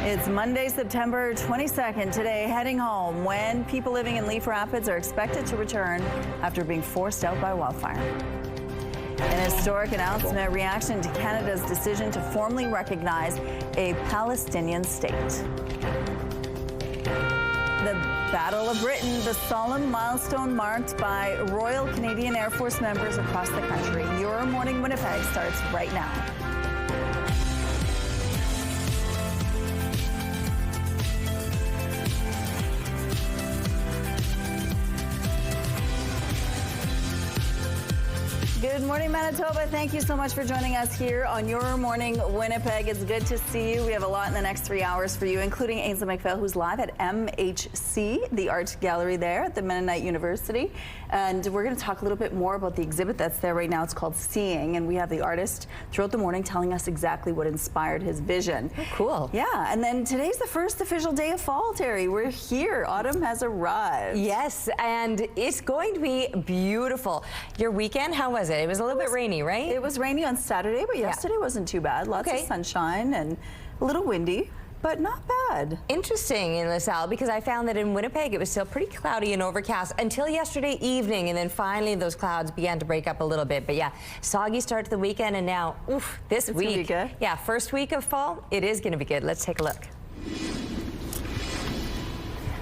It's Monday, September 22nd. Today, heading home when people living in Leaf Rapids are expected to return after being forced out by wildfire. An historic announcement reaction to Canada's decision to formally recognize a Palestinian state. The Battle of Britain, the solemn milestone marked by Royal Canadian Air Force members across the country. Your Morning Winnipeg starts right now. Good morning, Manitoba. Thank you so much for joining us here on Your Morning Winnipeg. It's good to see you. We have a lot in the next 3 hours for you, including Ainsley McPhail, who's live at MHC, the art gallery there at the Mennonite University. And we're going to talk a little bit more about the exhibit that's there right now. It's called Seeing, and we have the artist throughout the morning telling us exactly what inspired his vision. Oh, cool. Yeah, and then today's the first official day of fall, Terry. We're here. Autumn has arrived. Yes, and it's going to be beautiful. Your weekend, how was it? It was a little bit rainy, right? It was rainy on Saturday, but yesterday wasn't too bad. Lots of sunshine and a little windy, but not bad. Interesting in LaSalle, because I found that in Winnipeg it was still pretty cloudy and overcast until yesterday evening, and then finally those clouds began to break up a little bit. But yeah, soggy start to the weekend, and now, oof, this week. It's gonna be good. Yeah, first week of fall, it is going to be good. Let's take a look.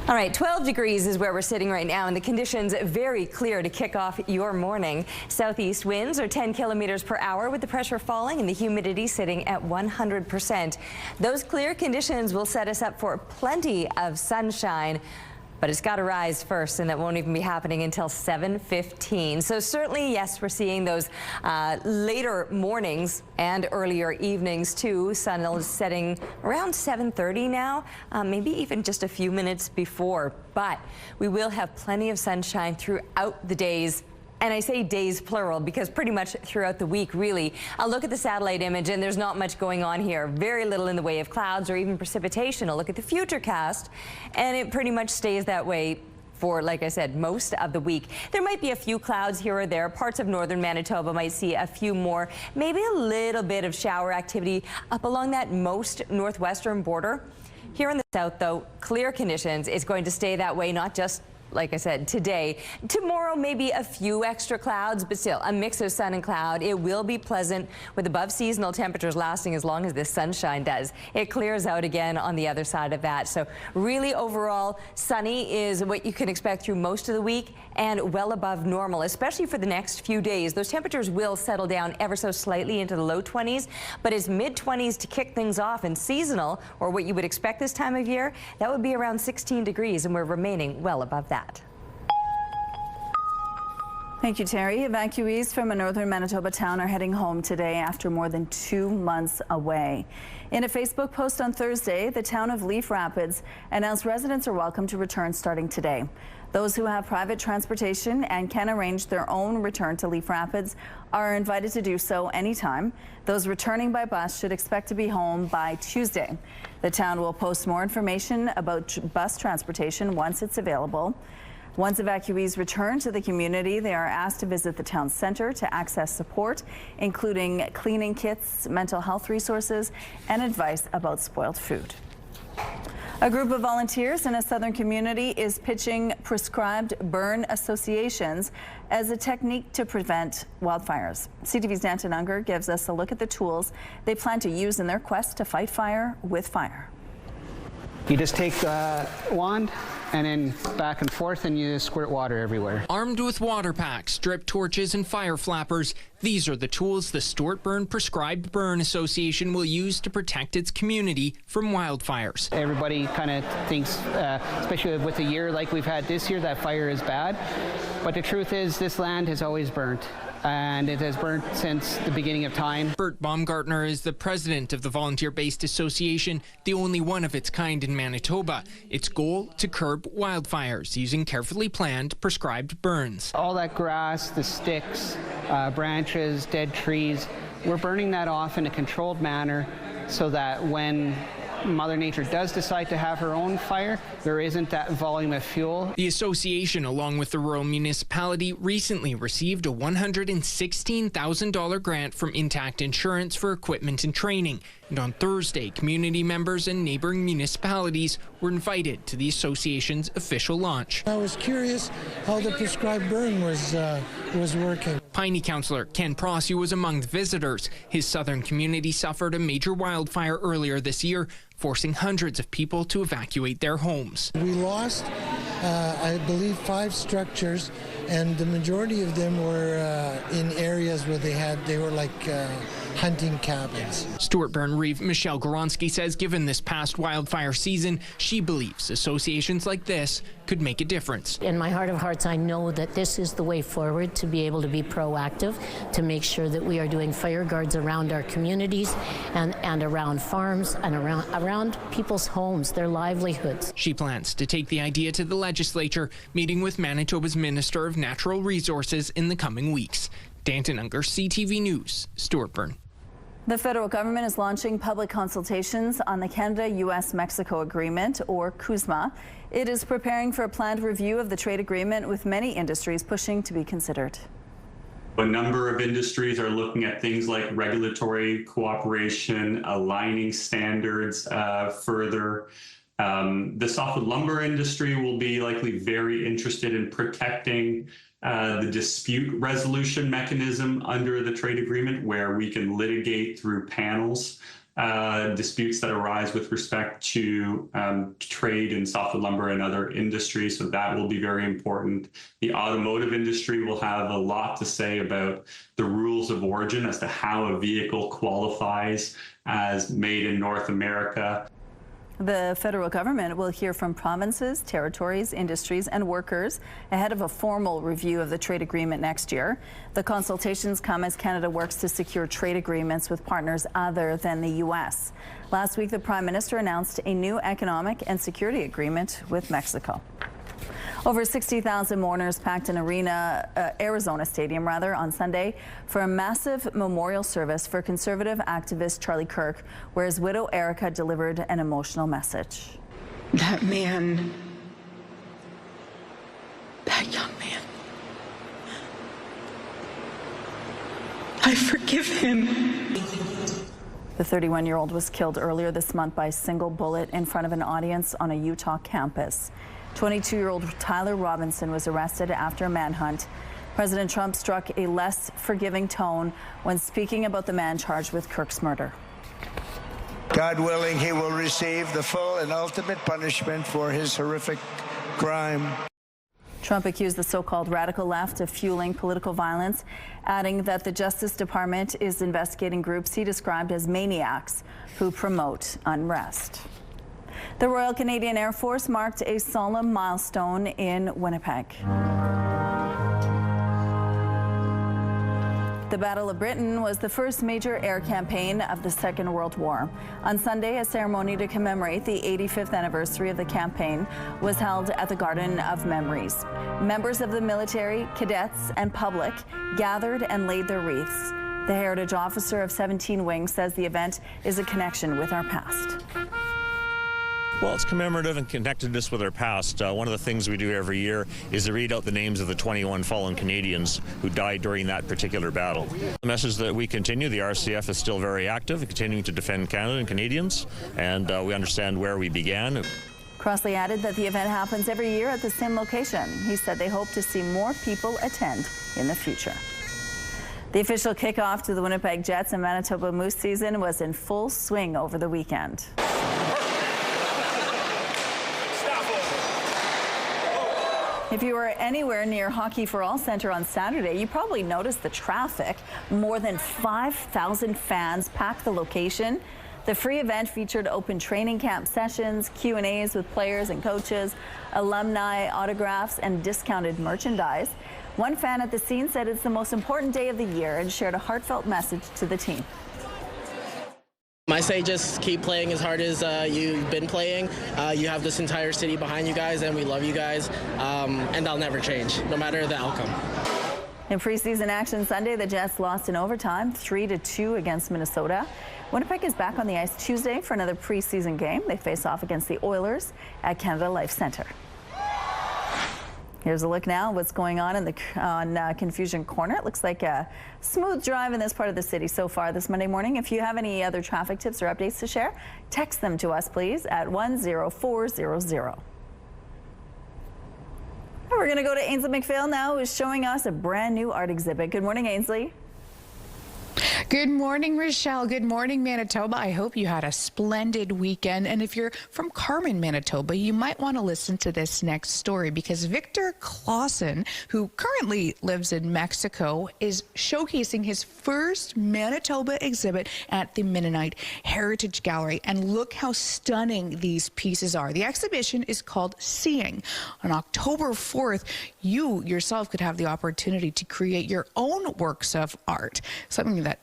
All right, 12 degrees is where we're sitting right now, and the conditions very clear to kick off your morning. Southeast winds are 10 kilometers per hour with the pressure falling and the humidity sitting at 100%. Those clear conditions will set us up for plenty of sunshine. But it's got to rise first, and that won't even be happening until 7:15. So certainly, yes, we're seeing those later mornings and earlier evenings too. Sun is setting around 7:30 now, maybe even just a few minutes before. But we will have plenty of sunshine throughout the days. And I say days plural because pretty much throughout the week, really. I'll look at the satellite image, and there's not much going on here. Very little in the way of clouds or even precipitation. I'll look at the futurecast, and it pretty much stays that way for, like I said, most of the week. There might be a few clouds here or there. Parts of northern Manitoba might see a few more, maybe a little bit of shower activity up along that most northwestern border. Here in the south, though, clear conditions. It's going to stay that way, not just like I said, today. Tomorrow, maybe a few extra clouds, but still a mix of sun and cloud. It will be pleasant with above seasonal temperatures lasting as long as this sunshine does. It clears out again on the other side of that. So really overall, sunny is what you can expect through most of the week and well above normal, especially for the next few days. Those temperatures will settle down ever so slightly into the low 20s, but it's mid-20s to kick things off, and seasonal, or what you would expect this time of year, that would be around 16 degrees, and we're remaining well above that. Thank you, Terry. Evacuees from a northern Manitoba town are heading home today after more than 2 months away. In a Facebook post on Thursday, the town of Leaf Rapids announced residents are welcome to return starting today. Those who have private transportation and can arrange their own return to Leaf Rapids are invited to do so anytime. Those returning by bus should expect to be home by Tuesday. The town will post more information about bus transportation once it's available. Once evacuees return to the community, they are asked to visit the town center to access support, including cleaning kits, mental health resources, and advice about spoiled food. A group of volunteers in a southern community is pitching prescribed burn associations as a technique to prevent wildfires. CTV's Danton Unger gives us a look at the tools they plan to use in their quest to fight fire with fire. You just take the wand and then back and forth, and you squirt water everywhere. Armed with water packs, drip torches, and fire flappers, these are the tools the Stuart Burn Prescribed Burn Association will use to protect its community from wildfires. Everybody kind of thinks, especially with a year like we've had this year, that fire is bad. But the truth is, this land has always burnt, and it has burnt since the beginning of time. Bert Baumgartner is the president of the volunteer-based association, the only one of its kind in Manitoba. Its goal, to curb wildfires using carefully planned prescribed burns. All that grass, the sticks, branches, dead trees, we're burning that off in a controlled manner so that when Mother Nature does decide to have her own fire, there isn't that volume of fuel. The association, along with the rural municipality, recently received a $116,000 grant from Intact Insurance for equipment and training. And on Thursday, community members and neighboring municipalities were invited to the association's official launch. I was curious how the prescribed burn was working. Piney councillor Ken Prosy was among the visitors. His southern community suffered a major wildfire earlier this year, forcing hundreds of people to evacuate their homes. We lost, I believe, 5 structures, and the majority of them were in areas where they were like hunting cabins. Stewart Burn Reeve Michelle Goronsky says given this past wildfire season, she believes associations like this could make a difference. In my heart of hearts, I know that this is the way forward to be able to be proactive, to make sure that we are doing fire guards around our communities and around farms and around people's homes, their livelihoods. She plans to take the idea to the legislature, meeting with Manitoba's Minister of Natural Resources in the coming weeks. Danton Unger, CTV News, Stewart Burn. The federal government is launching public consultations on the Canada-US-Mexico Agreement, or CUSMA. It is preparing for a planned review of the trade agreement, with many industries pushing to be considered. A number of industries are looking at things like regulatory cooperation, aligning standards further. The softwood lumber industry will be likely very interested in protecting the dispute resolution mechanism under the trade agreement, where we can litigate through panels disputes that arise with respect to trade in softwood lumber and other industries. So that will be very important. The automotive industry will have a lot to say about the rules of origin as to how a vehicle qualifies as made in North America. The federal government will hear from provinces, territories, industries, and workers ahead of a formal review of the trade agreement next year. The consultations come as Canada works to secure trade agreements with partners other than the U.S. Last week, the Prime Minister announced a new economic and security agreement with Mexico. Over 60,000 mourners packed an Arizona Stadium on Sunday for a massive memorial service for conservative activist Charlie Kirk, where his widow Erica delivered an emotional message. That man, that young man, I forgive him. The 31-year-old was killed earlier this month by a single bullet in front of an audience on a Utah campus. 22-year-old Tyler Robinson was arrested after a manhunt. President Trump struck a less forgiving tone when speaking about the man charged with Kirk's murder. God willing, he will receive the full and ultimate punishment for his horrific crime. Trump accused the so-called radical left of fueling political violence, adding that the Justice Department is investigating groups he described as maniacs who promote unrest. The Royal Canadian Air Force marked a solemn milestone in Winnipeg. The Battle of Britain was the first major air campaign of the Second World War. On Sunday, a ceremony to commemorate the 85th anniversary of the campaign was held at the Garden of Memories. Members of the military, cadets, and public gathered and laid their wreaths. The Heritage Officer of 17 Wings says the event is a connection with our past. Well, it's commemorative and connectedness with our past. One of the things we do every year is to read out the names of the 21 fallen Canadians who died during that particular battle. The message that we continue, the RCF is still very active, continuing to defend Canada and Canadians, and we understand where we began. Crossley added that the event happens every year at the same location. He said they hope to see more people attend in the future. The official kickoff to the Winnipeg Jets and Manitoba Moose season was in full swing over the weekend. If you were anywhere near Hockey for All Centre on Saturday, you probably noticed the traffic. More than 5,000 fans packed the location. The free event featured open training camp sessions, Q&As with players and coaches, alumni autographs, and discounted merchandise. One fan at the scene said it's the most important day of the year and shared a heartfelt message to the team. I say just keep playing as hard as you've been playing. You have this entire city behind you guys, and we love you guys, and that'll never change, no matter the outcome. In preseason action Sunday, the Jets lost in overtime 3-2 against Minnesota. Winnipeg is back on the ice Tuesday for another preseason game. They face off against the Oilers at Canada Life Centre. Here's a look now what's going on in the Confusion Corner. It looks like a smooth drive in this part of the city so far this Monday morning. If you have any other traffic tips or updates to share, text them to us, please, at 10400. We're going to go to Ainsley McPhail now, who is showing us a brand new art exhibit. Good morning, Ainsley. Good morning, Rochelle. Good morning, Manitoba. I hope you had a splendid weekend. And if you're from Carmen, Manitoba, you might want to listen to this next story because Victor Clausen, who currently lives in Mexico, is showcasing his first Manitoba exhibit at the Mennonite Heritage Gallery. And look how stunning these pieces are. The exhibition is called Seeing. On October 4th, you yourself could have the opportunity to create your own works of art. Something that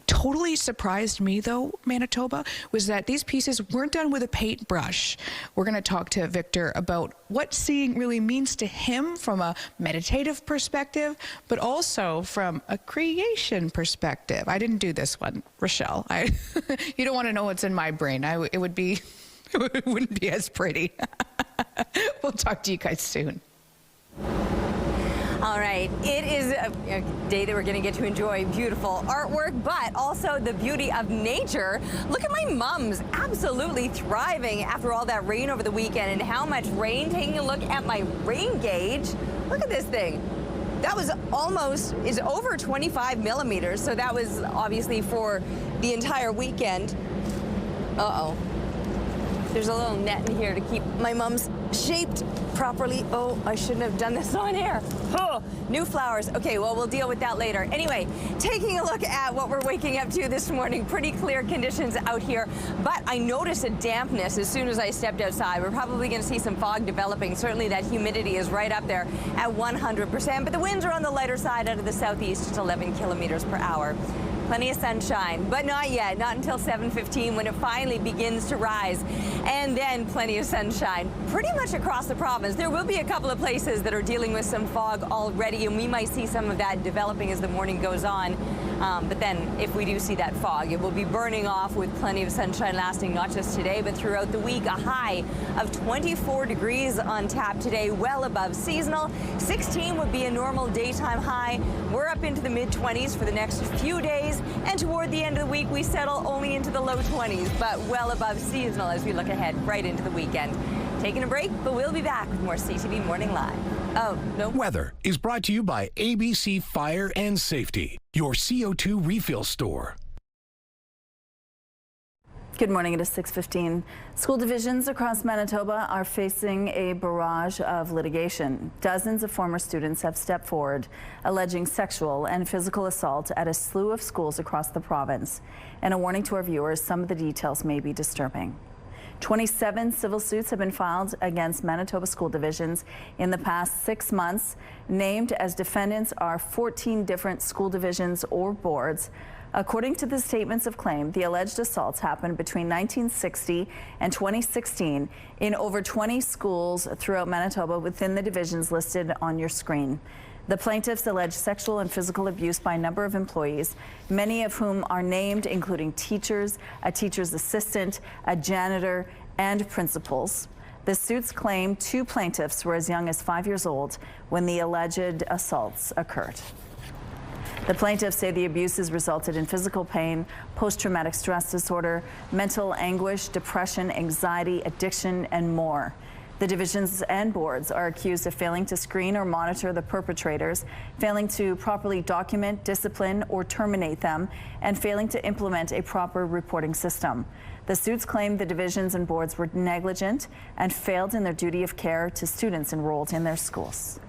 totally surprised me, though, Manitoba, was that these pieces weren't done with a paintbrush. We're going to talk to Victor about what seeing really means to him from a meditative perspective, but also from a creation perspective. I didn't do this one, Rochelle. You don't want to know what's in my brain. It wouldn't be as pretty. We'll talk to you guys soon. All right, it is a day that we're going to get to enjoy beautiful artwork, but also the beauty of nature. Look at my mom's absolutely thriving after all that rain over the weekend, and how much rain. Taking a look at my rain gauge. Look at this thing. That was is over 25 millimeters, so that was obviously for the entire weekend. Uh-oh. There's a little net in here to keep my mom's shaped properly. Oh, I shouldn't have done this on air. Oh, new flowers. Okay, well, we'll deal with that later. Anyway, taking a look at what we're waking up to this morning. Pretty clear conditions out here, but I noticed a dampness as soon as I stepped outside. We're probably going to see some fog developing. Certainly that humidity is right up there at 100%, but the winds are on the lighter side out of the southeast at 11 kilometers per hour. Plenty of sunshine, but not yet. Not until 7:15 when it finally begins to rise. And then plenty of sunshine pretty much across the province. There will be a couple of places that are dealing with some fog already, and we might see some of that developing as the morning goes on. But then if we do see that fog, it will be burning off with plenty of sunshine lasting not just today, but throughout the week. A high of 24 degrees on tap today, well above seasonal. 16 would be a normal daytime high. We're up into the mid-20s for the next few days. And toward the end of the week, we settle only into the low 20s, but well above seasonal as we look ahead right into the weekend. Taking a break, but we'll be back with more CTV Morning Live. Oh, no. Weather is brought to you by ABC Fire and Safety, your CO2 refill store. Good morning. It is 6:15. School divisions across Manitoba are facing a barrage of litigation. Dozens of former students have stepped forward alleging sexual and physical assault at a slew of schools across the province. And a warning to our viewers, some of the details may be disturbing. 27 civil suits have been filed against Manitoba school divisions in the past 6 months. Named as defendants are 14 different school divisions or boards. According to the statements of claim, the alleged assaults happened between 1960 and 2016 in over 20 schools throughout Manitoba within the divisions listed on your screen. The plaintiffs allege sexual and physical abuse by a number of employees, many of whom are named, including teachers, a teacher's assistant, a janitor, and principals. The suits claim 2 plaintiffs were as young as 5 years old when the alleged assaults occurred. The plaintiffs say the abuses resulted in physical pain, post-traumatic stress disorder, mental anguish, depression, anxiety, addiction, and more. The divisions and boards are accused of failing to screen or monitor the perpetrators, failing to properly document, discipline, or terminate them, and failing to implement a proper reporting system. The suits claim the divisions and boards were negligent and failed in their duty of care to students enrolled in their schools.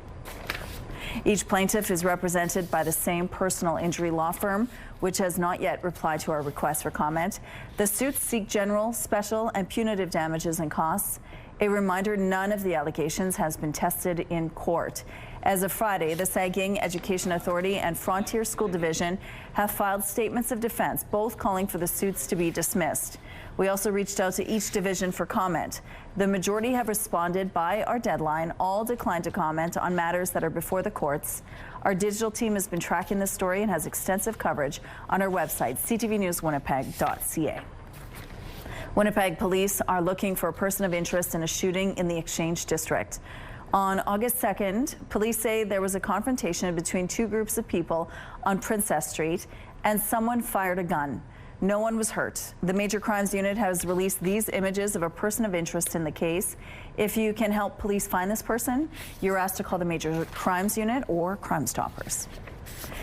Each plaintiff is represented by the same personal injury law firm, which has not yet replied to our request for comment. The suits seek general, special, and punitive damages and costs. A reminder, none of the allegations has been tested in court. As of Friday, the Saugeen Education Authority and Frontier School Division have filed statements of defense, both calling for the suits to be dismissed. We also reached out to each division for comment. The majority have responded by our deadline. All declined to comment on matters that are before the courts. Our digital team has been tracking this story and has extensive coverage on our website, ctvnewswinnipeg.ca. Winnipeg police are looking for a person of interest in a shooting in the Exchange District. On August 2nd, police say there was a confrontation between two groups of people on Princess Street and someone fired a gun. No one was hurt. The Major Crimes Unit has released these images of a person of interest in the case. If you can help police find this person, you're asked to call the Major Crimes Unit or Crime Stoppers.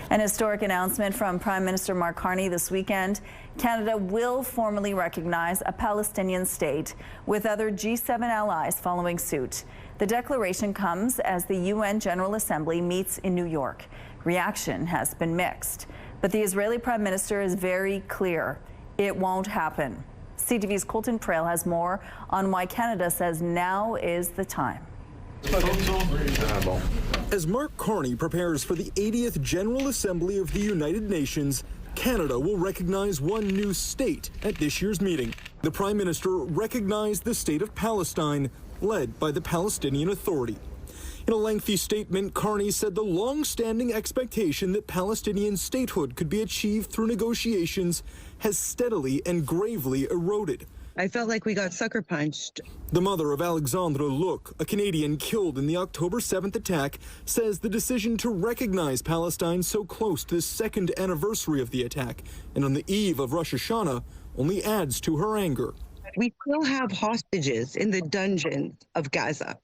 An historic announcement from Prime Minister Mark Carney this weekend. Canada will formally recognize a Palestinian state, with other G7 allies following suit. The declaration comes as the UN General Assembly meets in New York. Reaction has been mixed, but the Israeli Prime Minister is very clear. It won't happen. CTV's Colton Prail has more on why Canada says now is the time. As Mark Carney prepares for the 80th General Assembly of the United Nations, Canada will recognize one new state at this year's meeting. The Prime Minister recognized the state of Palestine, led by the Palestinian Authority. In a lengthy statement, Carney said the long-standing expectation that Palestinian statehood could be achieved through negotiations has steadily and gravely eroded. I felt like we got sucker punched. The mother of Alexandre Luc, a Canadian killed in the October 7th attack, says the decision to recognize Palestine so close to the second anniversary of the attack and on the eve of Rosh Hashanah only adds to her anger. We still have hostages in the dungeons of Gaza.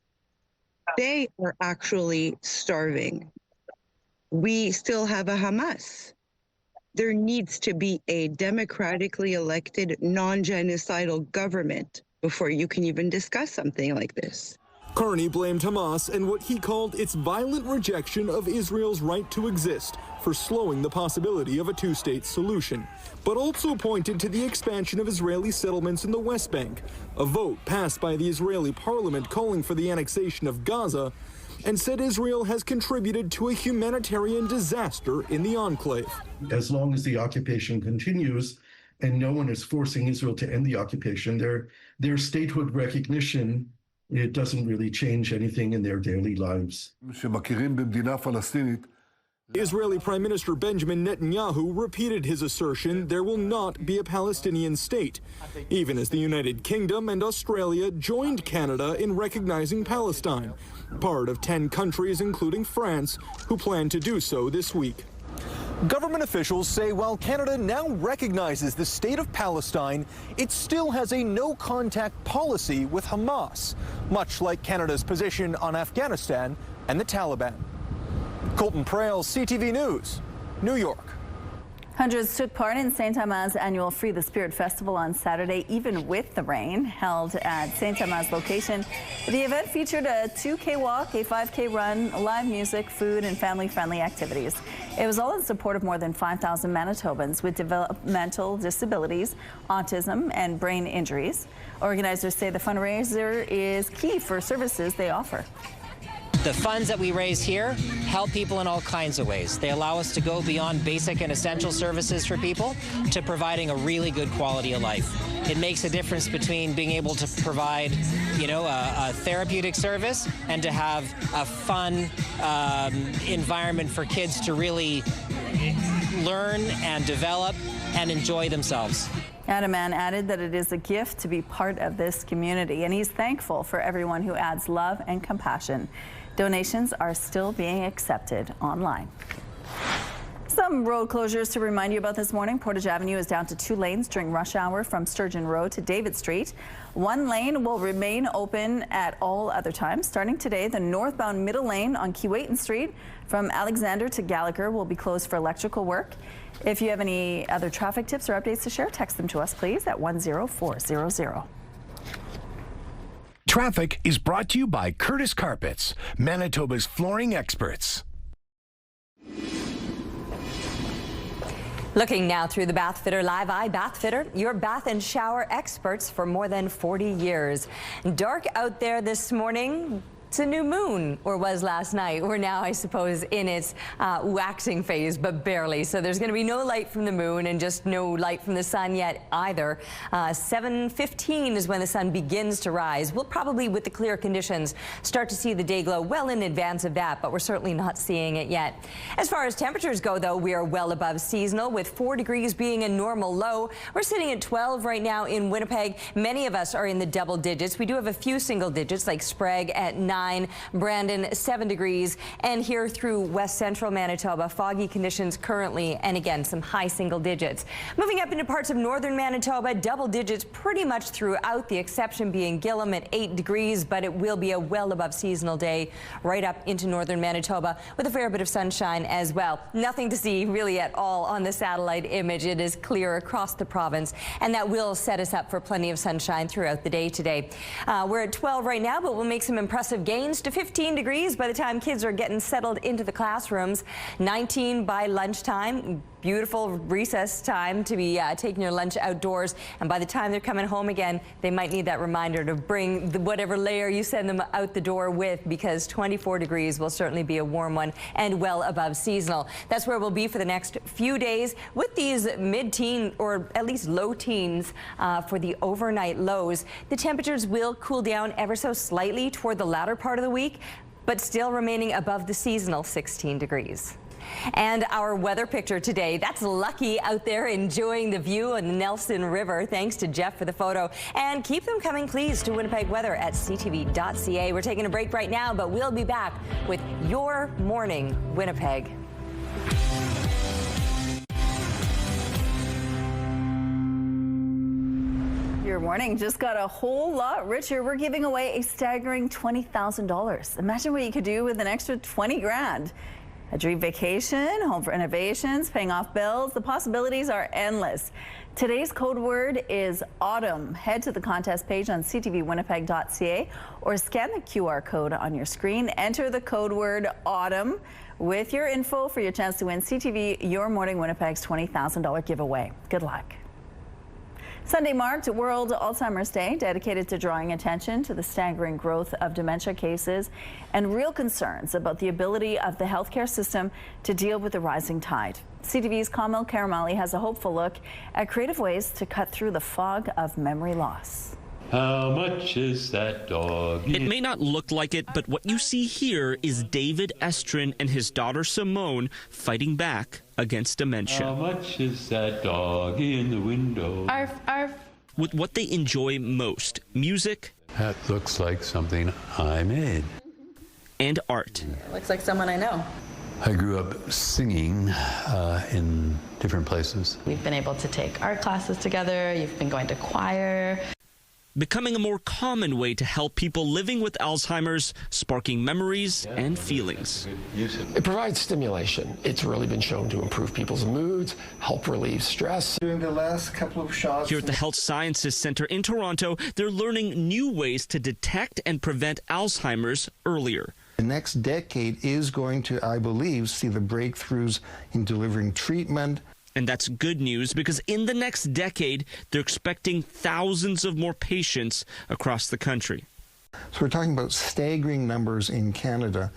They are actually starving. We still have a Hamas. There needs to be a democratically elected, non-genocidal government before you can even discuss something like this. Carney blamed Hamas and what he called its violent rejection of Israel's right to exist for slowing the possibility of a two-state solution, but also pointed to the expansion of Israeli settlements in the West Bank, a vote passed by the Israeli parliament calling for the annexation of Gaza, and said Israel has contributed to a humanitarian disaster in the enclave. As long as the occupation continues and no one is forcing Israel to end the occupation, their statehood recognition, it doesn't really change anything in their daily lives. Israeli Prime Minister Benjamin Netanyahu repeated his assertion there will not be a Palestinian state, even as the United Kingdom and Australia joined Canada in recognizing Palestine, part of 10 countries, including France, who plan to do so this week. Government officials say while Canada now recognizes the state of Palestine, it still has a no-contact policy with Hamas, much like Canada's position on Afghanistan and the Taliban. Colton Prail, CTV News, New York. Hundreds took part in St. Thomas' annual Free the Spirit Festival on Saturday, even with the rain. Held at St. Thomas' location, the event featured a 2K walk, a 5K run, live music, food, and family-friendly activities. It was all in support of more than 5,000 Manitobans with developmental disabilities, autism, and brain injuries. Organizers say the fundraiser is key for services they offer. The funds that we raise here help people in all kinds of ways. They allow us to go beyond basic and essential services for people to providing a really good quality of life. It makes a difference between being able to provide, a therapeutic service and to have a fun environment for kids to really learn and develop and enjoy themselves. Adaman added that it is a gift to be part of this community, and he's thankful for everyone who adds love and compassion. Donations are still being accepted online. Some road closures to remind you about this morning. Portage Avenue is down to 2 lanes during rush hour from Sturgeon Road to David Street. 1 lane will remain open at all other times. Starting today, the northbound middle lane on Keewatin Street from Alexander to Gallagher will be closed for electrical work. If you have any other traffic tips or updates to share, text them to us, please, at 10400. Traffic is brought to you by Curtis Carpets, Manitoba's flooring experts. Looking now through the Bath Fitter Live Eye. Bath Fitter, your bath and shower experts for more than 40 years. Dark out there this morning. It's a new moon, or was last night. We're now, I suppose, in its waxing phase, but barely. So there's going to be no light from the moon and just no light from the sun yet either. 7:15 is when the sun begins to rise. We'll probably, with the clear conditions, start to see the day glow well in advance of that, but we're certainly not seeing it yet. As far as temperatures go, though, we are well above seasonal, with 4 degrees being a normal low. We're sitting at 12 right now in Winnipeg. Many of us are in the double digits. We do have a few single digits, like Sprague at 9. Brandon 7 degrees, and here through west central Manitoba, foggy conditions currently, and again some high single digits. Moving up into parts of northern Manitoba, double digits pretty much throughout, the exception being Gillam at 8 degrees, but it will be a well above seasonal day right up into northern Manitoba with a fair bit of sunshine as well. Nothing to see really at all on the satellite image. It is clear across the province, and that will set us up for plenty of sunshine throughout the day today. We're at 12 right now, but we'll make some impressive gains to 15 degrees by the time kids are getting settled into the classrooms. 19 by lunchtime. Beautiful recess time to be taking your lunch outdoors, and by the time they're coming home again, they might need that reminder to bring whatever layer you send them out the door with, because 24 degrees will certainly be a warm one and well above seasonal. That's where we'll be for the next few days, with these mid-teen or at least low teens for the overnight lows. The temperatures will cool down ever so slightly toward the latter part of the week, but still remaining above the seasonal 16 degrees. And our weather picture today, that's Lucky out there enjoying the view on the Nelson River. Thanks to Jeff for the photo. And keep them coming, please, to Winnipeg weather at ctv.ca. We're taking a break right now, but we'll be back with Your Morning Winnipeg. Your morning just got a whole lot richer. We're giving away a staggering $20,000. Imagine what you could do with an extra 20 grand. A dream vacation, home renovations, paying off bills. The possibilities are endless. Today's code word is autumn. Head to the contest page on ctvwinnipeg.ca or scan the QR code on your screen. Enter the code word autumn with your info for your chance to win CTV Your Morning Winnipeg's $20,000 giveaway. Good luck. Sunday marked World Alzheimer's Day, dedicated to drawing attention to the staggering growth of dementia cases and real concerns about the ability of the healthcare system to deal with the rising tide. CTV's Kamil Karamali has a hopeful look at creative ways to cut through the fog of memory loss. How much is that dog? It may not look like it, but what you see here is David Estrin and his daughter Simone fighting back against dementia. How much is that dog in the window? Arf, arf. With what they enjoy most, music. That looks like something I made. And art. Looks like someone I know. I grew up singing in different places. We've been able to take art classes together. You've been going to choir. Becoming a more common way to help people living with Alzheimer's, sparking memories and feelings. It provides stimulation. It's really been shown to improve people's moods, help relieve stress. During the last couple of shots. Here at the Health Sciences Center in Toronto, they're learning new ways to detect and prevent Alzheimer's earlier. The next decade is going to, I believe, see the breakthroughs in delivering treatment. And that's good news, because in the next decade, they're expecting thousands of more patients across the country. So we're talking about staggering numbers in Canada.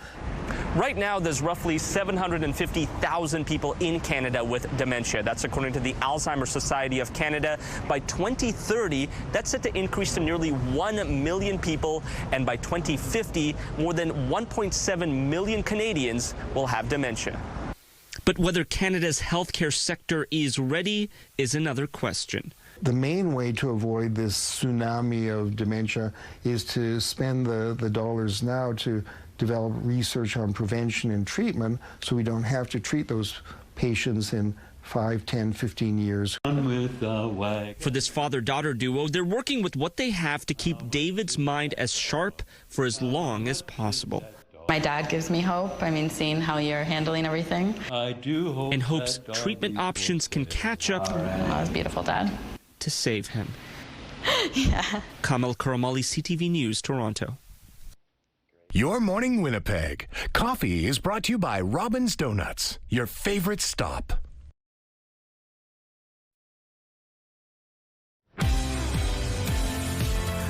Right now, there's roughly 750,000 people in Canada with dementia. That's according to the Alzheimer's Society of Canada. By 2030, that's set to increase to nearly 1 million people. And by 2050, more than 1.7 million Canadians will have dementia. But whether Canada's healthcare sector is ready is another question. The main way to avoid this tsunami of dementia is to spend the dollars now to develop research on prevention and treatment, so we don't have to treat those patients in 5, 10, 15 years. For this father-daughter duo, they're working with what they have to keep David's mind as sharp for as long as possible. My dad gives me hope. I mean, seeing how you're handling everything. I do hope. And hopes treatment options can catch up. That was beautiful, Dad. To save him. Yeah. Kamil Karamali, CTV News, Toronto. Your Morning Winnipeg. Coffee is brought to you by Robin's Donuts, your favorite stop.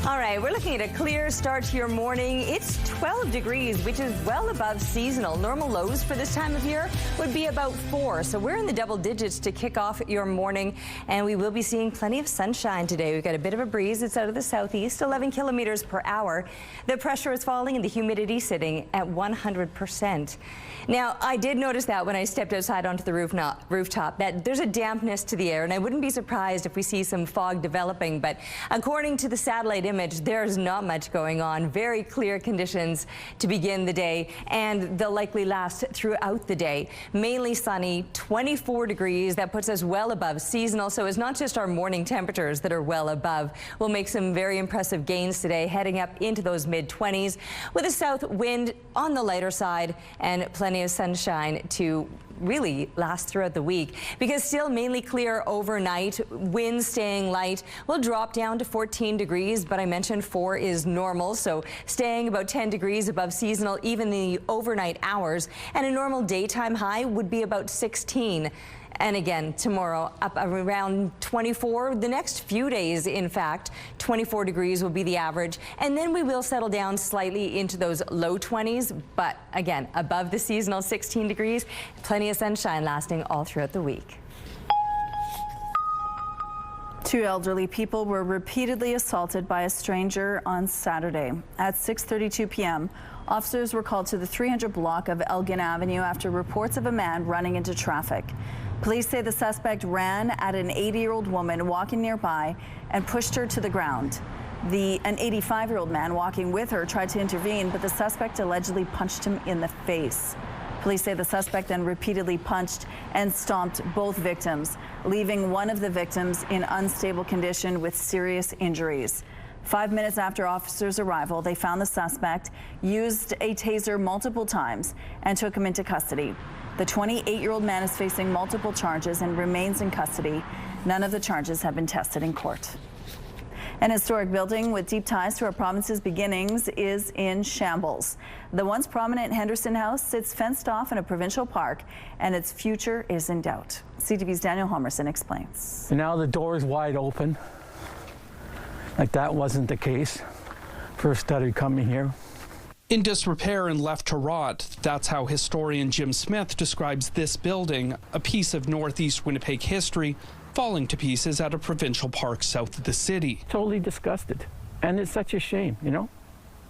All right, we're looking at a clear start to your morning. It's 12 degrees, which is well above seasonal. Normal lows for this time of year would be about 4. So we're in the double digits to kick off your morning, and we will be seeing plenty of sunshine today. We've got a bit of a breeze. It's out of the southeast, 11 kilometers per hour. The pressure is falling and the humidity sitting at 100%. Now, I did notice that when I stepped outside onto the rooftop, that there's a dampness to the air, and I wouldn't be surprised if we see some fog developing. But according to the satellite image, there's not much going on. Very clear conditions to begin the day, and they'll likely last throughout the day. Mainly sunny, 24 degrees. That puts us well above seasonal. So it's not just our morning temperatures that are well above. We'll make some very impressive gains today, heading up into those mid-20s with a south wind on the lighter side and plenty of sunshine to really last throughout the week, because still mainly clear overnight. Winds staying light. Will drop down to 14 degrees, but I mentioned 4 is normal, so staying about 10 degrees above seasonal even the overnight hours, and a normal daytime high would be about 16. And again, tomorrow up around 24. The next few days, in fact, 24 degrees will be the average. And then we will settle down slightly into those low 20s. But again, above the seasonal 16 degrees, plenty of sunshine lasting all throughout the week. 2 elderly people were repeatedly assaulted by a stranger on Saturday. At 6:32 p.m., officers were called to the 300 block of Elgin Avenue after reports of a man running into traffic. Police say the suspect ran at an 80-year-old woman walking nearby and pushed her to the ground. An 85-year-old man walking with her tried to intervene, but the suspect allegedly punched him in the face. Police say the suspect then repeatedly punched and stomped both victims, leaving one of the victims in unstable condition with serious injuries. 5 minutes after officers' arrival, they found the suspect, used a taser multiple times, and took him into custody. The 28-year-old man is facing multiple charges and remains in custody. None of the charges have been tested in court. An historic building with deep ties to our province's beginnings is in shambles. The once prominent Henderson House sits fenced off in a provincial park, and its future is in doubt. CTV's Daniel Homerson explains. And now the door is wide open. Like that wasn't the case. First started coming here. In disrepair and left to rot, that's how historian Jim Smith describes this building, a piece of northeast Winnipeg history, falling to pieces at a provincial park south of the city. Totally disgusted. And it's such a shame, you know,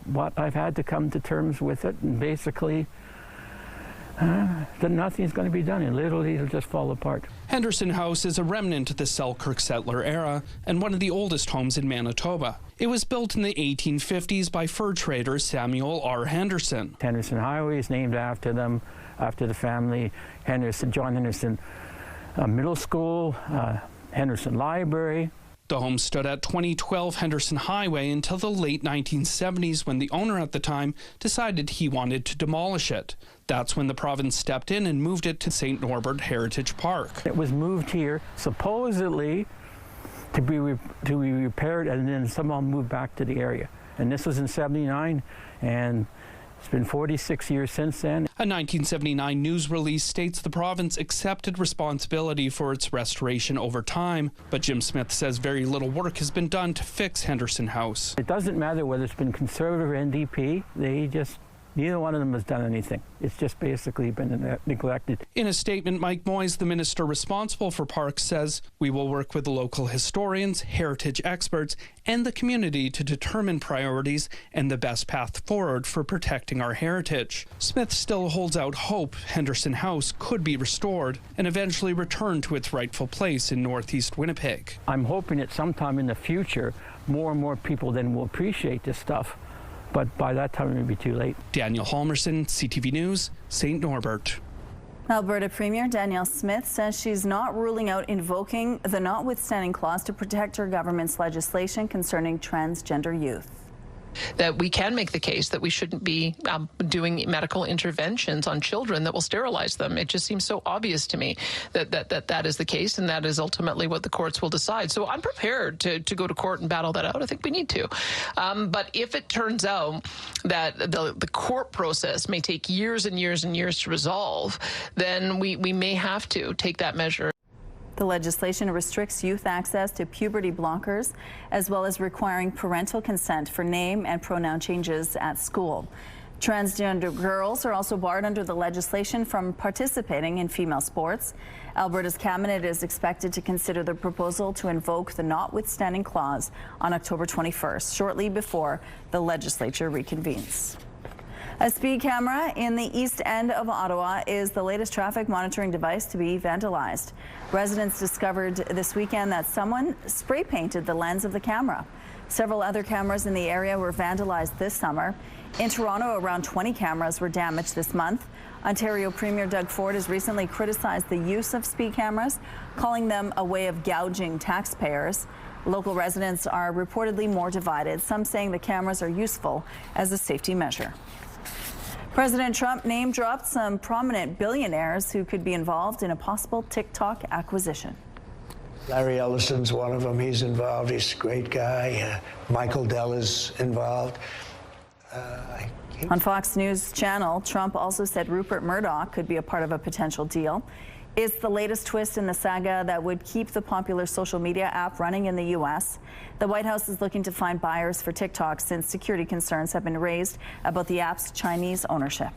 what I've had to come to terms with it, and basically that nothing's going to be done, and literally it'll just fall apart. Henderson House is a remnant of the Selkirk settler era and one of the oldest homes in Manitoba. It was built in the 1850s by fur trader Samuel R. Henderson. Henderson Highway is named after them, after the family. John Henderson Middle School, Henderson Library. The home stood at 2012 Henderson Highway until the late 1970s, when the owner at the time decided he wanted to demolish it. That's when the province stepped in and moved it to St. Norbert Heritage Park. It was moved here supposedly to be repaired, and then somehow moved back to the area. And this was in '79, and it's been 46 years since then. A 1979 news release states the province accepted responsibility for its restoration over time, but Jim Smith says very little work has been done to fix Henderson House. It doesn't matter whether it's been Conservative or NDP, neither one of them has done anything. It's just basically been neglected. In a statement, Mike Moyes, the minister responsible for parks, says, "We will work with the local historians, heritage experts, and the community to determine priorities and the best path forward for protecting our heritage." Smith still holds out hope Henderson House could be restored and eventually return to its rightful place in northeast Winnipeg. I'm hoping that sometime in the future, more and more people then will appreciate this stuff. But by that time, it may be too late. Daniel Halmerson, CTV News, St. Norbert. Alberta Premier Danielle Smith says she's not ruling out invoking the notwithstanding clause to protect her government's legislation concerning transgender youth. That we can make the case that we shouldn't be doing medical interventions on children that will sterilize them. It just seems so obvious to me that is the case, and that is ultimately what the courts will decide. So I'm prepared to go to court and battle that out. I think we need to. But if it turns out that the court process may take years and years and years to resolve, then we may have to take that measure. The legislation restricts youth access to puberty blockers, as well as requiring parental consent for name and pronoun changes at school. Transgender girls are also barred under the legislation from participating in female sports. Alberta's cabinet is expected to consider the proposal to invoke the notwithstanding clause on October 21st, shortly before the legislature reconvenes. A speed camera in the east end of Ottawa is the latest traffic monitoring device to be vandalized. Residents discovered this weekend that someone spray painted the lens of the camera. Several other cameras in the area were vandalized this summer. In Toronto, around 20 cameras were damaged this month. Ontario Premier Doug Ford has recently criticized the use of speed cameras, calling them a way of gouging taxpayers. Local residents are reportedly more divided, some saying the cameras are useful as a safety measure. President Trump name-dropped some prominent billionaires who could be involved in a possible TikTok acquisition. Larry Ellison's one of them. He's involved. He's a great guy. Michael Dell is involved. On Fox News Channel, Trump also said Rupert Murdoch could be a part of a potential deal. It's the latest twist in the saga that would keep the popular social media app running in the U.S. The White House is looking to find buyers for TikTok since security concerns have been raised about the app's Chinese ownership.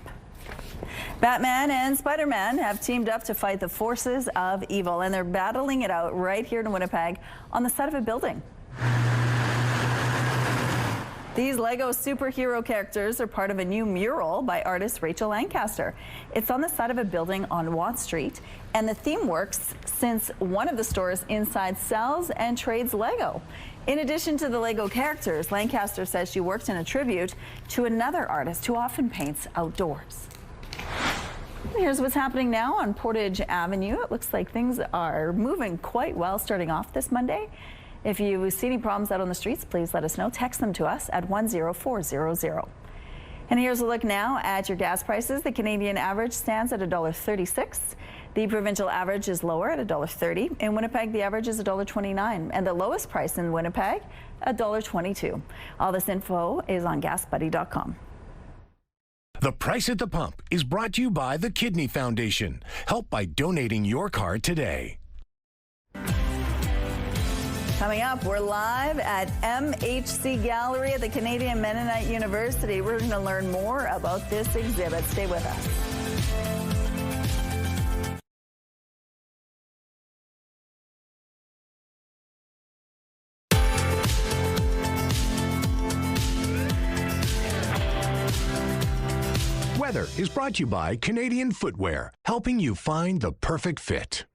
Batman and Spider-Man have teamed up to fight the forces of evil, and they're battling it out right here in Winnipeg on the side of a building. These Lego superhero characters are part of a new mural by artist Rachel Lancaster. It's on the side of a building on Watt Street, and the theme works since one of the stores inside sells and trades Lego. In addition to the Lego characters, Lancaster says she worked in a tribute to another artist who often paints outdoors. Here's what's happening now on Portage Avenue. It looks like things are moving quite well starting off this Monday. If you see any problems out on the streets, please let us know. Text them to us at 10400. And here's a look now at your gas prices. The Canadian average stands at $1.36. The provincial average is lower at $1.30. In Winnipeg, the average is $1.29. And the lowest price in Winnipeg, $1.22. All this info is on gasbuddy.com. The Price at the Pump is brought to you by the Kidney Foundation. Help by donating your card today. Coming up, we're live at MHC Gallery at the Canadian Mennonite University. We're going to learn more about this exhibit. Stay with us. Weather is brought to you by Canadian Footwear, helping you find the perfect fit.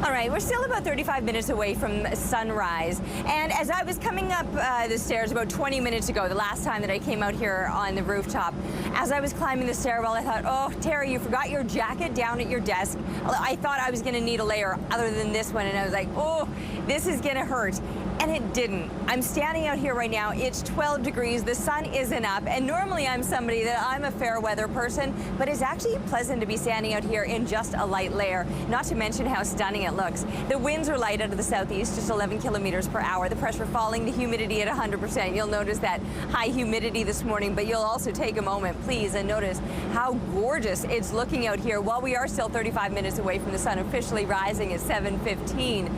All right, we're still about 35 minutes away from sunrise. And as I was coming up the stairs about 20 minutes ago, the last time that I came out here on the rooftop, as I was climbing the stairwell, I thought, oh, Terry, you forgot your jacket down at your desk. I thought I was going to need a layer other than this one, and I was like, oh, this is going to hurt. And it didn't. I'm standing out here right now. It's 12 degrees. The sun isn't up. And normally I'm somebody that I'm a fair weather person, but it's actually pleasant to be standing out here in just a light layer, not to mention how stunning it looks. The winds are light out of the southeast, just 11 kilometers per hour. The pressure falling, the humidity at 100%. You'll notice that high humidity this morning, but you'll also take a moment, please, and notice how gorgeous it's looking out here while we are still 35 minutes away from the sun officially rising at 7:15.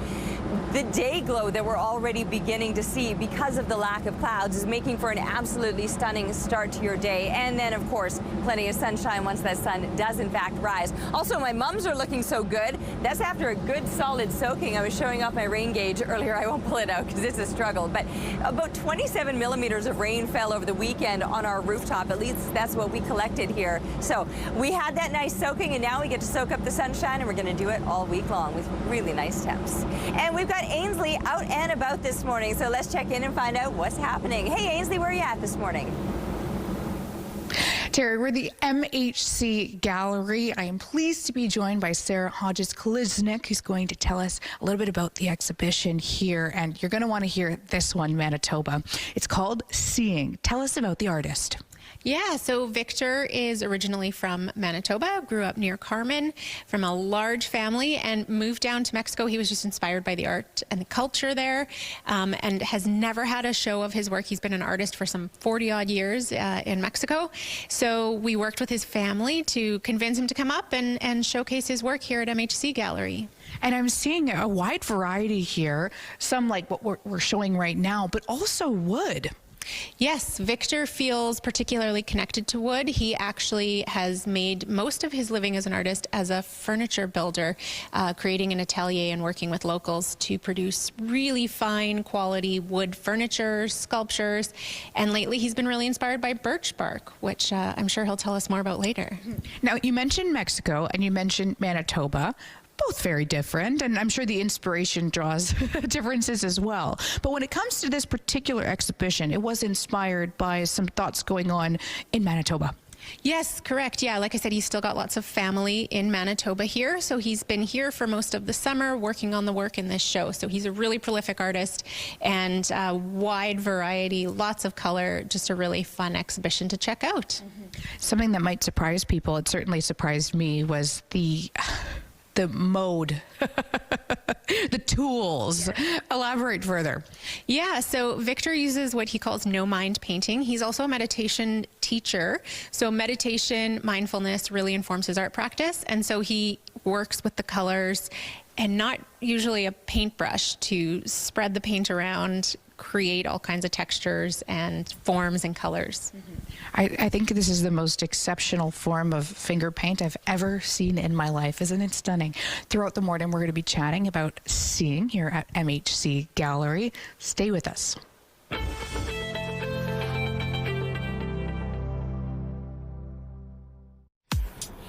The day glow that we're already beginning to see because of the lack of clouds is making for an absolutely stunning start to your day. And then, of course, plenty of sunshine once that sun does, in fact, rise. Also, my mums are looking so good. That's after a good, solid soaking. I was showing off my rain gauge earlier. I won't pull it out because it's a struggle. But about 27 millimeters of rain fell over the weekend on our rooftop. At least that's what we collected here. So we had that nice soaking, and now we get to soak up the sunshine, and we're going to do it all week long with really nice temps. And we've got Ainsley out and about this morning, so let's check in and find out what's happening. Hey, Ainsley, where are you at this morning? Terry, we're the MHC Gallery. I am pleased to be joined by Sarah Hodges-Koliznik, who's going to tell us a little bit about the exhibition here, and you're going to want to hear this one, Manitoba. It's called Seeing. Tell us about the artist. Yeah, so Victor is originally from Manitoba, grew up near Carmen, from a large family, and moved down to Mexico. He was just inspired by the art and the culture there, and has never had a show of his work. He's been an artist for some 40-odd years in Mexico. So we worked with his family to convince him to come up and showcase his work here at MHC Gallery. And I'm seeing a wide variety here, some like what we're showing right now, but also wood. Yes, Victor feels particularly connected to wood. He actually has made most of his living as an artist as a furniture builder, creating an atelier and working with locals to produce really fine quality wood furniture, sculptures. And lately he's been really inspired by birch bark, which I'm sure he'll tell us more about later. Now, you mentioned Mexico and you mentioned Manitoba. Both very different, and I'm sure the inspiration draws differences as well. But when it comes to this particular exhibition, it was inspired by some thoughts going on in Manitoba. Yes, correct. Yeah, like I said, he's still got lots of family in Manitoba here. So he's been here for most of the summer working on the work in this show. So he's a really prolific artist and wide variety, lots of color, just a really fun exhibition to check out. Something that might surprise people, it certainly surprised me, was the mode, the tools. Elaborate further. Yeah, so Victor uses what he calls no-mind painting. He's also a meditation teacher. So meditation, mindfulness really informs his art practice. And so he works with the colors and not usually a paintbrush to spread the paint around, create all kinds of textures and forms and colors. I think this is the most exceptional form of finger paint I've ever seen in my life. Isn't it stunning? Throughout the morning, we're going to be chatting about seeing here at MHC Gallery. Stay with us.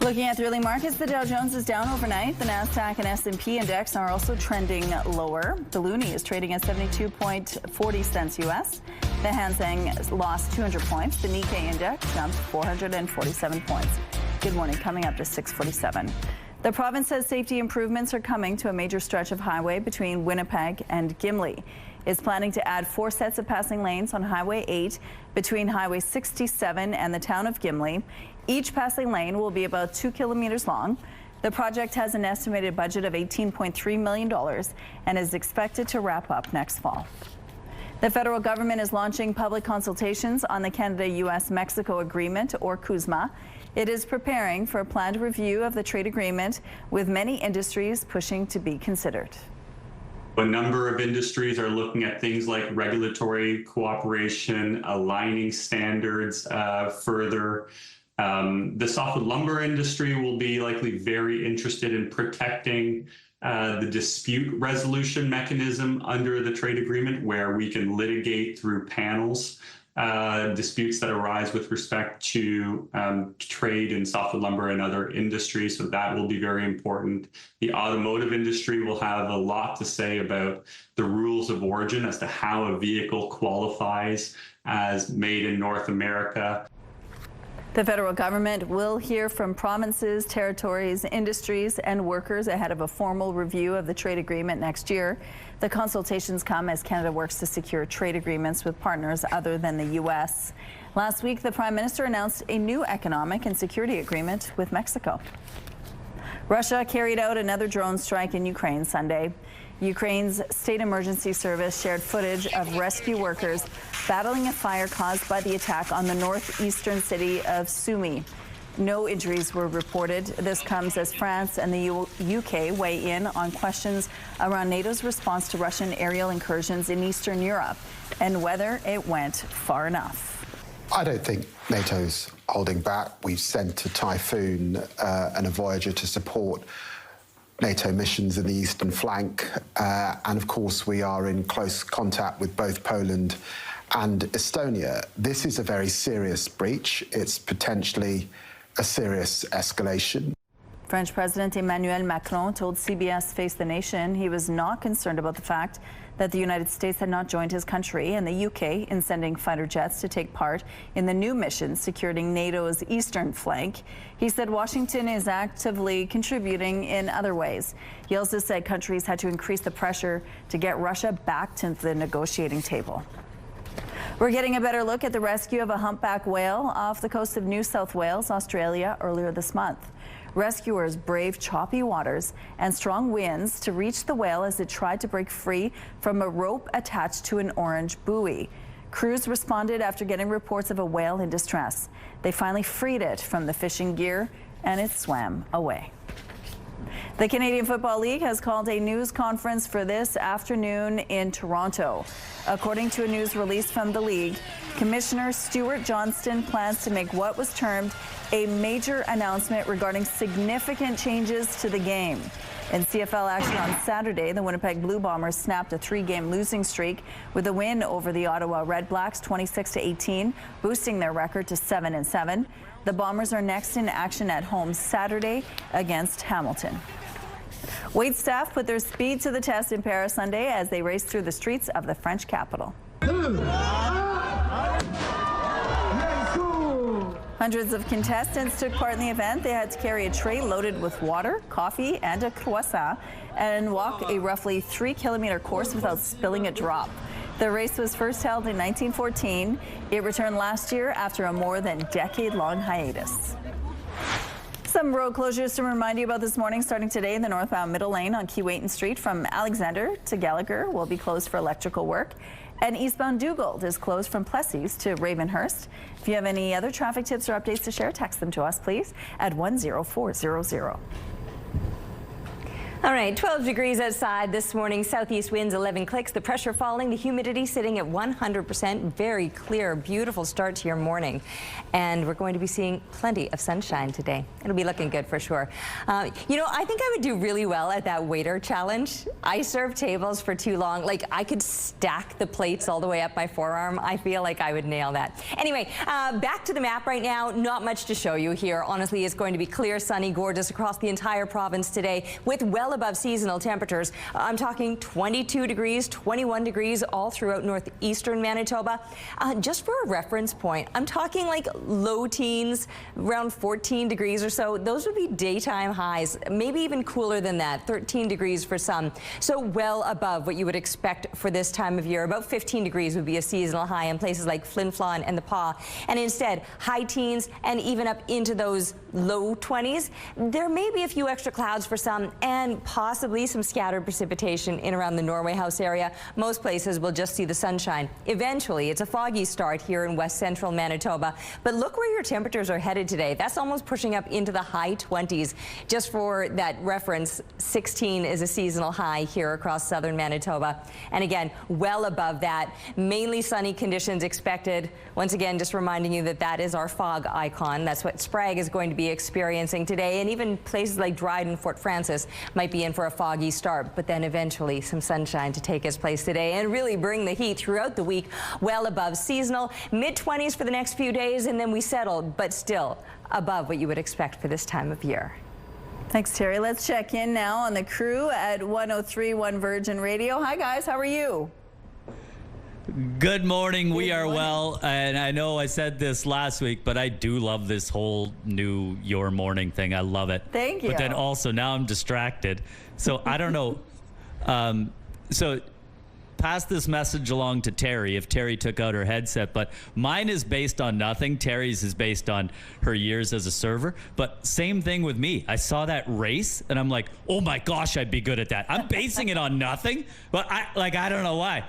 Looking at the early markets, the Dow Jones is down overnight. The Nasdaq and S&P index are also trending lower. The loonie is trading at 72.40 cents U.S. The Hang Seng lost 200 points. The Nikkei index jumped 447 points. Good morning. Coming up to 6:47. The province says safety improvements are coming to a major stretch of highway between Winnipeg and Gimli. It's planning to add 4 sets of passing lanes on Highway 8 between Highway 67 and the town of Gimli. Each passing lane will be about 2 kilometers long. The project has an estimated budget of $18.3 million and is expected to wrap up next fall. The federal government is launching public consultations on the Canada-U.S.-Mexico Agreement, or CUSMA. It is preparing for a planned review of the trade agreement, with many industries pushing to be considered. A number of industries are looking at things like regulatory cooperation, aligning standards further. The softwood lumber industry will be likely very interested in protecting the dispute resolution mechanism under the trade agreement, where we can litigate through panels disputes that arise with respect to trade in softwood lumber and other industries. So that will be very important. The automotive industry will have a lot to say about the rules of origin as to how a vehicle qualifies as made in North America. The federal government will hear from provinces, territories, industries, and workers ahead of a formal review of the trade agreement next year. The consultations come as Canada works to secure trade agreements with partners other than the U.S. Last week, the Prime Minister announced a new economic and security agreement with Mexico. Russia carried out another drone strike in Ukraine Sunday. Ukraine's State Emergency Service shared footage of rescue workers battling a fire caused by the attack on the northeastern city of Sumy. No injuries were reported. This comes as France and the UK weigh in on questions around NATO's response to Russian aerial incursions in Eastern Europe and whether it went far enough. I don't think NATO's holding back. We've sent a Typhoon and a Voyager to support NATO missions in the eastern flank. And of course, we are in close contact with both Poland and Estonia. This is a very serious breach. It's potentially a serious escalation. French President Emmanuel Macron told CBS Face the Nation he was not concerned about the fact that the United States had not joined his country and the UK in sending fighter jets to take part in the new mission securing NATO's eastern flank. He said Washington is actively contributing in other ways. He also said countries had to increase the pressure to get Russia back to the negotiating table. We're getting a better look at the rescue of a humpback whale off the coast of New South Wales, Australia, earlier this month. Rescuers braved choppy waters and strong winds to reach the whale as it tried to break free from a rope attached to an orange buoy. Crews responded after getting reports of a whale in distress. They finally freed it from the fishing gear and it swam away. The Canadian Football League has called a news conference for this afternoon in Toronto. According to a news release from the league, Commissioner Stuart Johnston plans to make what was termed a major announcement regarding significant changes to the game. In CFL action on Saturday, the Winnipeg Blue Bombers snapped a 3-game losing streak with a win over the Ottawa Red Blacks 26-18, boosting their record to 7-7. The Bombers are next in action at home Saturday against Hamilton. Wait staff put their speed to the test in Paris Sunday as they race through the streets of the French capital. Hundreds of contestants took part in the event. They had to carry a tray loaded with water, coffee, and a croissant and walk a roughly 3-kilometer course without spilling a drop. The race was first held in 1914. It returned last year after a more than decade-long hiatus. Some road closures to remind you about this morning. Starting today, the northbound middle lane on Keewatin Street from Alexander to Gallagher will be closed for electrical work. And eastbound Dugald is closed from Plessis to Ravenhurst. If you have any other traffic tips or updates to share, text them to us, please, at 10400. All right, 12 degrees outside this morning. Southeast winds 11 clicks. The pressure falling, the humidity sitting at 100%. Very clear, beautiful start to your morning. And we're going to be seeing plenty of sunshine today. It'll be looking good for sure. You know, I think I would do really well at that waiter challenge. I served tables for too long. Like, I could stack the plates all the way up my forearm. I feel like I would nail that. Anyway, back to the map right now. Not much to show you here. Honestly, it's going to be clear, sunny, gorgeous across the entire province today with well above seasonal temperatures. I'm talking 22 degrees, 21 degrees all throughout northeastern Manitoba. Just for a reference point, I'm talking like low teens, around 14 degrees or so. Those would be daytime highs, maybe even cooler than that, 13 degrees for some. So well above what you would expect for this time of year. About 15 degrees would be a seasonal high in places like Flin Flon and the Pas. And instead, high teens and even up into those low 20s. There may be a few extra clouds for some and possibly some scattered precipitation in around the Norway House area. Most places will just see the sunshine. Eventually, it's a foggy start here in west central Manitoba. But look where your temperatures are headed today. That's almost pushing up into the high 20s. Just for that reference, 16 is a seasonal high here across southern Manitoba. And again, well above that. Mainly sunny conditions expected. Once again, just reminding you that that is our fog icon. That's what Sprague is going to be experiencing today. And even places like Dryden, Fort Francis might be in for a foggy start, but then eventually some sunshine to take its place today and really bring the heat throughout the week well above seasonal. Mid-20s for the next few days, and then we settle, but still above what you would expect for this time of year. Thanks, Terry. Let's check in now on the crew at 103.1 Virgin Radio. Hi, guys. How are you? Good morning. We are well, and I know I said this last week, but I do love this whole new Your Morning thing. I love it. Thank you. But then also now I'm distracted. So I don't know. So pass this message along to Terry if Terry took out her headset, but mine is based on nothing. Terry's is based on her years as a server, but same thing with me. I saw that race and I'm like, oh my gosh, I'd be good at that. I'm basing it on nothing, but I don't know why.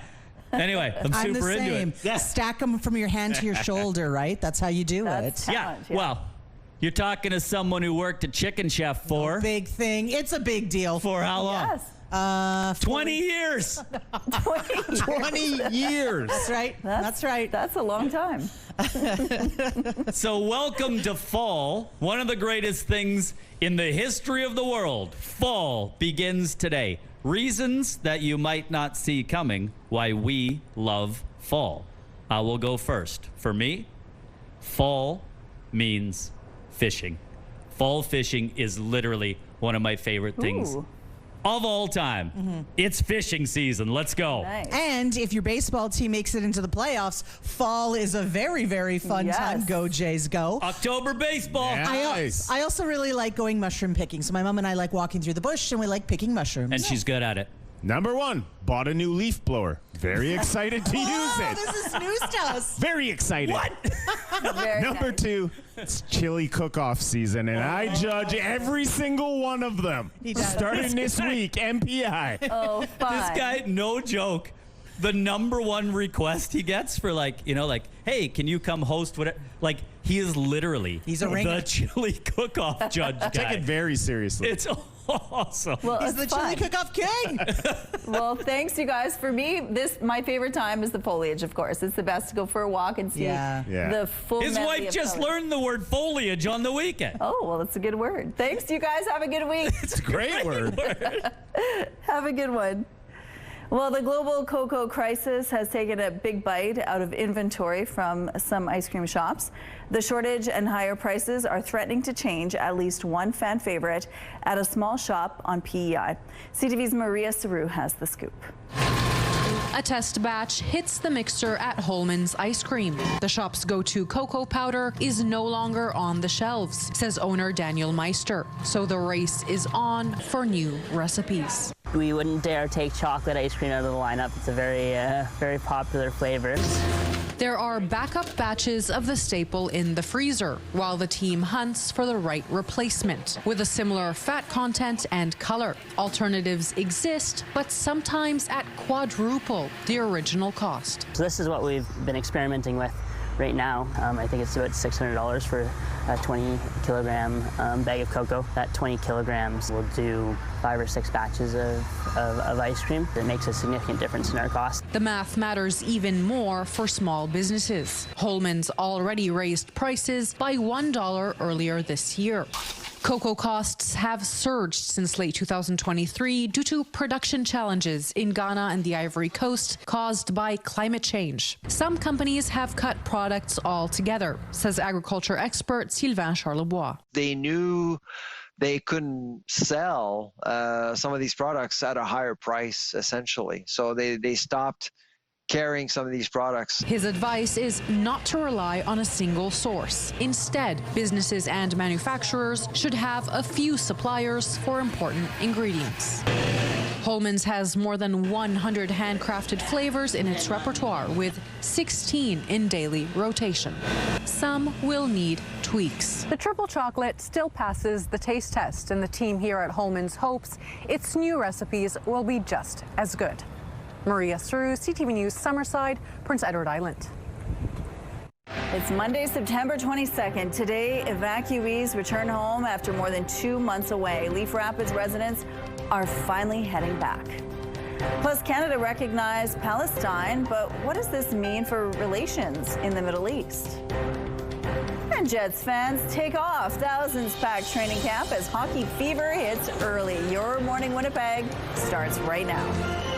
Anyway, I'm super into it. Yeah. Stack them from your hand to your shoulder, right? That's how you do it. Yeah. Well, you're talking to someone who worked at Chicken Chef for... No big thing. It's a big deal. For how long? Yes. 20 years. 20 years. That's right. That's right. That's a long time. So welcome to fall. One of the greatest things in the history of the world. Fall begins today. Reasons that you might not see coming why we love fall. I will go first. For me, fall means fishing. Fall fishing is literally one of my favorite things of all time. Mm-hmm. It's fishing season. Let's go. Nice. And if your baseball team makes it into the playoffs, fall is a very, very fun time. Go Jays, go. October baseball. Nice. I also really like going mushroom picking. So my mom and I like walking through the bush and we like picking mushrooms. And she's good at it. Number 1, bought a new leaf blower. Very excited to use it. This is news to us. Very excited. What? Number 2, it's chili cook-off season, and I judge every single one of them. He does. Starting this week, MPI. Oh, fun. This guy, no joke, the number 1 request he gets for hey, can you come host whatever? Like, he is literally the chili cook-off judge guy. Take it very seriously. It's awesome. Well, He's the chili cook-off king. Well, thanks, you guys. For me, my favorite time is the foliage, of course. It's the best to go for a walk and see the full His medley wife of just colors. learned the word foliage on the weekend. Oh, well, that's a good word. Thanks, you guys. Have a good week. It's a great word. Have a good one. Well, the global cocoa crisis has taken a big bite out of inventory from some ice cream shops. The shortage and higher prices are threatening to change at least one fan favorite at a small shop on PEI. CTV's Maria Saru has the scoop. A test batch hits the mixer at Holman's Ice Cream. The shop's go-to cocoa powder is no longer on the shelves, says owner Daniel Meister. So the race is on for new recipes. We wouldn't dare take chocolate ice cream out of the lineup. It's a very popular flavor. There are backup batches of the staple in the freezer, while the team hunts for the right replacement with a similar fat content and color. Alternatives exist, but sometimes at quadruple the original cost. So this is what we've been experimenting with right now. I think it's about $600 for a 20 kilogram bag of cocoa. That 20 kilograms will do 5 or 6 batches of ice cream. It makes a significant difference in our cost. The math matters even more for small businesses. Holman's already raised prices by $1 earlier this year. Cocoa costs have surged since late 2023 due to production challenges in Ghana and the Ivory Coast caused by climate change. Some companies have cut products altogether, says agriculture expert Sylvain Charlebois. They knew they couldn't sell some of these products at a higher price, essentially. So they stopped carrying some of these products. His advice is not to rely on a single source. Instead, businesses and manufacturers should have a few suppliers for important ingredients. Holman's has more than 100 handcrafted flavors in its repertoire, with 16 in daily rotation. Some will need tweaks. The triple chocolate still passes the taste test, and the team here at Holman's hopes its new recipes will be just as good. Maria Saru, CTV News, Summerside, Prince Edward Island. It's Monday, September 22nd. Today, evacuees return home after more than 2 months away. Leaf Rapids residents are finally heading back. Plus, Canada recognized Palestine, but what does this mean for relations in the Middle East? And Jets fans take off. Thousands pack training camp as hockey fever hits early. Your Morning Winnipeg starts right now.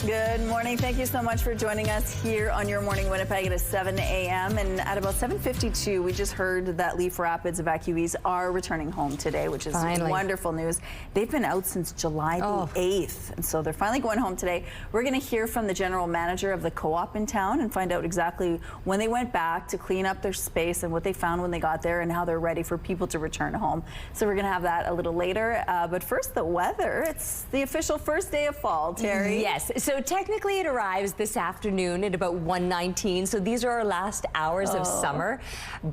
Good morning. Thank you so much for joining us here on Your Morning Winnipeg. It is 7 a.m. and at about 7:52, we just heard that Leaf Rapids evacuees are returning home today, which is wonderful news. They've been out since July the 8th, and so they're finally going home today. We're going to hear from the general manager of the co-op in town and find out exactly when they went back to clean up their space and what they found when they got there and how they're ready for people to return home. So we're going to have that a little later. But first, the weather. It's the official first day of fall, Terry. Yes. So technically it arrives this afternoon at about 1:19, so these are our last hours of summer.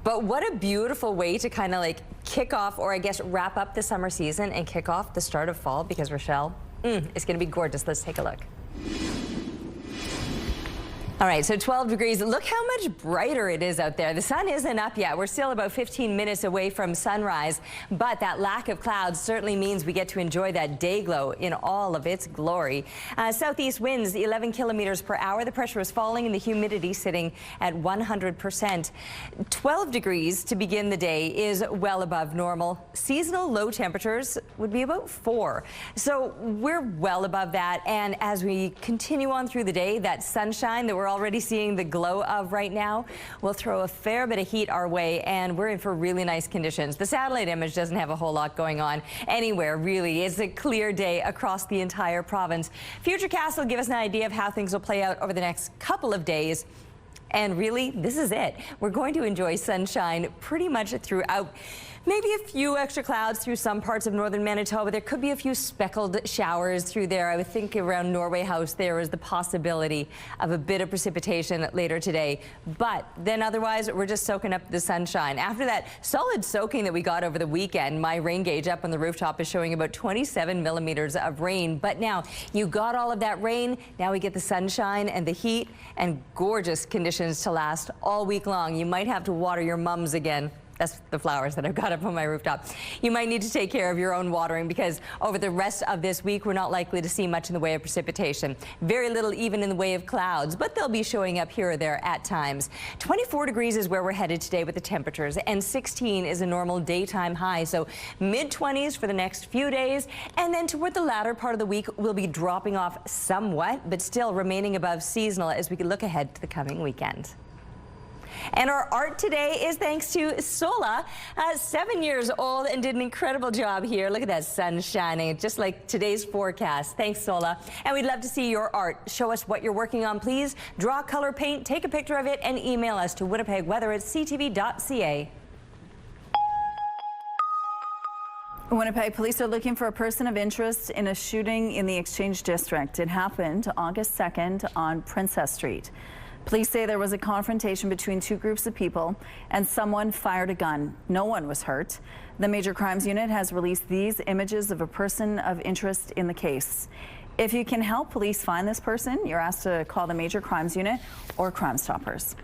But what a beautiful way to kind of like kick off, or I guess wrap up the summer season and kick off the start of fall, because Rochelle, it's going to be gorgeous. Let's take a look. All right, so 12 degrees. Look how much brighter it is out there. The sun isn't up yet. We're still about 15 minutes away from sunrise, but that lack of clouds certainly means we get to enjoy that day glow in all of its glory. Southeast winds 11 kilometers per hour. The pressure is falling and the humidity sitting at 100%. 12 degrees to begin the day is well above normal. Seasonal low temperatures would be about 4. So we're well above that. And as we continue on through the day, that sunshine that we're already seeing the glow of right now will throw a fair bit of heat our way, and we're in for really nice conditions. The satellite image doesn't have a whole lot going on anywhere, really. It's a clear day across the entire province. Futurecast will give us an idea of how things will play out over the next couple of days. And really, this is it. We're going to enjoy sunshine pretty much throughout. Maybe a few extra clouds through some parts of northern Manitoba. There could be a few speckled showers through there. I would think around Norway House there is the possibility of a bit of precipitation later today. But then otherwise, we're just soaking up the sunshine. After that solid soaking that we got over the weekend, my rain gauge up on the rooftop is showing about 27 millimeters of rain. But now you got all of that rain. Now we get the sunshine and the heat and gorgeous conditions to last all week long. You might have to water your mums again. That's the flowers that I've got up on my rooftop. You might need to take care of your own watering because over the rest of this week, we're not likely to see much in the way of precipitation. Very little even in the way of clouds, but they'll be showing up here or there at times. 24 degrees is where we're headed today with the temperatures, and 16 is a normal daytime high. So mid-20s for the next few days, and then toward the latter part of the week, we'll be dropping off somewhat, but still remaining above seasonal as we look ahead to the coming weekend. And our art today is thanks to Sola, 7 years old and did an incredible job here. Look at that sun shining, just like today's forecast. Thanks, Sola. And we'd love to see your art. Show us what you're working on, please. Draw, color, paint, take a picture of it, and email us to winnipegweather@ctv.ca. Winnipeg police are looking for a person of interest in a shooting in the Exchange District. It happened August 2nd on Princess Street. Police say there was a confrontation between two groups of people and someone fired a gun. No one was hurt. The Major Crimes Unit has released these images of a person of interest in the case. If you can help police find this person, you're asked to call the Major Crimes Unit or Crime Stoppers.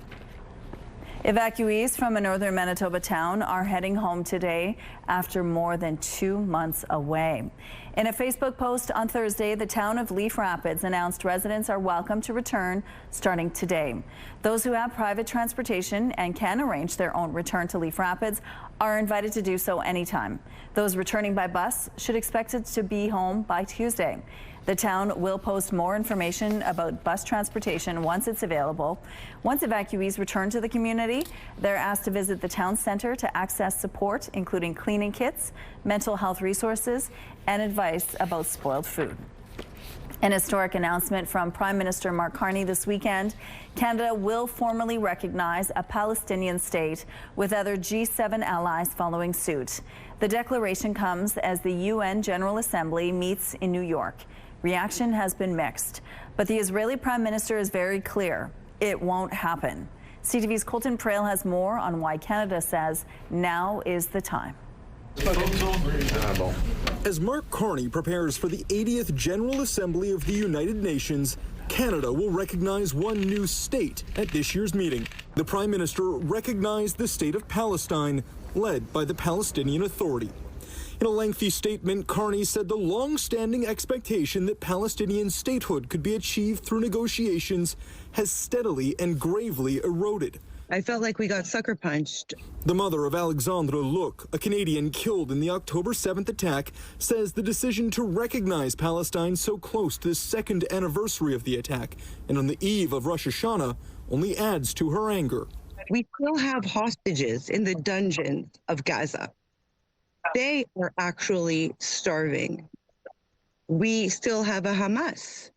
Evacuees from a northern Manitoba town are heading home today after more than 2 months away. In a Facebook post on Thursday, the town of Leaf Rapids announced residents are welcome to return starting today. Those who have private transportation and can arrange their own return to Leaf Rapids are invited to do so anytime. Those returning by bus should expect it to be home by Tuesday. The town will post more information about bus transportation once it's available. Once evacuees return to the community, they're asked to visit the town center to access support, including cleaning kits, mental health resources, and advice about spoiled food. An historic announcement from Prime Minister Mark Carney this weekend. Canada will formally recognize a Palestinian state, with other G7 allies following suit. The declaration comes as the UN General Assembly meets in New York. Reaction has been mixed, but the Israeli Prime Minister is very clear. It won't happen. CTV's Colton Prail has more on why Canada says now is the time. As Mark Carney prepares for the 80th General Assembly of the United Nations, Canada will recognize one new state at this year's meeting. The Prime Minister recognized the state of Palestine, led by the Palestinian Authority. In a lengthy statement, Carney said the long-standing expectation that Palestinian statehood could be achieved through negotiations has steadily and gravely eroded. I felt like we got sucker punched. The mother of Alexandre Luc, a Canadian killed in the October 7th attack, says the decision to recognize Palestine so close to the second anniversary of the attack and on the eve of Rosh Hashanah only adds to her anger. We still have hostages in the dungeons of Gaza. They are actually starving. We still have a Hamas.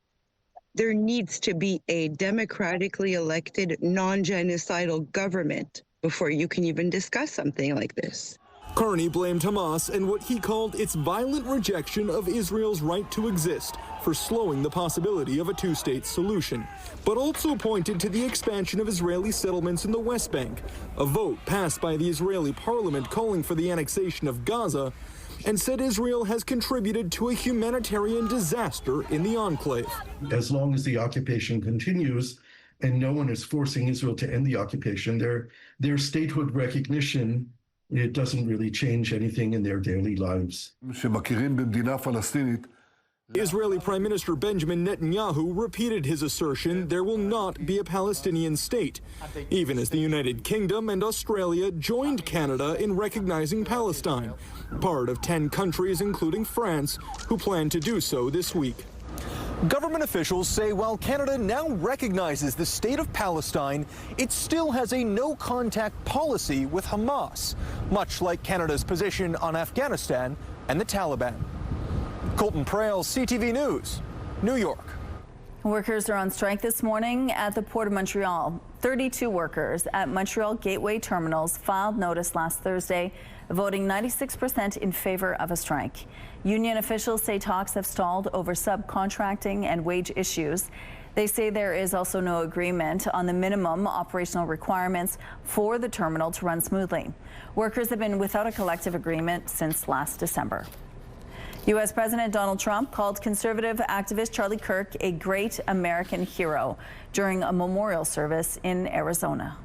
There needs to be a democratically elected, non-genocidal government before you can even discuss something like this. Carney blamed Hamas and what he called its violent rejection of Israel's right to exist for slowing the possibility of a two-state solution, but also pointed to the expansion of Israeli settlements in the West Bank, a vote passed by the Israeli parliament calling for the annexation of Gaza, and said Israel has contributed to a humanitarian disaster in the enclave. As long as the occupation continues and no one is forcing Israel to end the occupation, their statehood recognition, it doesn't really change anything in their daily lives. Israeli Prime Minister Benjamin Netanyahu repeated his assertion there will not be a Palestinian state, even as the United Kingdom and Australia joined Canada in recognizing Palestine, part of 10 countries, including France, who plan to do so this week. Government officials say while Canada now recognizes the state of Palestine, it still has a no-contact policy with Hamas, much like Canada's position on Afghanistan and the Taliban. Colton Prales, CTV News, New York. Workers are on strike this morning at the Port of Montreal. 32 workers at Montreal Gateway terminals filed notice last Thursday, voting 96% in favor of a strike. Union officials say talks have stalled over subcontracting and wage issues. They say there is also no agreement on the minimum operational requirements for the terminal to run smoothly. Workers have been without a collective agreement since last December. U.S. President Donald Trump called conservative activist Charlie Kirk a great American hero during a memorial service in Arizona.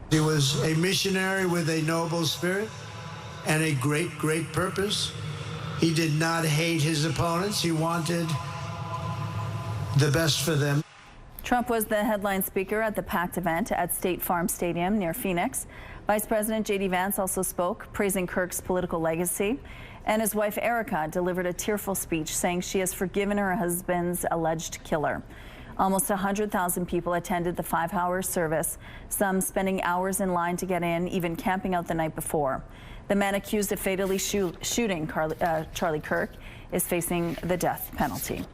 He was a missionary with a noble spirit and a great, great purpose. He did not hate his opponents. He wanted the best for them. Trump was the headline speaker at the packed event at State Farm Stadium near Phoenix. Vice President J.D. Vance also spoke, praising Kirk's political legacy. And his wife, Erica, delivered a tearful speech saying she has forgiven her husband's alleged killer. Almost 100,000 people attended the 5-hour service, some spending hours in line to get in, even camping out the night before. The man accused of fatally shooting Charlie Kirk is facing the death penalty.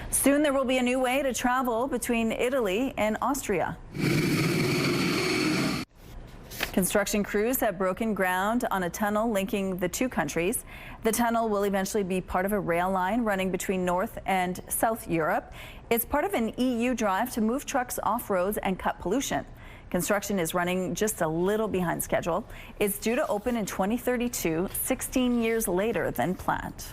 Soon there will be a new way to travel between Italy and Austria. Construction crews have broken ground on a tunnel linking the two countries. The tunnel will eventually be part of a rail line running between North and South Europe. It's part of an EU drive to move trucks off roads and cut pollution. Construction is running just a little behind schedule. It's due to open in 2032, 16 years later than planned.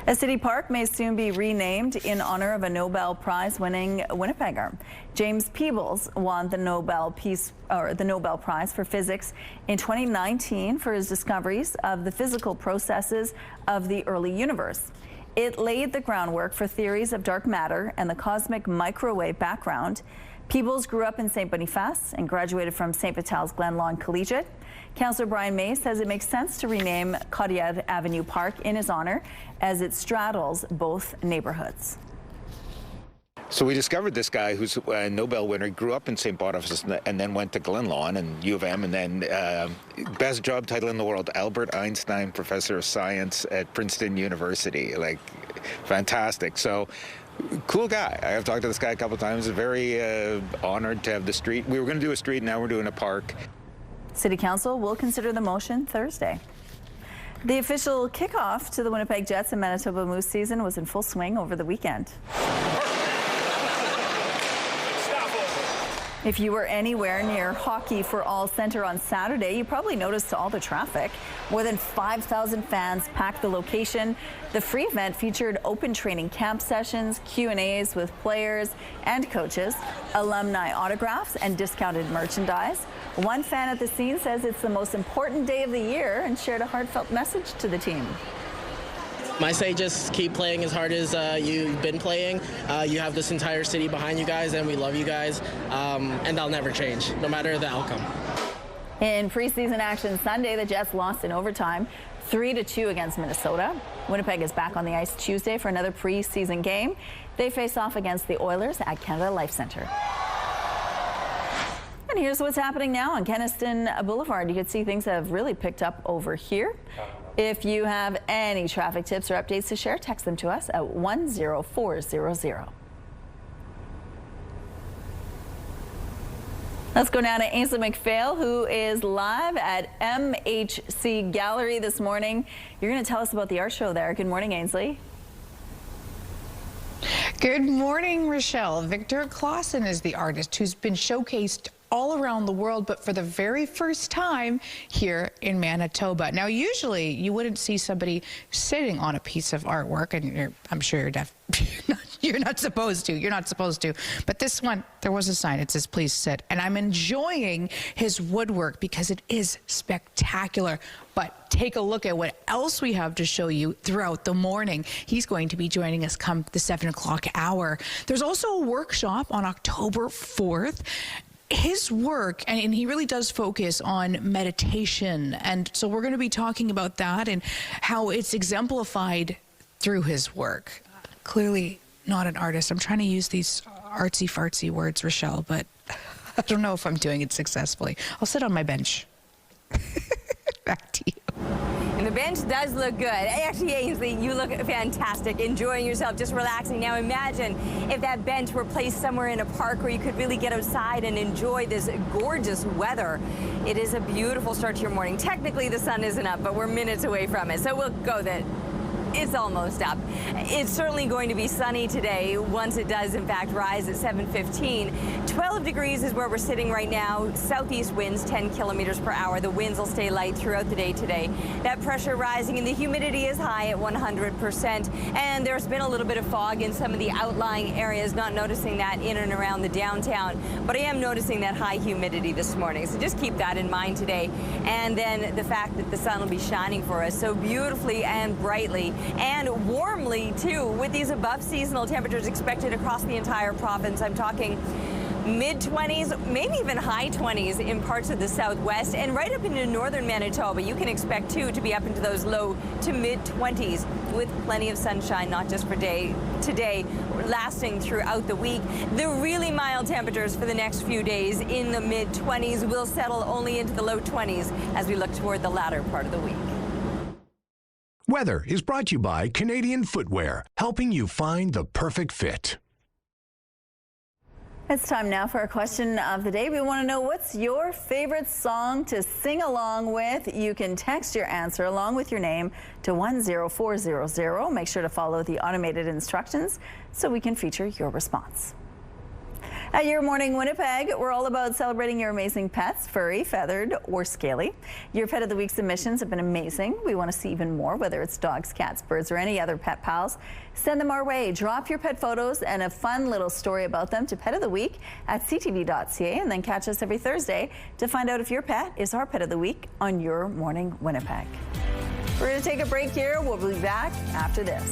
A city park may soon be renamed in honor of a Nobel Prize-winning Winnipegger. James Peebles won the Nobel Prize for Physics in 2019 for his discoveries of the physical processes of the early universe. It laid the groundwork for theories of dark matter and the cosmic microwave background. Peebles grew up in St. Boniface and graduated from St. Vital's Glen Lawn Collegiate. Councillor Brian May says it makes sense to rename Cotillard Avenue Park in his honor as it straddles both neighborhoods. So we discovered this guy who's a Nobel winner. He grew up in St. Boniface and then went to Glen Lawn and U of M, and then best job title in the world, Albert Einstein Professor of Science at Princeton University. Like, fantastic. So cool guy. I've talked to this guy a couple of times. Very honored to have the street. We were going to do a street, now we're doing a park. City Council will consider the motion Thursday. The official kickoff to the Winnipeg Jets and Manitoba Moose season was in full swing over the weekend. If you were anywhere near Hockey for All Centre on Saturday, you probably noticed all the traffic. More than 5,000 fans packed the location. The free event featured open training camp sessions, Q&As with players and coaches, alumni autographs, and discounted merchandise. One fan at the scene says it's the most important day of the year and shared a heartfelt message to the team. I say just keep playing as hard as you've been playing. You have this entire city behind you guys, and we love you guys, and that'll never change, no matter the outcome. In preseason action Sunday, the Jets lost in overtime 3-2 against Minnesota. Winnipeg is back on the ice Tuesday for another preseason game. They face off against the Oilers at Canada Life Centre. And here's what's happening now on Kenaston Boulevard. You can see things have really picked up over here. If you have any traffic tips or updates to share, text them to us at 10400. Let's go now to Ainsley McPhail, who is live at MHC Gallery this morning. You're going to tell us about the art show there. Good morning, Ainsley. Good morning, Rochelle. Victor Clausen is the artist who's been showcased all around the world, but for the very first time here in Manitoba. Now, usually you wouldn't see somebody sitting on a piece of artwork, and I'm sure you're not supposed to. You're not supposed to. But this one, there was a sign. It says, please sit. And I'm enjoying his woodwork because it is spectacular. But take a look at what else we have to show you throughout the morning. He's going to be joining us come the 7 o'clock hour. There's also a workshop on October 4th. His work, and he really does focus on meditation, and so we're going to be talking about that and how it's exemplified through his work. clearly not an artist. I'm trying to use these artsy-fartsy words, Rochelle, but I don't know if I'm doing it successfully. I'll sit on my bench. Back to you. And the bench does look good. Actually, Ainsley, you look fantastic, enjoying yourself, just relaxing. Now imagine if that bench were placed somewhere in a park where you could really get outside and enjoy this gorgeous weather. It is a beautiful start to your morning. Technically, the sun isn't up, but we're minutes away from it, so we'll go that. It's almost up. It's certainly going to be sunny today once it does, in fact, rise at 7:15. 12 degrees is where we're sitting right now. Southeast winds 10 kilometers per hour. The winds will stay light throughout the day today. That pressure rising and the humidity is high at 100%. And there's been a little bit of fog in some of the outlying areas, not noticing that in and around the downtown. But I am noticing that high humidity this morning. So just keep that in mind today. And then the fact that the sun will be shining for us so beautifully and brightly. And warmly, too, with these above seasonal temperatures expected across the entire province. I'm talking mid-20s, maybe even high 20s in parts of the southwest, and right up into northern Manitoba. You can expect, too, to be up into those low to mid-20s with plenty of sunshine, not just for today, lasting throughout the week. The really mild temperatures for the next few days in the mid-20s will settle only into the low 20s as we look toward the latter part of the week. Weather is brought to you by Canadian Footwear, helping you find the perfect fit. It's time now for our question of the day. We want to know, what's your favorite song to sing along with? You can text your answer along with your name to 10400. Make sure to follow the automated instructions so we can feature your response. At Your Morning Winnipeg, we're all about celebrating your amazing pets, furry, feathered, or scaly. Your Pet of the Week submissions have been amazing. We want to see even more, whether it's dogs, cats, birds, or any other pet pals. Send them our way. Drop your pet photos and a fun little story about them to petoftheweek@ctv.ca, and then catch us every Thursday to find out if your pet is our Pet of the Week on Your Morning Winnipeg. We're going to take a break here. We'll be back after this.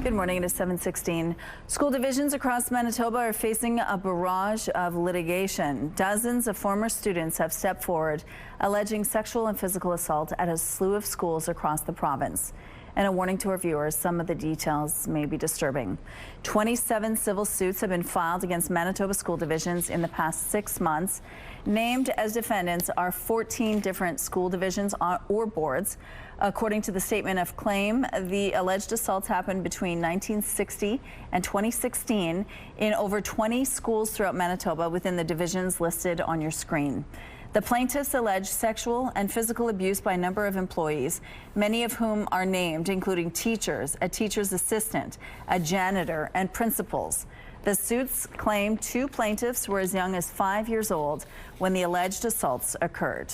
Good morning. It is 7:16. School divisions across Manitoba are facing a barrage of litigation. Dozens of former students have stepped forward alleging sexual and physical assault at a slew of schools across the province. And a warning to our viewers, some of the details may be disturbing. 27 civil suits have been filed against Manitoba school divisions in the past 6 months. Named as defendants are 14 different school divisions or boards. According to the statement of claim, the alleged assaults happened between 1960 and 2016 in over 20 schools throughout Manitoba within the divisions listed on your screen. The plaintiffs allege sexual and physical abuse by a number of employees, many of whom are named, including teachers, a teacher's assistant, a janitor, and principals. The suits claim 2 plaintiffs were as young as 5 years old when the alleged assaults occurred.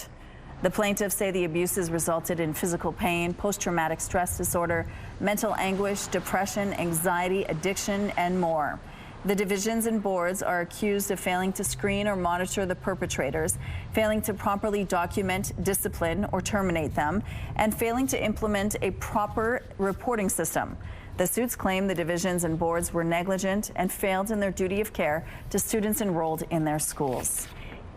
The plaintiffs say the abuses resulted in physical pain, post-traumatic stress disorder, mental anguish, depression, anxiety, addiction, and more. The divisions and boards are accused of failing to screen or monitor the perpetrators, failing to properly document, discipline, or terminate them, and failing to implement a proper reporting system. The suits claim the divisions and boards were negligent and failed in their duty of care to students enrolled in their schools.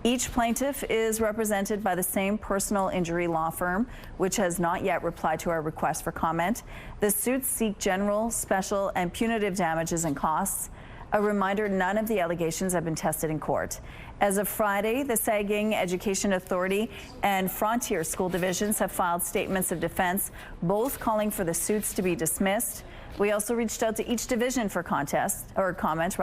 Each plaintiff is represented by the same personal injury law firm, which has not yet replied to our request for comment. The suits seek general, special, and punitive damages and costs. A reminder, none of the allegations have been tested in court. As of Friday, the Saugeen Education Authority and Frontier School Divisions have filed statements of defense, both calling for the suits to be dismissed. We also reached out to each division for comment.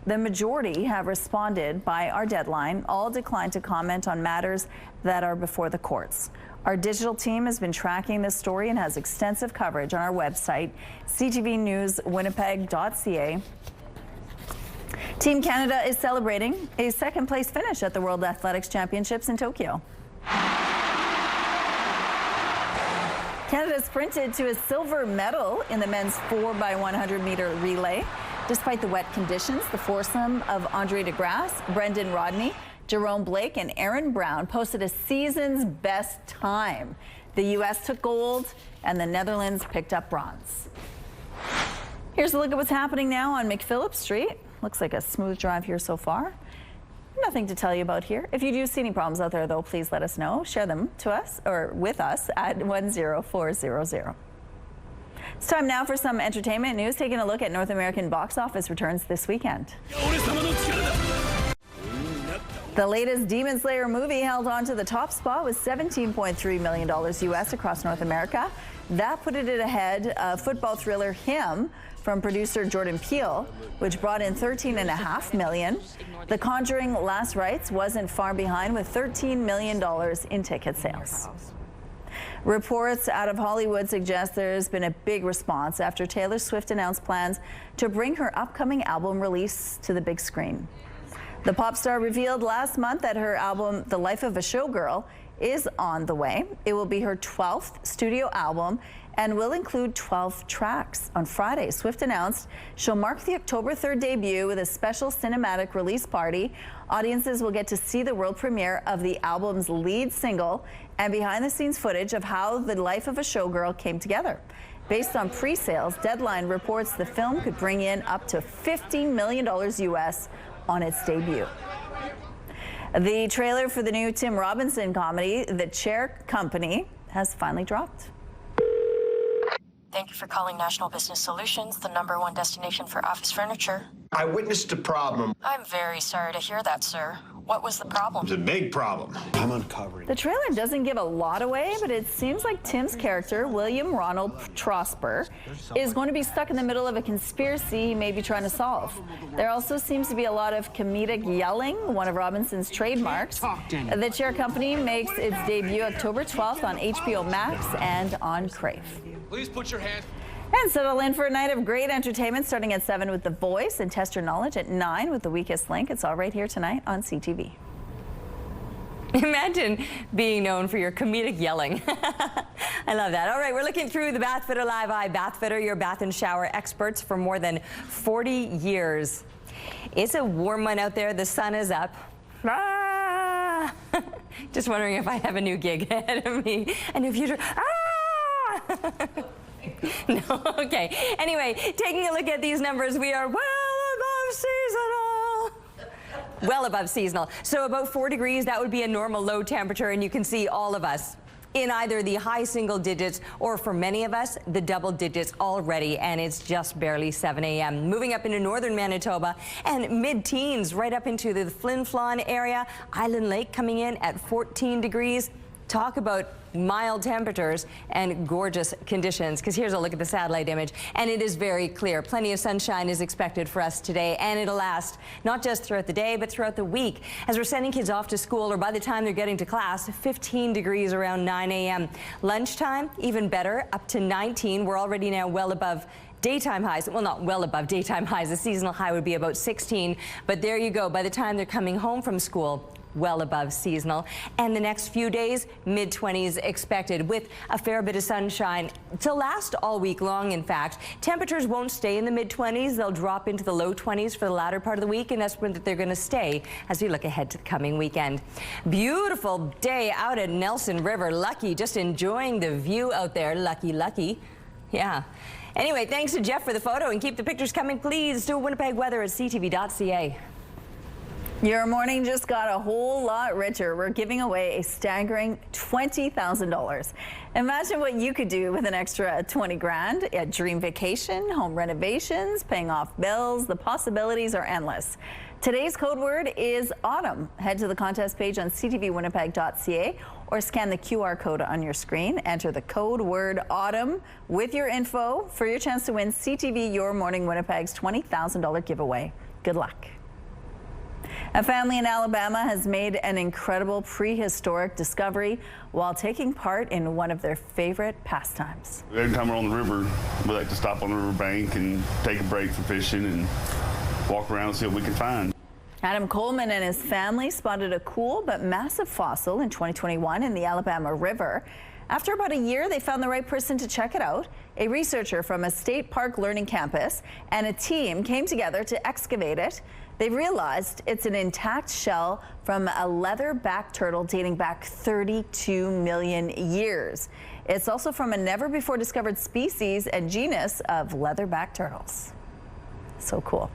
The majority have responded by our deadline. All declined to comment on matters that are before the courts. Our digital team has been tracking this story and has extensive coverage on our website, ctvnewswinnipeg.ca. Team Canada is celebrating a second-place finish at the World Athletics Championships in Tokyo. Canada sprinted to a silver medal in the men's 4x100-meter relay. Despite the wet conditions, the foursome of Andre DeGrasse, Brendan Rodney, Jerome Blake, and Aaron Brown posted a season's best time. The U.S. took gold, and the Netherlands picked up bronze. Here's a look at what's happening now on McPhillip Street. Looks like a smooth drive here so far. Nothing to tell you about here. If you do see any problems out there, though, please let us know. Share them to us or with us at 10400. It's time now for some entertainment news. Taking a look at North American box office returns this weekend. The latest Demon Slayer movie held on to the top spot with $17.3 million US across North America. That put it ahead of football thriller Him from producer Jordan Peele, which brought in $13.5 million. The Conjuring Last Rites wasn't far behind with $13 million in ticket sales. Reports out of Hollywood suggest there's been a big response after Taylor Swift announced plans to bring her upcoming album release to the big screen. The pop star revealed last month that her album, The Life of a Showgirl, is on the way. It will be her 12th studio album and will include 12 tracks. On Friday, Swift announced she'll mark the October 3rd debut with a special cinematic release party. Audiences will get to see the world premiere of the album's lead single and behind-the-scenes footage of how The Life of a Showgirl came together. Based on pre-sales, Deadline reports the film could bring in up to $15 million US on its debut. The trailer for the new Tim Robinson comedy, The Chair Company, has finally dropped. Thank you for calling National Business Solutions, the #1 destination for office furniture. I witnessed a problem. I'm very sorry to hear that, sir. What was the problem? It's a big problem. I'm uncovering. The trailer doesn't give a lot away, but it seems like Tim's character, William Ronald Trosper, is going to be stuck in the middle of a conspiracy he may be trying to solve. There also seems to be a lot of comedic yelling, one of Robinson's trademarks. The Chair Company makes its debut October 12th on HBO Max and on Crave. Please put your hands. And settle in for a night of great entertainment starting at 7 with The Voice and Test Your Knowledge at 9 with The Weakest Link. It's all right here tonight on CTV. Imagine being known for your comedic yelling. I love that. All right, we're looking through the Bathfitter Live Eye. Bathfitter, your bath and shower experts for more than 40 years. It's a warm one out there. The sun is up. Ah! Just wondering if I have a new gig ahead of me, a new future. Ah! No, okay. Anyway, taking a look at these numbers, we are well above seasonal. Well above seasonal. So about 4 degrees, that would be a normal low temperature, and you can see all of us in either the high single digits or, for many of us, the double digits already, and it's just barely 7 a.m. Moving up into northern Manitoba and mid-teens right up into the Flin Flon area. Island Lake coming in at 14 degrees. Talk about mild temperatures and gorgeous conditions, because here's a look at the satellite image, and it is very clear. Plenty of sunshine is expected for us today, and it'll last not just throughout the day, but throughout the week. As we're sending kids off to school, or by the time they're getting to class, 15 degrees around 9 a.m. Lunchtime, even better, up to 19. We're already now well above daytime highs. Well, not well above daytime highs. The seasonal high would be about 16, but there you go. By the time they're coming home from school, well above seasonal. And the next few days, mid-20s expected with a fair bit of sunshine to last all week long. In fact, temperatures won't stay in the mid-20s. They'll drop into the low 20s for the latter part of the week, and that's where they're going to stay as we look ahead to the coming weekend. Beautiful day out at Nelson River. Lucky, just enjoying the view out there. Lucky, lucky. Yeah. Anyway, thanks to Jeff for the photo, and keep the pictures coming, please, to Winnipeg weather at ctv.ca. Your morning just got a whole lot richer. We're giving away a staggering $20,000. Imagine what you could do with an extra 20 grand. A dream vacation, home renovations, paying off bills. The possibilities are endless. Today's code word is autumn. Head to the contest page on ctvwinnipeg.ca or scan the QR code on your screen. Enter the code word autumn with your info for your chance to win CTV Your Morning Winnipeg's $20,000 giveaway. Good luck. A family in Alabama has made an incredible prehistoric discovery while taking part in one of their favorite pastimes. Every time we're on the river, we like to stop on the riverbank and take a break from fishing and walk around and see what we can find. Adam Coleman and his family spotted a cool but massive fossil in 2021 in the Alabama River. After about a year, they found the right person to check it out. A researcher from a state park learning campus and a team came together to excavate it. They realized it's an intact shell from a leatherback turtle dating back 32 million years. It's also from a never-before-discovered species and genus of leatherback turtles. So cool.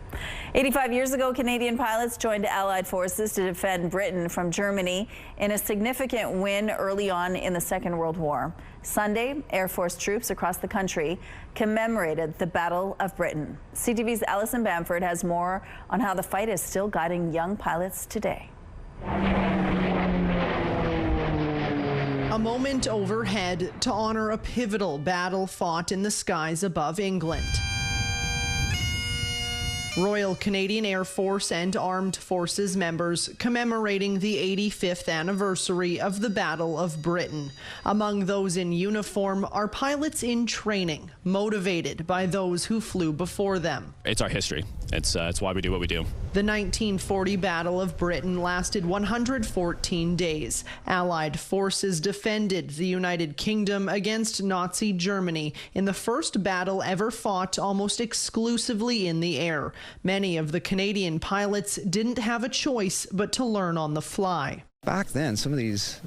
85 years ago, Canadian pilots joined Allied forces to defend Britain from Germany in a significant win early on in the Second World War. Sunday, Air Force troops across the country commemorated the Battle of Britain. CTV's Alison Bamford has more on how the fight is still guiding young pilots today. A moment overhead to honor a pivotal battle fought in the skies above England. Royal Canadian Air Force and Armed Forces members commemorating the 85th anniversary of the Battle of Britain. Among those in uniform are pilots in training, motivated by those who flew before them. It's our history. It's why we do what we do. The 1940 Battle of Britain lasted 114 days. Allied forces defended the United Kingdom against Nazi Germany in the first battle ever fought almost exclusively in the air. Many of the Canadian pilots didn't have a choice but to learn on the fly. Back then, some of these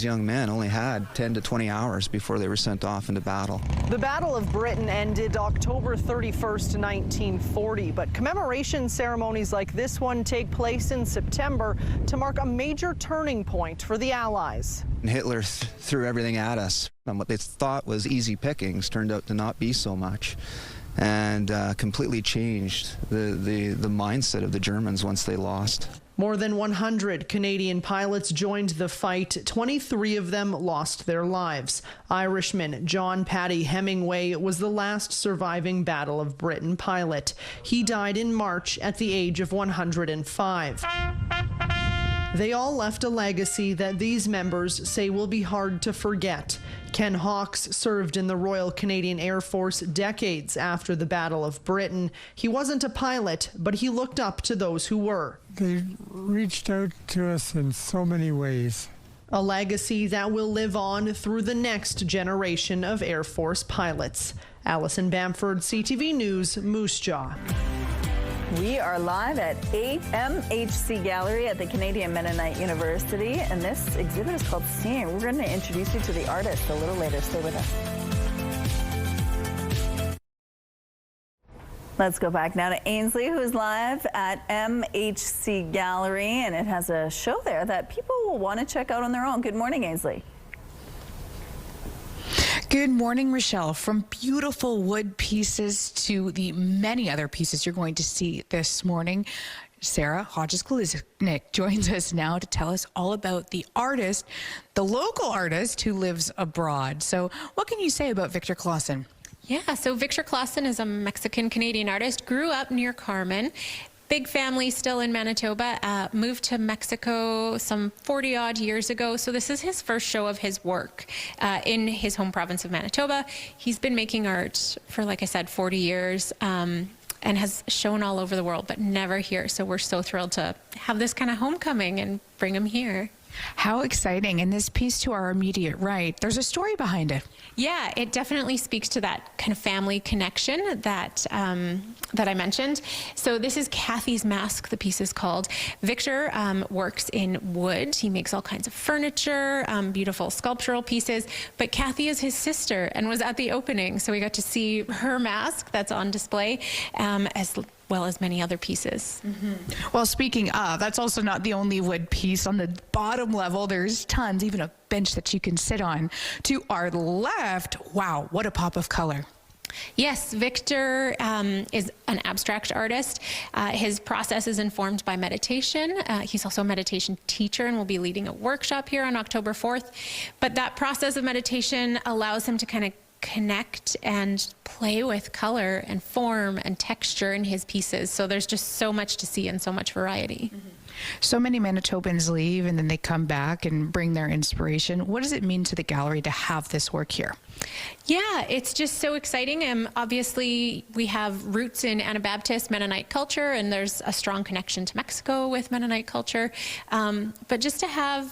young men only had 10 to 20 hours before they were sent off into battle. The Battle of Britain ended October 31st, 1940, but commemoration ceremonies like this one take place in September to mark a major turning point for the Allies. Hitler threw everything at us, and what they thought was easy pickings turned out to not be so much, and completely changed the mindset of the Germans once they lost. More than 100 Canadian pilots joined the fight. 23 of them lost their lives. Irishman John Paddy Hemingway was the last surviving Battle of Britain pilot. He died in March at the age of 105. They all left a legacy that these members say will be hard to forget. Ken Hawkes served in the Royal Canadian Air Force decades after the Battle of Britain. He wasn't a pilot, but he looked up to those who were. They reached out to us in so many ways. A legacy that will live on through the next generation of Air Force pilots. Alison Bamford, CTV News, Moose Jaw. We are live at MHC Gallery at the Canadian Mennonite University, and this exhibit is called Seeing. We're going to introduce you to the artist a little later. Stay with us. Let's go back now to Ainsley, who's live at MHC Gallery, and it has a show there that people will want to check out on their own. Good morning, Ainsley. Good morning, Rochelle. From beautiful wood pieces to the many other pieces you're going to see this morning, Sarah Hodges-Koliznik joins us now to tell us all about the artist, the local artist who lives abroad. So what can you say about Victor Clausen? Yeah, so Victor Clausen is a Mexican-Canadian artist, grew up near Carmen. Big family still in Manitoba, moved to Mexico some 40-odd years ago. So this is his first show of his work in his home province of Manitoba. He's been making art for, like I said, 40 years and has shown all over the world, but never here. So we're so thrilled to have this kind of homecoming and bring him here. How exciting. And this piece to our immediate right, there's a story behind it. Yeah, it definitely speaks to that kind of family connection that that I mentioned. So this is Kathy's mask, the piece is called. Victor works in wood. He makes all kinds of furniture, beautiful sculptural pieces, but Kathy is his sister and was at the opening. So we got to see her mask that's on display as well as many other pieces. Well, speaking of, that's also not the only wood piece. On the bottom level, there's tons, even a bench that you can sit on. To our left, wow, what a pop of color. Yes, Victor is an abstract artist. His process is informed by meditation. He's also a meditation teacher and will be leading a workshop here on October 4th. But that process of meditation allows him to kind of connect and play with color and form and texture in his pieces. So there's just so much to see and so much variety. So many Manitobans leave and then they come back and bring their inspiration. What does it mean to the gallery to have this work here? Yeah, it's just so exciting. Obviously, we have roots in Anabaptist Mennonite culture, and there's a strong connection to Mexico with Mennonite culture. But just to have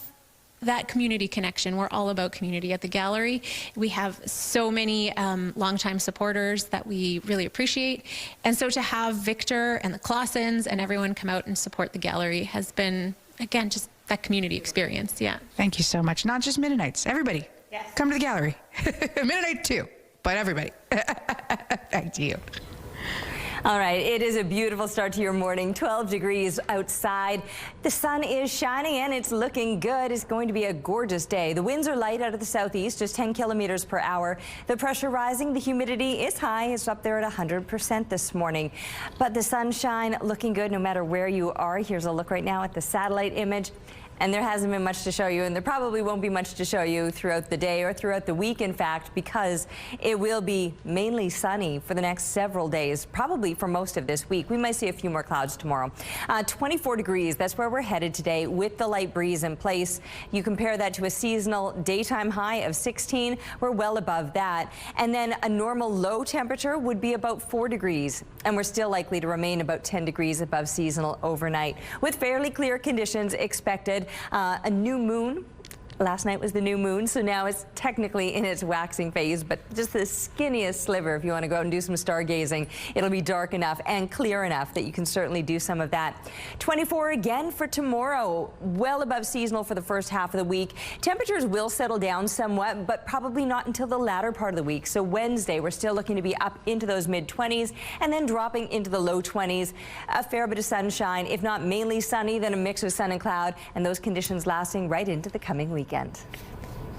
that community connection. We're all about community at the gallery. We have so many longtime supporters that we really appreciate. And so to have Victor and the Clausens and everyone come out and support the gallery has been, again, just that community experience. Yeah. Thank you so much. Not just Mennonites, everybody. Yes. Come to the gallery. Mennonite too, but everybody. Back to you. All right, it is a beautiful start to your morning. 12 degrees outside. The sun is shining and it's looking good. It's going to be a gorgeous day. The winds are light out of the southeast, just 10 kilometers per hour. The pressure rising, the humidity is high. It's up there at 100% this morning. But the sunshine looking good no matter where you are. Here's a look right now at the satellite image. And there hasn't been much to show you, and there probably won't be much to show you throughout the day or throughout the week, in fact, because it will be mainly sunny for the next several days, probably for most of this week. We might see a few more clouds tomorrow. 24 degrees, that's where we're headed today with the light breeze in place. You compare that to a seasonal daytime high of 16. We're well above that. And then a normal low temperature would be about 4 degrees, and we're still likely to remain about 10 degrees above seasonal overnight, with fairly clear conditions expected. A new moon. Last night was the new moon, so now it's technically in its waxing phase, but just the skinniest sliver if you want to go out and do some stargazing. It'll be dark enough and clear enough that you can certainly do some of that. 24 again for tomorrow, well above seasonal for the first half of the week. Temperatures will settle down somewhat, but probably not until the latter part of the week. So Wednesday, we're still looking to be up into those mid-20s and then dropping into the low 20s. A fair bit of sunshine, if not mainly sunny, then a mix of sun and cloud, and those conditions lasting right into the coming weekend.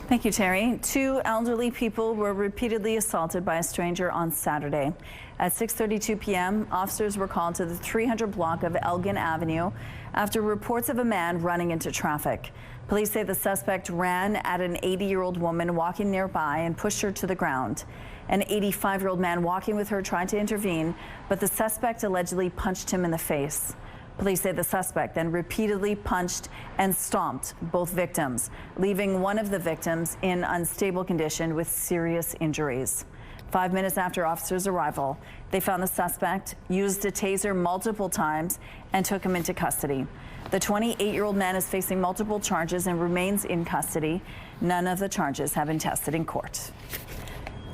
Thank you, Terry. 2 elderly people were repeatedly assaulted by a stranger on Saturday. At 6:32 p.m., officers were called to the 300 block of Elgin Avenue after reports of a man running into traffic. Police say the suspect ran at an 80-year-old woman walking nearby and pushed her to the ground. An 85-year-old man walking with her tried to intervene, but the suspect allegedly punched him in the face. Police say the suspect then repeatedly punched and stomped both victims, leaving one of the victims in unstable condition with serious injuries. 5 minutes after officers' arrival, they found the suspect, used a taser multiple times, and took him into custody. The 28-year-old man is facing multiple charges and remains in custody. None of the charges have been tested in court.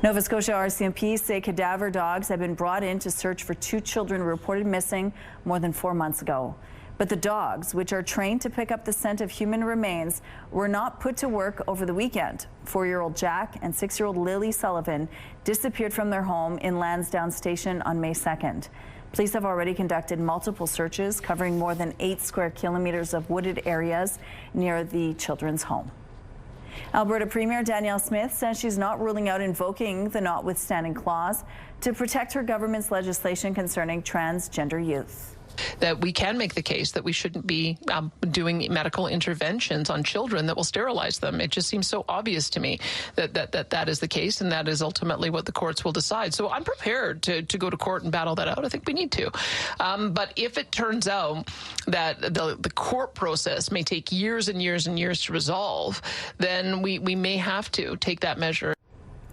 Nova Scotia RCMP say cadaver dogs have been brought in to search for 2 children reported missing more than 4 months ago. But the dogs, which are trained to pick up the scent of human remains, were not put to work over the weekend. 4-year-old Jack and 6-year-old Lily Sullivan disappeared from their home in Lansdowne Station on May 2nd. Police have already conducted multiple searches covering more than 8 square kilometers of wooded areas near the children's home. Alberta Premier Danielle Smith says she's not ruling out invoking the notwithstanding clause to protect her government's legislation concerning transgender youth. That we can make the case that we shouldn't be doing medical interventions on children that will sterilize them. It just seems so obvious to me that is the case, and that is ultimately what the courts will decide. So I'm prepared to go to court and battle that out. I think we need to. But if it turns out that the court process may take years and years and years to resolve, then we may have to take that measure.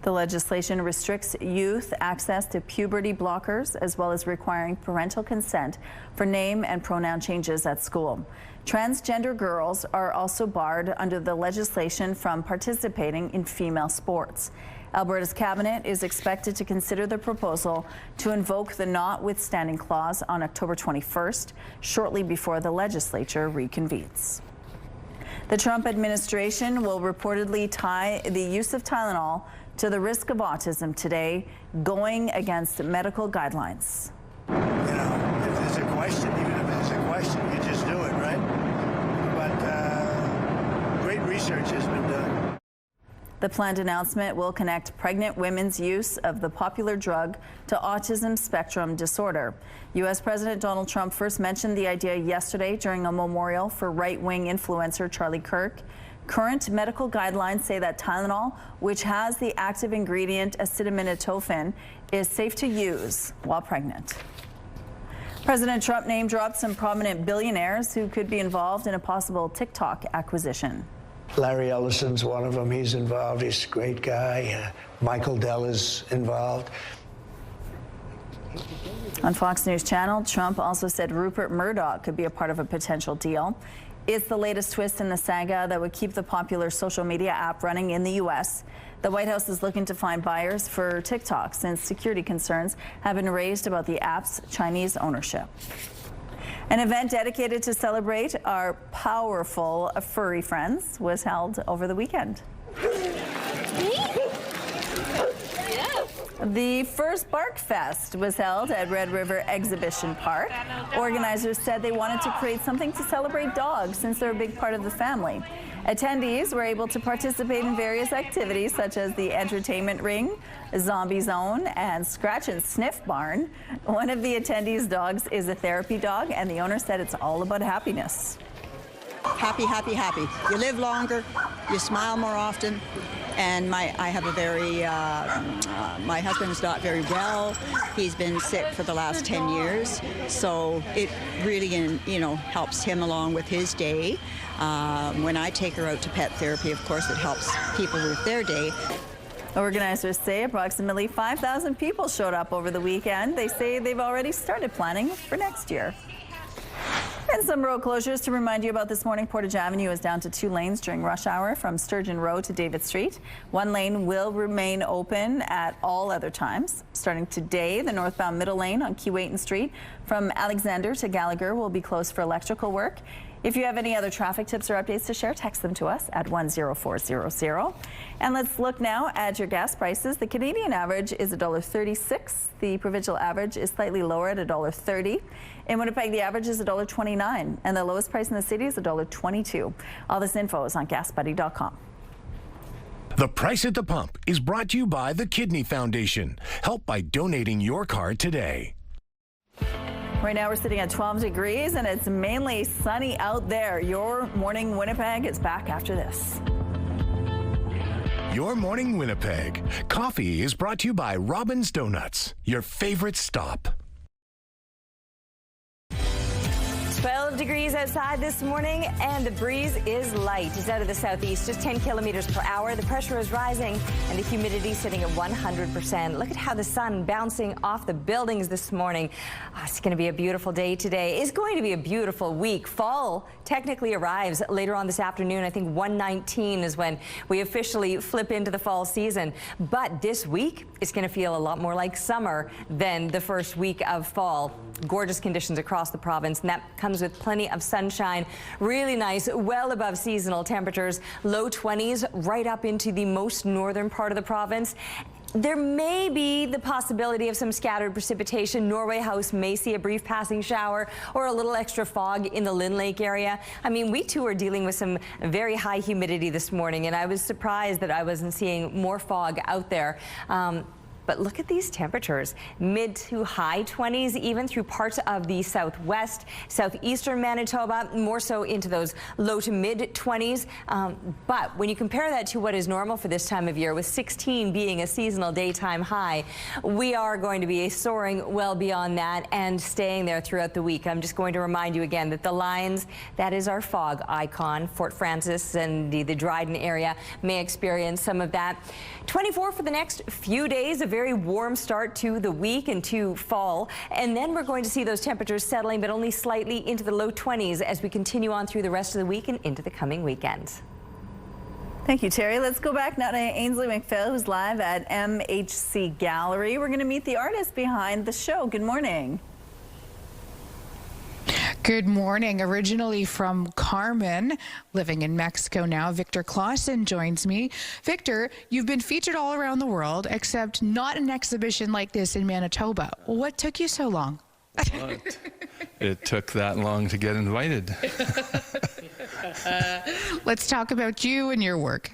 The legislation restricts youth access to puberty blockers, as well as requiring parental consent for name and pronoun changes at school. Transgender girls are also barred under the legislation from participating in female sports. Alberta's cabinet is expected to consider the proposal to invoke the notwithstanding clause on October 21st, shortly before the legislature reconvenes. The Trump administration will reportedly tie the use of Tylenol to the risk of autism today, going against medical guidelines. You know, if there's a question, even if there's a question, you just do it, right? But great research has been done. The planned announcement will connect pregnant women's use of the popular drug to autism spectrum disorder. U.S. President Donald Trump first mentioned the idea yesterday during a memorial for right-wing influencer Charlie Kirk. Current medical guidelines say that Tylenol, which has the active ingredient acetaminophen, is safe to use while pregnant. President Trump name-dropped some prominent billionaires who could be involved in a possible TikTok acquisition. Larry Ellison's one of them. He's involved. He's a great guy. Michael Dell is involved. On Fox News Channel, Trump also said Rupert Murdoch could be a part of a potential deal. It's the latest twist in the saga that would keep the popular social media app running in the U.S. The White House is looking to find buyers for TikTok since security concerns have been raised about the app's Chinese ownership. An event dedicated to celebrate our powerful furry friends was held over the weekend. The first Barkfest was held at Red River Exhibition Park. Organizers said they wanted to create something to celebrate dogs since they're a big part of the family. Attendees were able to participate in various activities such as the entertainment ring, zombie zone, and scratch and sniff barn. One of the attendees' dogs is a therapy dog, and the owner said it's all about happiness. Happy, happy, happy. You live longer, you smile more often, and I have a very, my husband's not very well. He's been sick for the last 10 years, so it really, helps him along with his day. When I take her out to pet therapy, of course, it helps people with their day. Organizers say approximately 5,000 people showed up over the weekend. They say they've already started planning for next year. And some road closures to remind you about this morning. Portage Avenue is down to 2 lanes during rush hour from Sturgeon Road to David Street. 1 lane will remain open at all other times. Starting today, the northbound middle lane on Keewatin Street from Alexander to Gallagher will be closed for electrical work. If you have any other traffic tips or updates to share, text them to us at 10400. And let's look now at your gas prices. The Canadian average is $1.36. The provincial average is slightly lower at $1.30. In Winnipeg, the average is $1.29, and the lowest price in the city is $1.22. All this info is on gasbuddy.com. The Price at the Pump is brought to you by the Kidney Foundation. Help by donating your car today. Right now we're sitting at 12 degrees and it's mainly sunny out there. Your Morning Winnipeg is back after this. Your Morning Winnipeg. Coffee is brought to you by Robin's Donuts, your favorite stop. 12 degrees outside this morning, and the breeze is light. It's out of the southeast, just 10 kilometers per hour. The pressure is rising, and the humidity sitting at 100%. Look at how the sun bouncing off the buildings this morning. Oh, it's going to be a beautiful day today. It's going to be a beautiful week. Fall technically arrives later on this afternoon. I think 1:19 is when we officially flip into the fall season. But this week, it's going to feel a lot more like summer than the first week of fall. Gorgeous conditions across the province, and that comes with plenty of sunshine. Really nice, well above seasonal temperatures. Low 20s right up into the most northern part of the province. There may be the possibility of some scattered precipitation. Norway House may see a brief passing shower or a little extra fog in the Lynn Lake area. I mean, we too are dealing with some very high humidity this morning, and I was surprised that I wasn't seeing more fog out there. But look at these temperatures, mid to high 20s, even through parts of the southwest, southeastern Manitoba, more so into those low to mid 20s. But when you compare that to what is normal for this time of year, with 16 being a seasonal daytime high, we are going to be soaring well beyond that and staying there throughout the week. I'm just going to remind you again that the lines, that is our fog icon. Fort Frances and the Dryden area may experience some of that. 24 for the next few days, a very warm start to the week and to fall. And then we're going to see those temperatures settling, but only slightly into the low 20s as we continue on through the rest of the week and into the coming weekends. Thank you, Terry. Let's go back now to Ainsley McPhail, who's live at MHC Gallery. We're going to meet the artist behind the show. Good morning. Good morning. Originally from Carmen, living in Mexico now, Victor Clausen joins me. Victor, you've been featured all around the world, except not an exhibition like this in Manitoba. What took you so long? It took that long to get invited. Let's talk about you and your work.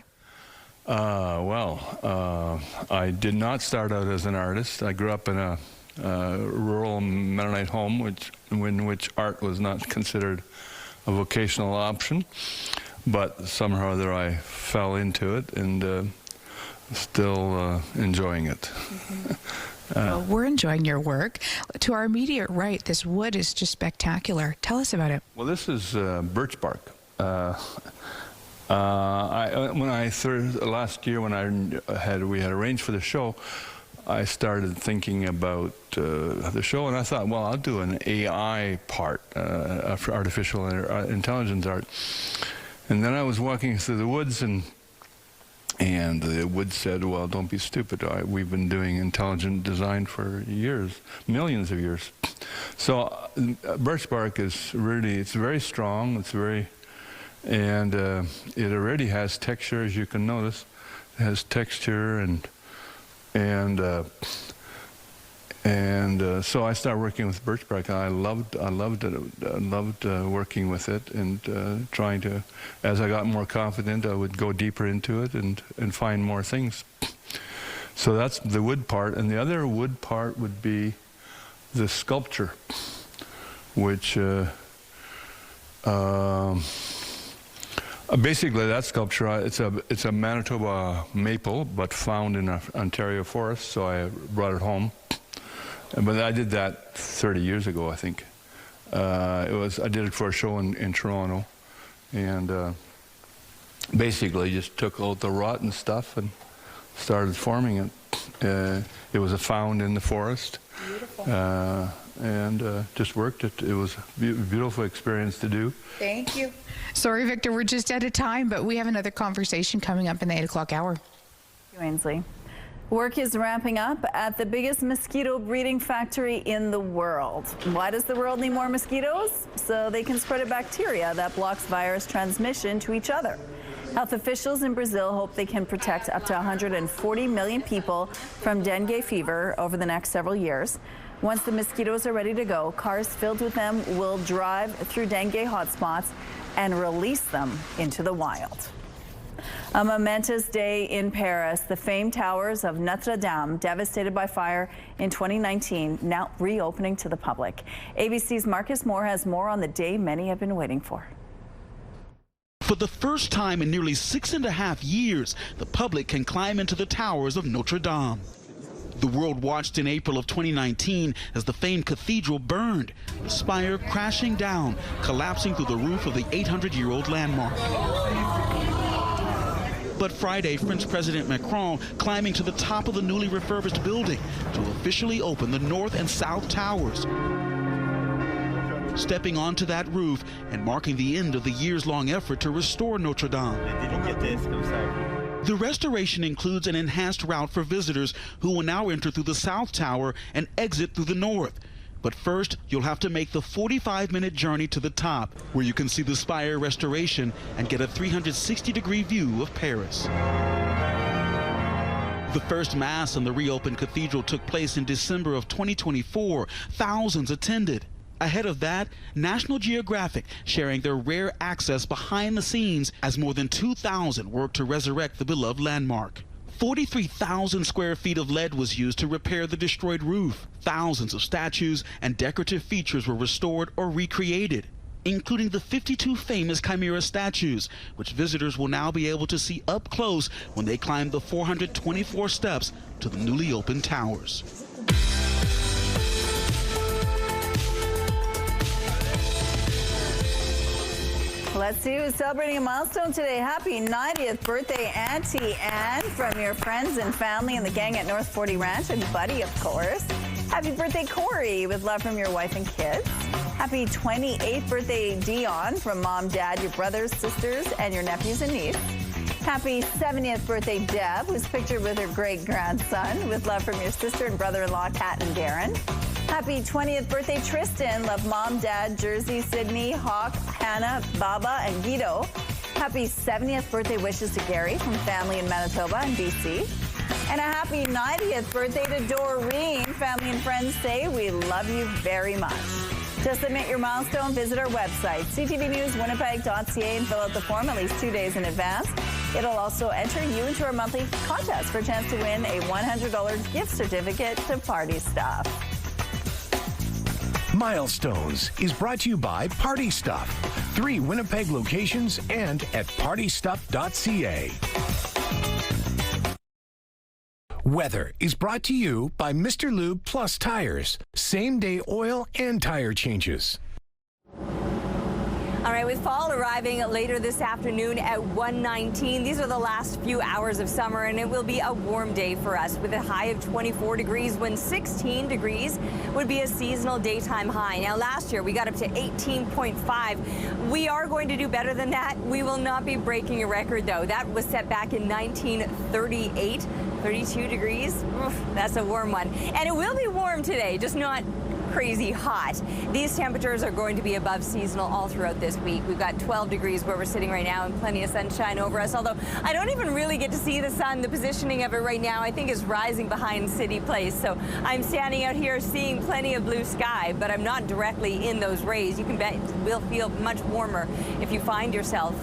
I did not start out as an artist. I grew up in a rural Mennonite home in which art was not considered a vocational option, but somehow or other I fell into it and still enjoying it. Well, we're enjoying your work. To our immediate right, this wood is just spectacular. Tell us about it. Well, this is birch bark. Last year when we had arranged for the show, I started thinking about the show, and I thought, well, I'll do an AI part, for artificial intelligence art. And then I was walking through the woods, and the woods said, well, don't be stupid. We've been doing intelligent design for years, millions of years. So birch bark is really, it's very strong, and it already has texture, as you can notice. It has texture, and So I started working with birchbark. I loved working with it, and trying to, as I got more confident, I would go deeper into it and find more things. So that's the wood part, and the other wood part would be the sculpture, which basically that sculpture, it's a Manitoba maple, but found in an Ontario forest, so I brought it home. But I did that 30 years ago, I think. I did it for a show in Toronto, and basically just took out the rotten stuff and started forming it. It was found in the forest. Beautiful. And just worked it. It was a beautiful experience to do. Thank you. Sorry, Victor, we're just out of time, but we have another conversation coming up in the 8 o'clock hour. Thank you, Ainsley. Work is ramping up at the biggest mosquito breeding factory in the world. Why does the world need more mosquitoes? So they can spread a bacteria that blocks virus transmission to each other. Health officials in Brazil hope they can protect up to 140 million people from dengue fever over the next several years. Once the mosquitoes are ready to go, cars filled with them will drive through dengue hotspots and release them into the wild. A momentous day in Paris. The famed towers of Notre Dame, devastated by fire in 2019, now reopening to the public. ABC's Marcus Moore has more on the day many have been waiting for. For the first time in nearly 6.5 years, the public can climb into the towers of Notre Dame. The world watched in April of 2019 as the famed cathedral burned, the spire crashing down, collapsing through the roof of the 800-year-old landmark. But Friday, French President Macron climbing to the top of the newly refurbished building to officially open the north and south towers. Stepping onto that roof and marking the end of the years-long effort to restore Notre Dame. The restoration includes an enhanced route for visitors who will now enter through the south tower and exit through the north. But first, you'll have to make the 45-minute journey to the top, where you can see the spire restoration and get a 360-degree view of Paris. The first Mass in the reopened cathedral took place in December of 2024. Thousands attended. Ahead of that, National Geographic sharing their rare access behind the scenes as more than 2,000 worked to resurrect the beloved landmark. 43,000 square feet of lead was used to repair the destroyed roof. Thousands of statues and decorative features were restored or recreated, including the 52 famous Chimera statues, which visitors will now be able to see up close when they climb the 424 steps to the newly opened towers. Let's see who's celebrating a milestone today. Happy 90th birthday, Auntie Anne, from your friends and family and the gang at North 40 Ranch, and Buddy, of course. Happy birthday, Corey, with love from your wife and kids. Happy 28th birthday, Dion, from Mom, Dad, your brothers, sisters, and your nephews and niece. Happy 70th birthday, Deb, who's pictured with her great-grandson, with love from your sister and brother-in-law, Kat and Darren. Happy 20th birthday, Tristan. Love Mom, Dad, Jersey, Sydney, Hawk, Hannah, Baba, and Guido. Happy 70th birthday wishes to Gary from family in Manitoba and BC. And a happy 90th birthday to Doreen. Family and friends say we love you very much. To submit your milestone, visit our website, ctvnewswinnipeg.ca, and fill out the form at least 2 days in advance. It'll also enter you into our monthly contest for a chance to win a $100 gift certificate to Party Stuff. Milestones is brought to you by Party Stuff. 3 Winnipeg locations and at partystuff.ca. Weather is brought to you by Mr. Lube Plus Tires. Same-day oil and tire changes. All right, with fall arriving later this afternoon at 1:19, these are the last few hours of summer, and it will be a warm day for us with a high of 24 degrees when 16 degrees would be a seasonal daytime high. Now, last year we got up to 18.5. We are going to do better than that. We will not be breaking a record, though. That was set back in 1938. 32 degrees. Oof, that's a warm one. And it will be warm today, just not crazy hot. These temperatures are going to be above seasonal all throughout this week. We've got 12 degrees where we're sitting right now and plenty of sunshine over us, although I don't even really get to see the sun. The positioning of it right now I think is rising behind City Place, so I'm standing out here seeing plenty of blue sky, but I'm not directly in those rays. You can bet it will feel much warmer if you find yourself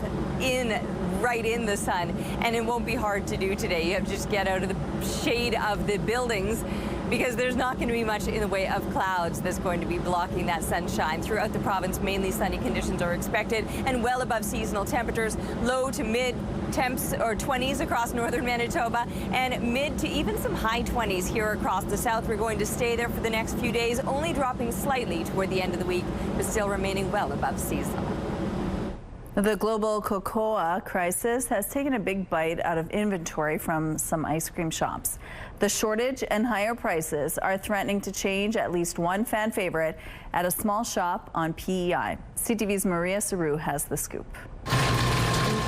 right in the sun, and it won't be hard to do today. You have to just get out of the shade of the buildings because there's not going to be much in the way of clouds that's going to be blocking that sunshine. Throughout the province, mainly sunny conditions are expected and well above seasonal temperatures, low to mid temps or 20s across northern Manitoba and mid to even some high 20s here across the south. We're going to stay there for the next few days, only dropping slightly toward the end of the week, but still remaining well above seasonal. The global cocoa crisis has taken a big bite out of inventory from some ice cream shops. The shortage and higher prices are threatening to change at least one fan favorite at a small shop on PEI. CTV's Maria Saru has the scoop.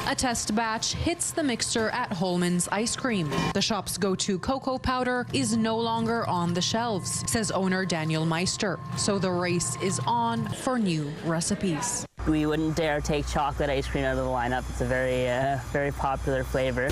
A test batch hits the mixer at Holman's Ice Cream. The shop's go-to cocoa powder is no longer on the shelves, says owner Daniel Meister. So the race is on for new recipes. We wouldn't dare take chocolate ice cream out of the lineup. It's a very popular flavor.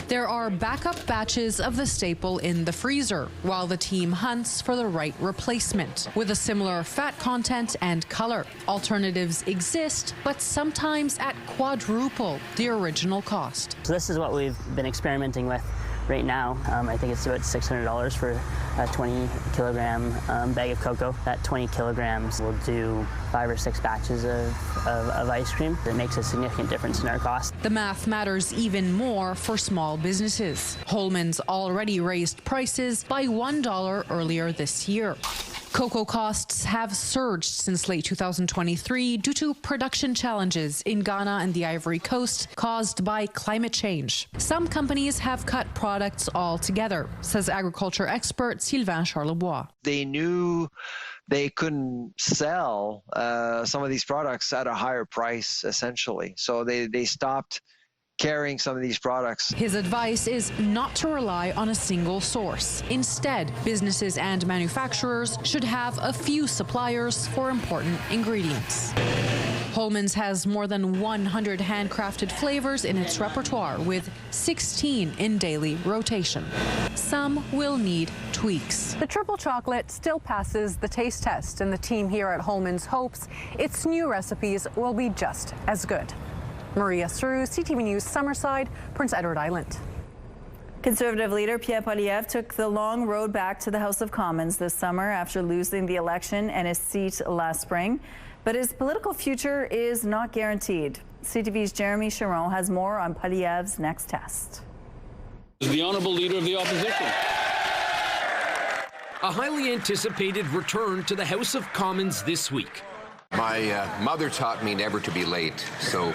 There are backup batches of the staple in the freezer, while the team hunts for the right replacement with a similar fat content and color. Alternatives exist, but sometimes at quadruple the original cost. So this is what we've been experimenting with right now. I think it's about $600 for a 20-kilogram bag of cocoa. That 20 kilograms will do 5 or 6 batches of ice cream. It makes a significant difference in our cost. The math matters even more for small businesses. Holman's already raised prices by $1 earlier this year. Cocoa costs have surged since late 2023 due to production challenges in Ghana and the Ivory Coast caused by climate change. Some companies have cut products altogether, says agriculture expert Sylvain Charlebois. They knew they couldn't sell some of these products at a higher price, essentially. So they stopped carrying some of these products. His advice is not to rely on a single source. Instead, businesses and manufacturers should have a few suppliers for important ingredients. Holman's has more than 100 handcrafted flavors in its repertoire, with 16 in daily rotation. Some will need tweaks. The triple chocolate still passes the taste test, and the team here at Holman's hopes its new recipes will be just as good. Maria Saru, CTV News, Summerside, Prince Edward Island. Conservative leader Pierre Poilievre took the long road back to the House of Commons this summer after losing the election and his seat last spring. But his political future is not guaranteed. CTV's Jeremy Chiron has more on Poilievre's next test. The honorable leader of the opposition. A highly anticipated return to the House of Commons this week. My mother taught me never to be late, so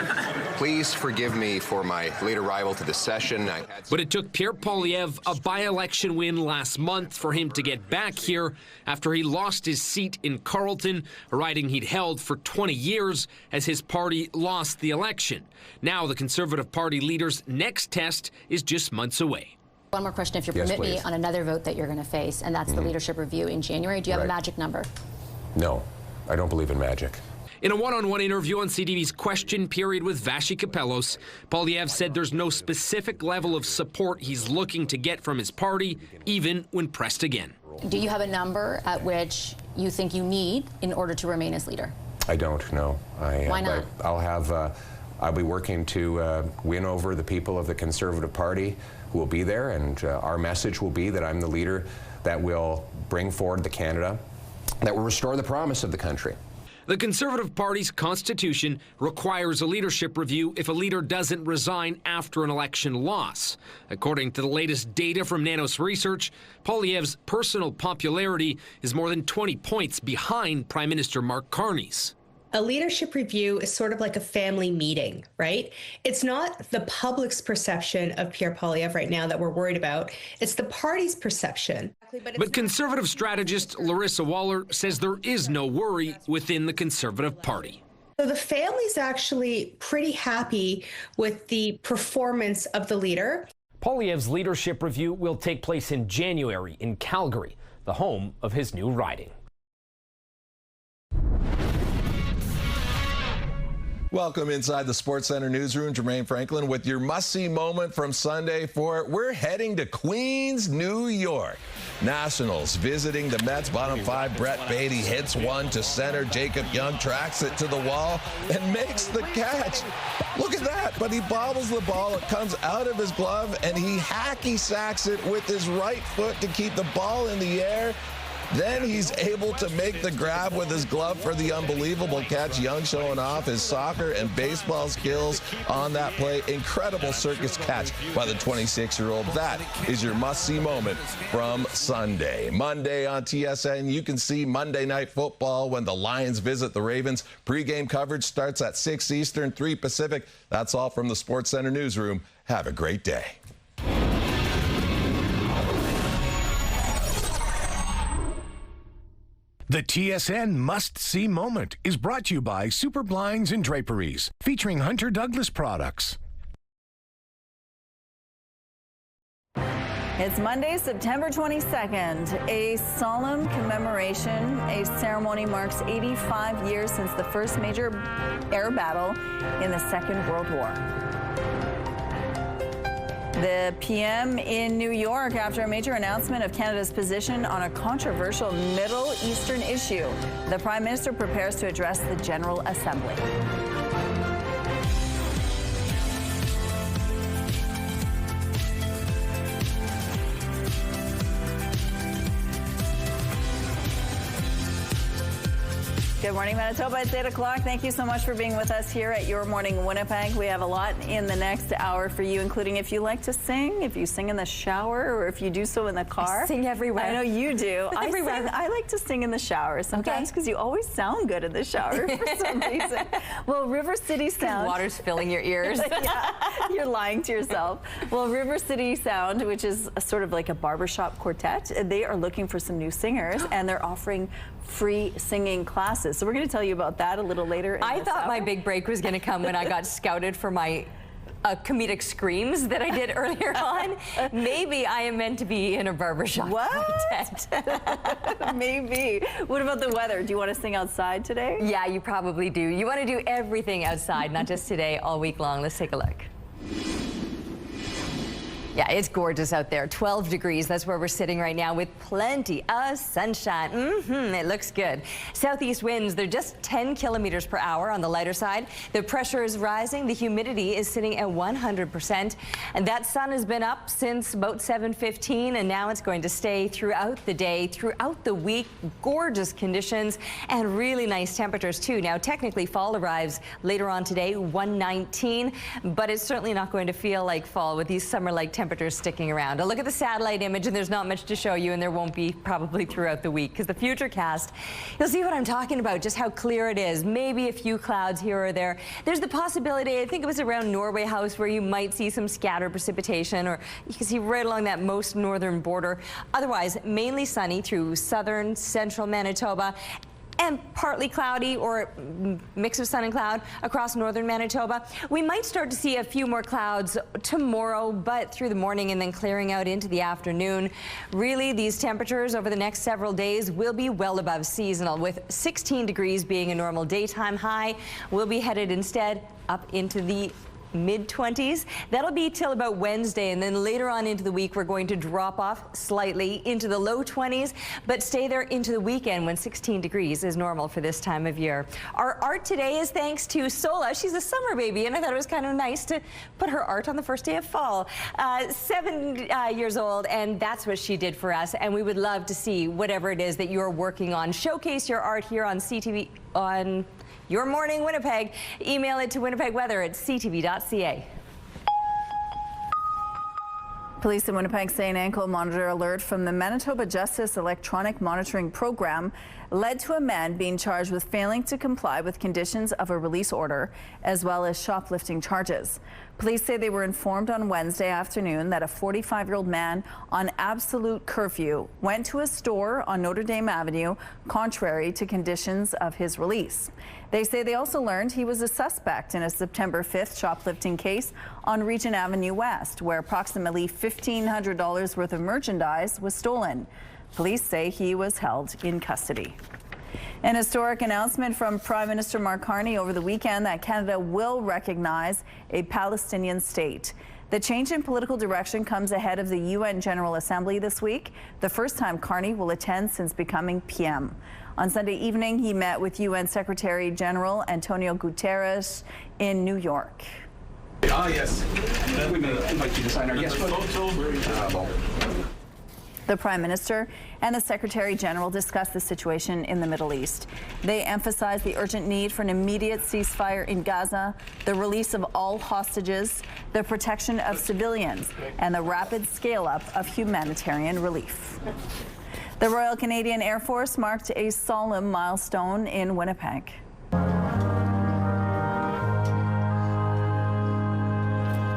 please forgive me for my late arrival to the session. But it took Pierre Poilievre a by-election win last month for him to get back here after he lost his seat in Carleton, a riding he'd held for 20 years as his party lost the election. Now the Conservative Party leader's next test is just months away. One more question, if you permit me, on another vote that you're going to face, and that's the leadership review in January. Do you have a magic number? No. I don't believe in magic. In a one-on-one interview on CTV's Question Period with Vashi Kapelos, Poilievre said there's no specific level of support he's looking to get from his party, even when pressed again. Do you have a number at which you think you need in order to remain as leader? I don't know. Why not? I'll be working to win over the people of the Conservative Party who will be there, and our message will be that I'm the leader that will bring forward the Canada that will restore the promise of the country. The Conservative Party's constitution requires a leadership review if a leader doesn't resign after an election loss. According to the latest data from Nanos Research, Poilievre's personal popularity is more than 20 points behind Prime Minister Mark Carney's. A leadership review is sort of like a family meeting, right? It's not the public's perception of Pierre Poilievre right now that we're worried about. It's the party's perception. But Conservative strategist Larissa Waller says there is no worry within the Conservative Party. So the family's actually pretty happy with the performance of the leader. Poilievre's leadership review will take place in January in Calgary, the home of his new riding. Welcome inside the Sports Center newsroom. Jermaine Franklin with your must-see moment from Sunday for we're heading to Queens, New York. Nationals visiting the Mets. Bottom five, Brett Beatty hits one to center. Jacob Young tracks it to the wall and makes the catch. Look at that, but he bobbles the ball. It comes out of his glove, and he hacky sacks it with his right foot to keep the ball in the air. Then he's able to make the grab with his glove for the unbelievable catch. Young showing off his soccer and baseball skills on that play. Incredible circus catch by the 26-year-old. That is your must-see moment from Sunday. Monday on TSN, you can see Monday Night Football when the Lions visit the Ravens. Pre-game coverage starts at 6 Eastern, 3 Pacific. That's all from the Sports Center newsroom. Have a great day. The TSN must-see moment is brought to you by Super Blinds and Draperies, featuring Hunter Douglas products. It's Monday, September 22nd, a solemn commemoration. A ceremony marks 85 years since the first major air battle in the Second World War. The PM in New York after a major announcement of Canada's position on a controversial Middle Eastern issue. The Prime Minister prepares to address the General Assembly. Good morning, Manitoba. It's 8 o'clock. Thank you so much for being with us here at Your Morning Winnipeg. We have a lot in the next hour for you, including if you like to sing, if you sing in the shower, or if you do so in the car. I sing everywhere. I know you do. Everywhere. I like to sing in the shower sometimes because you always sound good in the shower for some reason. Well, River City Sound. Water's filling your ears. Yeah, you're lying to yourself. Well, River City Sound, which is sort of like a barbershop quartet, they are looking for some new singers, and they're offering free singing classes. So we're going to tell you about that a little later. I thought my big break was going to come when I got scouted for my comedic screams that I did earlier on. Maybe I am meant to be in a barbershop quartet. Maybe. What about the weather? Do you want to sing outside today? Yeah, you probably do. You want to do everything outside, not just today, all week long. Let's take a look. Yeah, it's gorgeous out there. 12 degrees. That's where we're sitting right now with plenty of sunshine. It looks good. Southeast winds, they're just 10 kilometers per hour on the lighter side. The pressure is rising. The humidity is sitting at 100%. And that sun has been up since about 7:15, and now it's going to stay throughout the day, throughout the week. Gorgeous conditions and really nice temperatures too. Now, technically, fall arrives later on today, 119, but it's certainly not going to feel like fall with these summer-like temperatures sticking around. A look at the satellite image, and there's not much to show you, and there won't be probably throughout the week, because the futurecast, you'll see what I'm talking about, just how clear it is. Maybe a few clouds here or there. There's the possibility, I think it was around Norway House, where you might see some scattered precipitation, or you can see right along that most northern border. Otherwise, mainly sunny through southern, central Manitoba, and partly cloudy or mix of sun and cloud across northern Manitoba. We might start to see a few more clouds tomorrow, but through the morning and then clearing out into the afternoon. Really, these temperatures over the next several days will be well above seasonal, with 16 degrees being a normal daytime high. We'll be headed instead up into the mid-20s. That'll be till about Wednesday, and then later on into the week we're going to drop off slightly into the low 20s, but stay there into the weekend when 16 degrees is normal for this time of year. Our art today is thanks to Sola. She's a summer baby, and I thought it was kind of nice to put her art on the first day of fall. 7 years old, and that's what she did for us, and we would love to see whatever it is that you're working on. Showcase your art here on CTV on Your Morning Winnipeg. Email it to winnipegweather@ctv.ca. Police in Winnipeg say an ankle monitor alert from the Manitoba Justice Electronic Monitoring Program led to a man being charged with failing to comply with conditions of a release order, as well as shoplifting charges. Police say they were informed on Wednesday afternoon that a 45-year-old man on absolute curfew went to a store on Notre Dame Avenue, contrary to conditions of his release. They say they also learned he was a suspect in a September 5th shoplifting case on Regent Avenue West, where approximately $1,500 worth of merchandise was stolen. Police say he was held in custody. An historic announcement from Prime Minister Mark Carney over the weekend that Canada will recognize a Palestinian state. The change in political direction comes ahead of the UN General Assembly this week, the first time Carney will attend since becoming PM. On Sunday evening, he met with UN Secretary General Antonio Guterres in New York. Yes. We may invite you to sign our guest photo. The Prime Minister and the Secretary General discussed the situation in the Middle East. They emphasized the urgent need for an immediate ceasefire in Gaza, the release of all hostages, the protection of civilians, and the rapid scale-up of humanitarian relief. The Royal Canadian Air Force marked a solemn milestone in Winnipeg.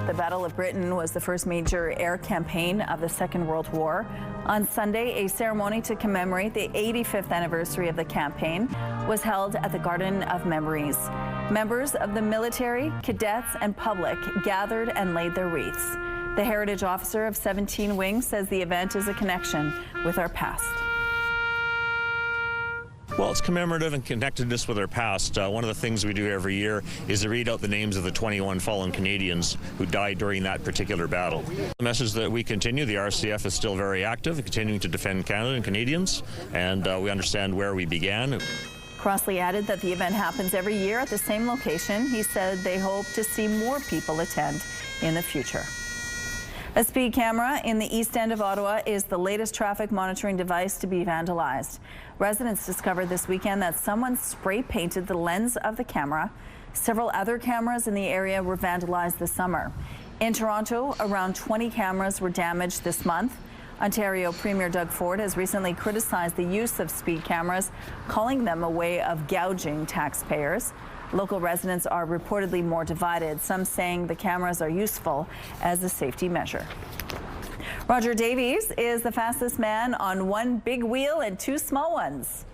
The Battle of Britain was the first major air campaign of the Second World War. On Sunday, a ceremony to commemorate the 85th anniversary of the campaign was held at the Garden of Memories. Members of the military, cadets, and public gathered and laid their wreaths. The Heritage Officer of 17 Wings says the event is a connection with our past. Well, it's commemorative and connectedness with our past. One of the things we do every year is to read out the names of the 21 fallen Canadians who died during that particular battle. The message that we continue, the RCF is still very active, continuing to defend Canada and Canadians, and we understand where we began. Crossley added that the event happens every year at the same location. He said they hope to see more people attend in the future. A speed camera in the east end of Ottawa is the latest traffic monitoring device to be vandalized. Residents discovered this weekend that someone spray painted the lens of the camera. Several other cameras in the area were vandalized this summer. In Toronto, around 20 cameras were damaged this month. Ontario Premier Doug Ford has recently criticized the use of speed cameras, calling them a way of gouging taxpayers. Local residents are reportedly more divided, some saying the cameras are useful as a safety measure. Roger Davies is the fastest man on one big wheel and two small ones.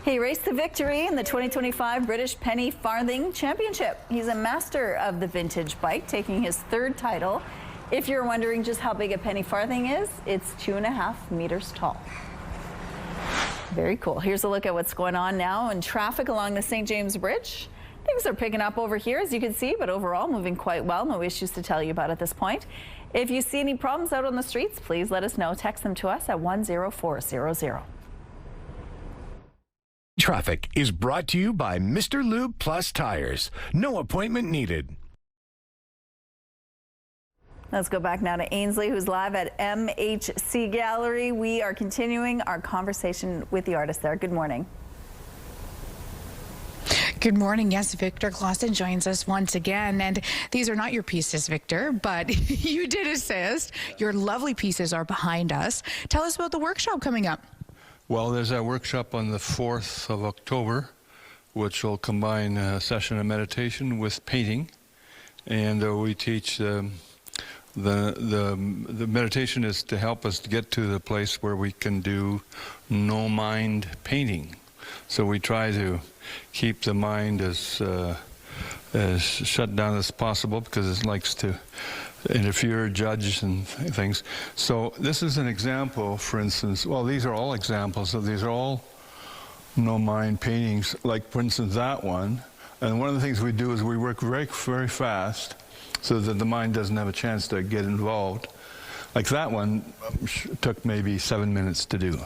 He raced to victory in the 2025 British Penny Farthing Championship. He's a master of the vintage bike, taking his third title. If you're wondering just how big a penny farthing is, it's 2.5 meters tall. Very cool. Here's a look at what's going on now in traffic along the St. James Bridge. Things are picking up over here, as you can see, but overall moving quite well. No issues to tell you about at this point. If you see any problems out on the streets, please let us know. Text them to us at 10400. Traffic is brought to you by Mr. Lube Plus Tires. No appointment needed. Let's go back now to Ainsley, who's live at MHC Gallery. We are continuing our conversation with the artist there. Good morning. Good morning. Yes, Victor Clausen joins us once again. And these are not your pieces, Victor, but you did assist. Your lovely pieces are behind us. Tell us about the workshop coming up. Well, there's a workshop on the 4th of October, which will combine a session of meditation with painting. And we teach the meditation is to help us to get to the place where we can do no mind painting. So we try to keep the mind as shut down as possible, because it likes to interfere, judge, and things. So this is an example, for instance. Well, these are all examples. So these are all no mind paintings. Like, for instance, that one. And one of the things we do is we work very, very fast, so that the mind doesn't have a chance to get involved. Like that one took maybe 7 minutes to do,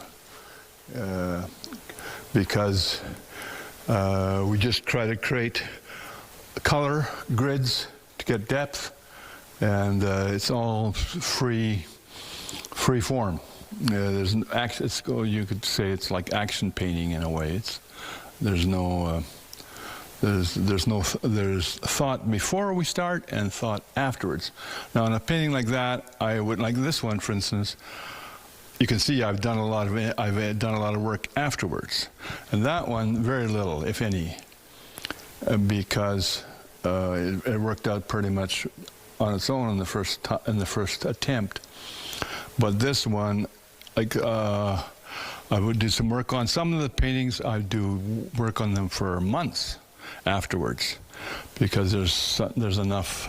because we just try to create color grids to get depth, and it's all free form. There's an action. You could say it's like action painting in a way. There's there's thought before we start and thought afterwards. Now, in a painting like that, I would, like this one, for instance, you can see I've done a lot of work afterwards, and that one very little, if any, because it worked out pretty much on its own in the first attempt. But this one, like, I would do some work on some of the paintings. I do work on them for months. afterwards, because there's enough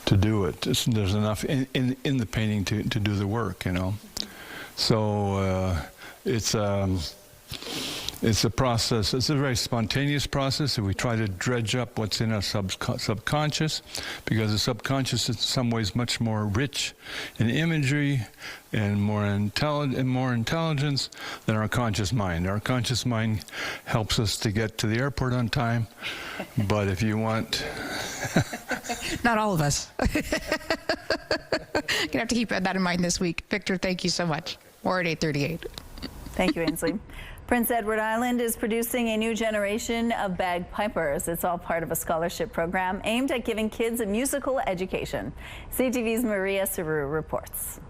to do it. There's enough in the painting to do the work, you know. So it's a process. It's a very spontaneous process. We try to dredge up what's in our subconscious, because the subconscious is in some ways much more rich in imagery and more intelligence than our conscious mind. Our conscious mind helps us to get to the airport on time, but if you want... Not all of us. Gonna have to keep that in mind this week. Victor, thank you so much. More at 8:38. Thank you, Ainsley. Prince Edward Island is producing a new generation of bagpipers. It's all part of a scholarship program aimed at giving kids a musical education. CTV's Maria Saru reports.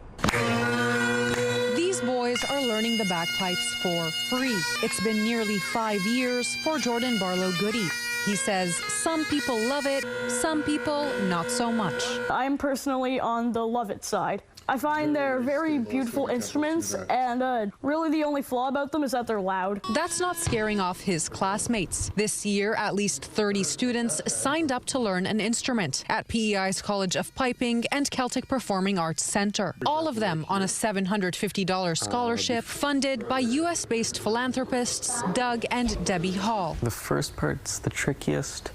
These boys are learning the bagpipes for free. It's been nearly 5 years for Jordan Barlow Goody. He says some people love it, some people not so much. I'm personally on the love it side. I find they're very beautiful instruments, and really the only flaw about them is that they're loud. That's not scaring off his classmates. This year, at least 30 students signed up to learn an instrument at PEI's College of Piping and Celtic Performing Arts Center. All of them on a $750 scholarship funded by U.S.-based philanthropists Doug and Debbie Hall. The first part's the trickiest,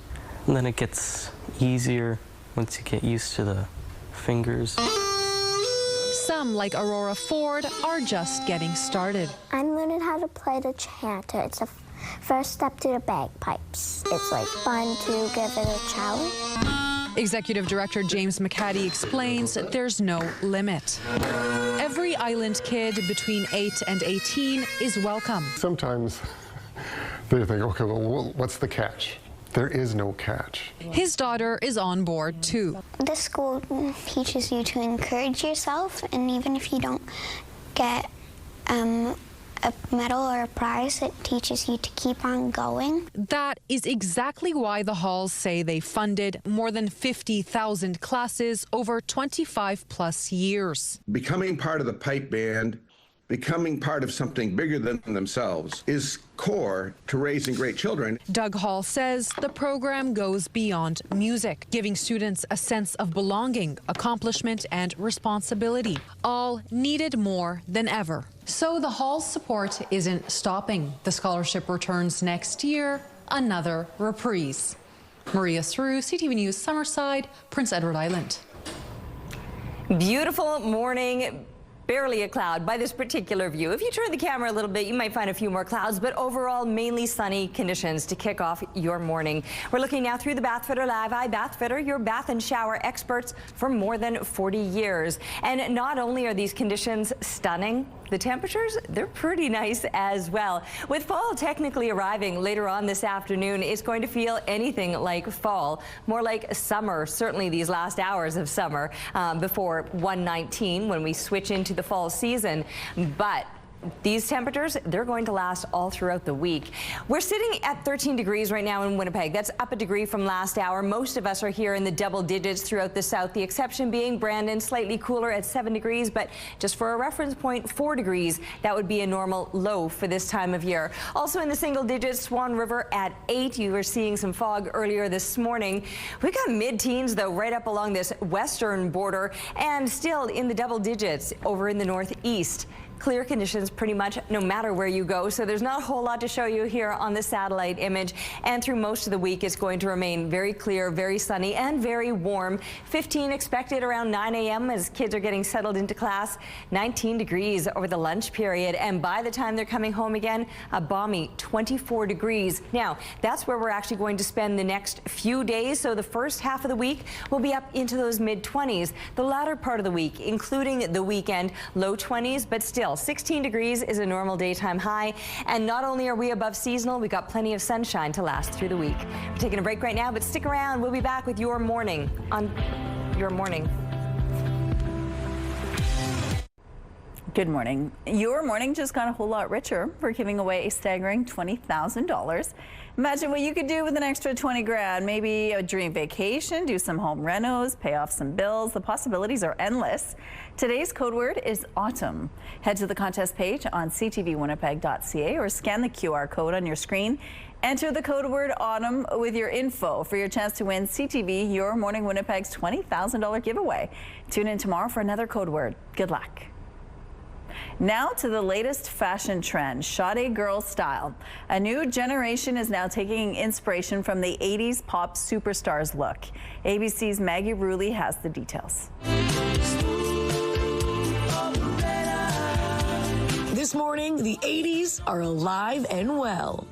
and then it gets easier once you get used to the fingers. Some, like Aurora Ford, are just getting started. I'm learning how to play the chanter. It's a first step to the bagpipes. It's like fun to give it a challenge. Executive Director James McCaddy explains there's no limit. Every island kid between 8 and 18 is welcome. Sometimes they think, okay, well, what's the catch? There is no catch. His daughter is on board too. The school teaches you to encourage yourself, and even if you don't get a medal or a prize, it teaches you to keep on going. That is exactly why the Halls say they funded more than 50,000 classes over 25 plus years. Becoming part of the pipe band, becoming part of something bigger than themselves, is core to raising great children. Doug Hall says the program goes beyond music, giving students a sense of belonging, accomplishment, and responsibility, all needed more than ever. So the Hall's support isn't stopping. The scholarship returns next year, another reprise. Maria Saru, CTV News, Summerside, Prince Edward Island. Beautiful morning. Barely a cloud by this particular view. If you turn the camera a little bit, you might find a few more clouds, but overall mainly sunny conditions to kick off your morning. We're looking now through the Bathfitter Live Eye. Bathfitter, your bath and shower experts for more than 40 years. And not only are these conditions stunning, the temperatures, they're pretty nice as well. With fall technically arriving later on this afternoon, it's going to feel anything like fall, more like summer, certainly these last hours of summer before 1:19 when we switch into the fall season. But these temperatures, they're going to last all throughout the week. We're sitting at 13 degrees right now in Winnipeg. That's up a degree from last hour. Most of us are here in the double digits throughout the south, the exception being Brandon, slightly cooler at 7 degrees, but just for a reference point, 4 degrees. That would be a normal low for this time of year. Also in the single digits, Swan River at 8. You were seeing some fog earlier this morning. We've got mid-teens, though, right up along this western border, and still in the double digits over in the northeast. Clear conditions pretty much no matter where you go, so there's not a whole lot to show you here on the satellite image. And through most of the week, it's going to remain very clear, very sunny, and very warm. 15 expected around 9 a.m. as kids are getting settled into class. 19 degrees over the lunch period, and by the time they're coming home again, a balmy 24 degrees. Now, that's where we're actually going to spend the next few days, so the first half of the week will be up into those mid-20s. The latter part of the week, including the weekend, low 20s, but still 16 degrees is a normal daytime high. And not only are we above seasonal, we've got plenty of sunshine to last through the week. We're taking a break right now, but stick around. We'll be back with Your Morning on Your Morning. Good morning. Your morning just got a whole lot richer. We're giving away a staggering $20,000. Imagine what you could do with an extra 20 grand. Maybe a dream vacation, do some home renos, pay off some bills. The possibilities are endless. Today's code word is autumn. Head to the contest page on ctvwinnipeg.ca or scan the QR code on your screen. Enter the code word autumn with your info for your chance to win CTV Your Morning Winnipeg's $20,000 giveaway. Tune in tomorrow for another code word. Good luck. Now to the latest fashion trend, Sade girl style. A new generation is now taking inspiration from the 80s pop superstars look. ABC's Maggie Ruley has the details. This morning, the 80s are alive and well.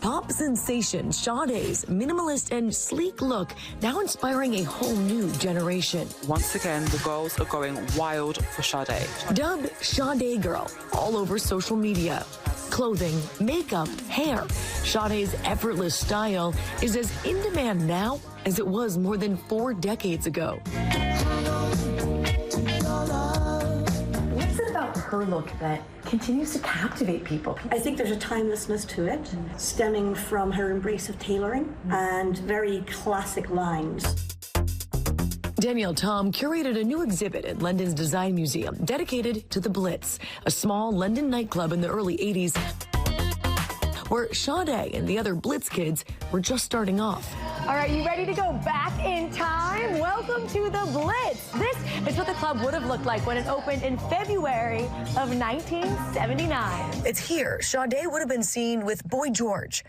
Pop sensation Sade's minimalist and sleek look now inspiring a whole new generation. Once again, the girls are going wild for Sade. Dubbed Sade Girl all over social media. Clothing, makeup, hair. Sade's effortless style is as in demand now as it was more than 4 decades ago. What's it about her look that continues to captivate people? I think there's a timelessness to it, stemming from her embrace of tailoring and very classic lines. Danielle Tom curated a new exhibit at London's Design Museum dedicated to the Blitz, a small London nightclub in the early 80s where Sade and the other Blitz kids were just starting off. All right, you ready to go back in time? Welcome to the Blitz. This is what the club would have looked like when it opened in February of 1979. It's here Sade would have been seen with Boy George,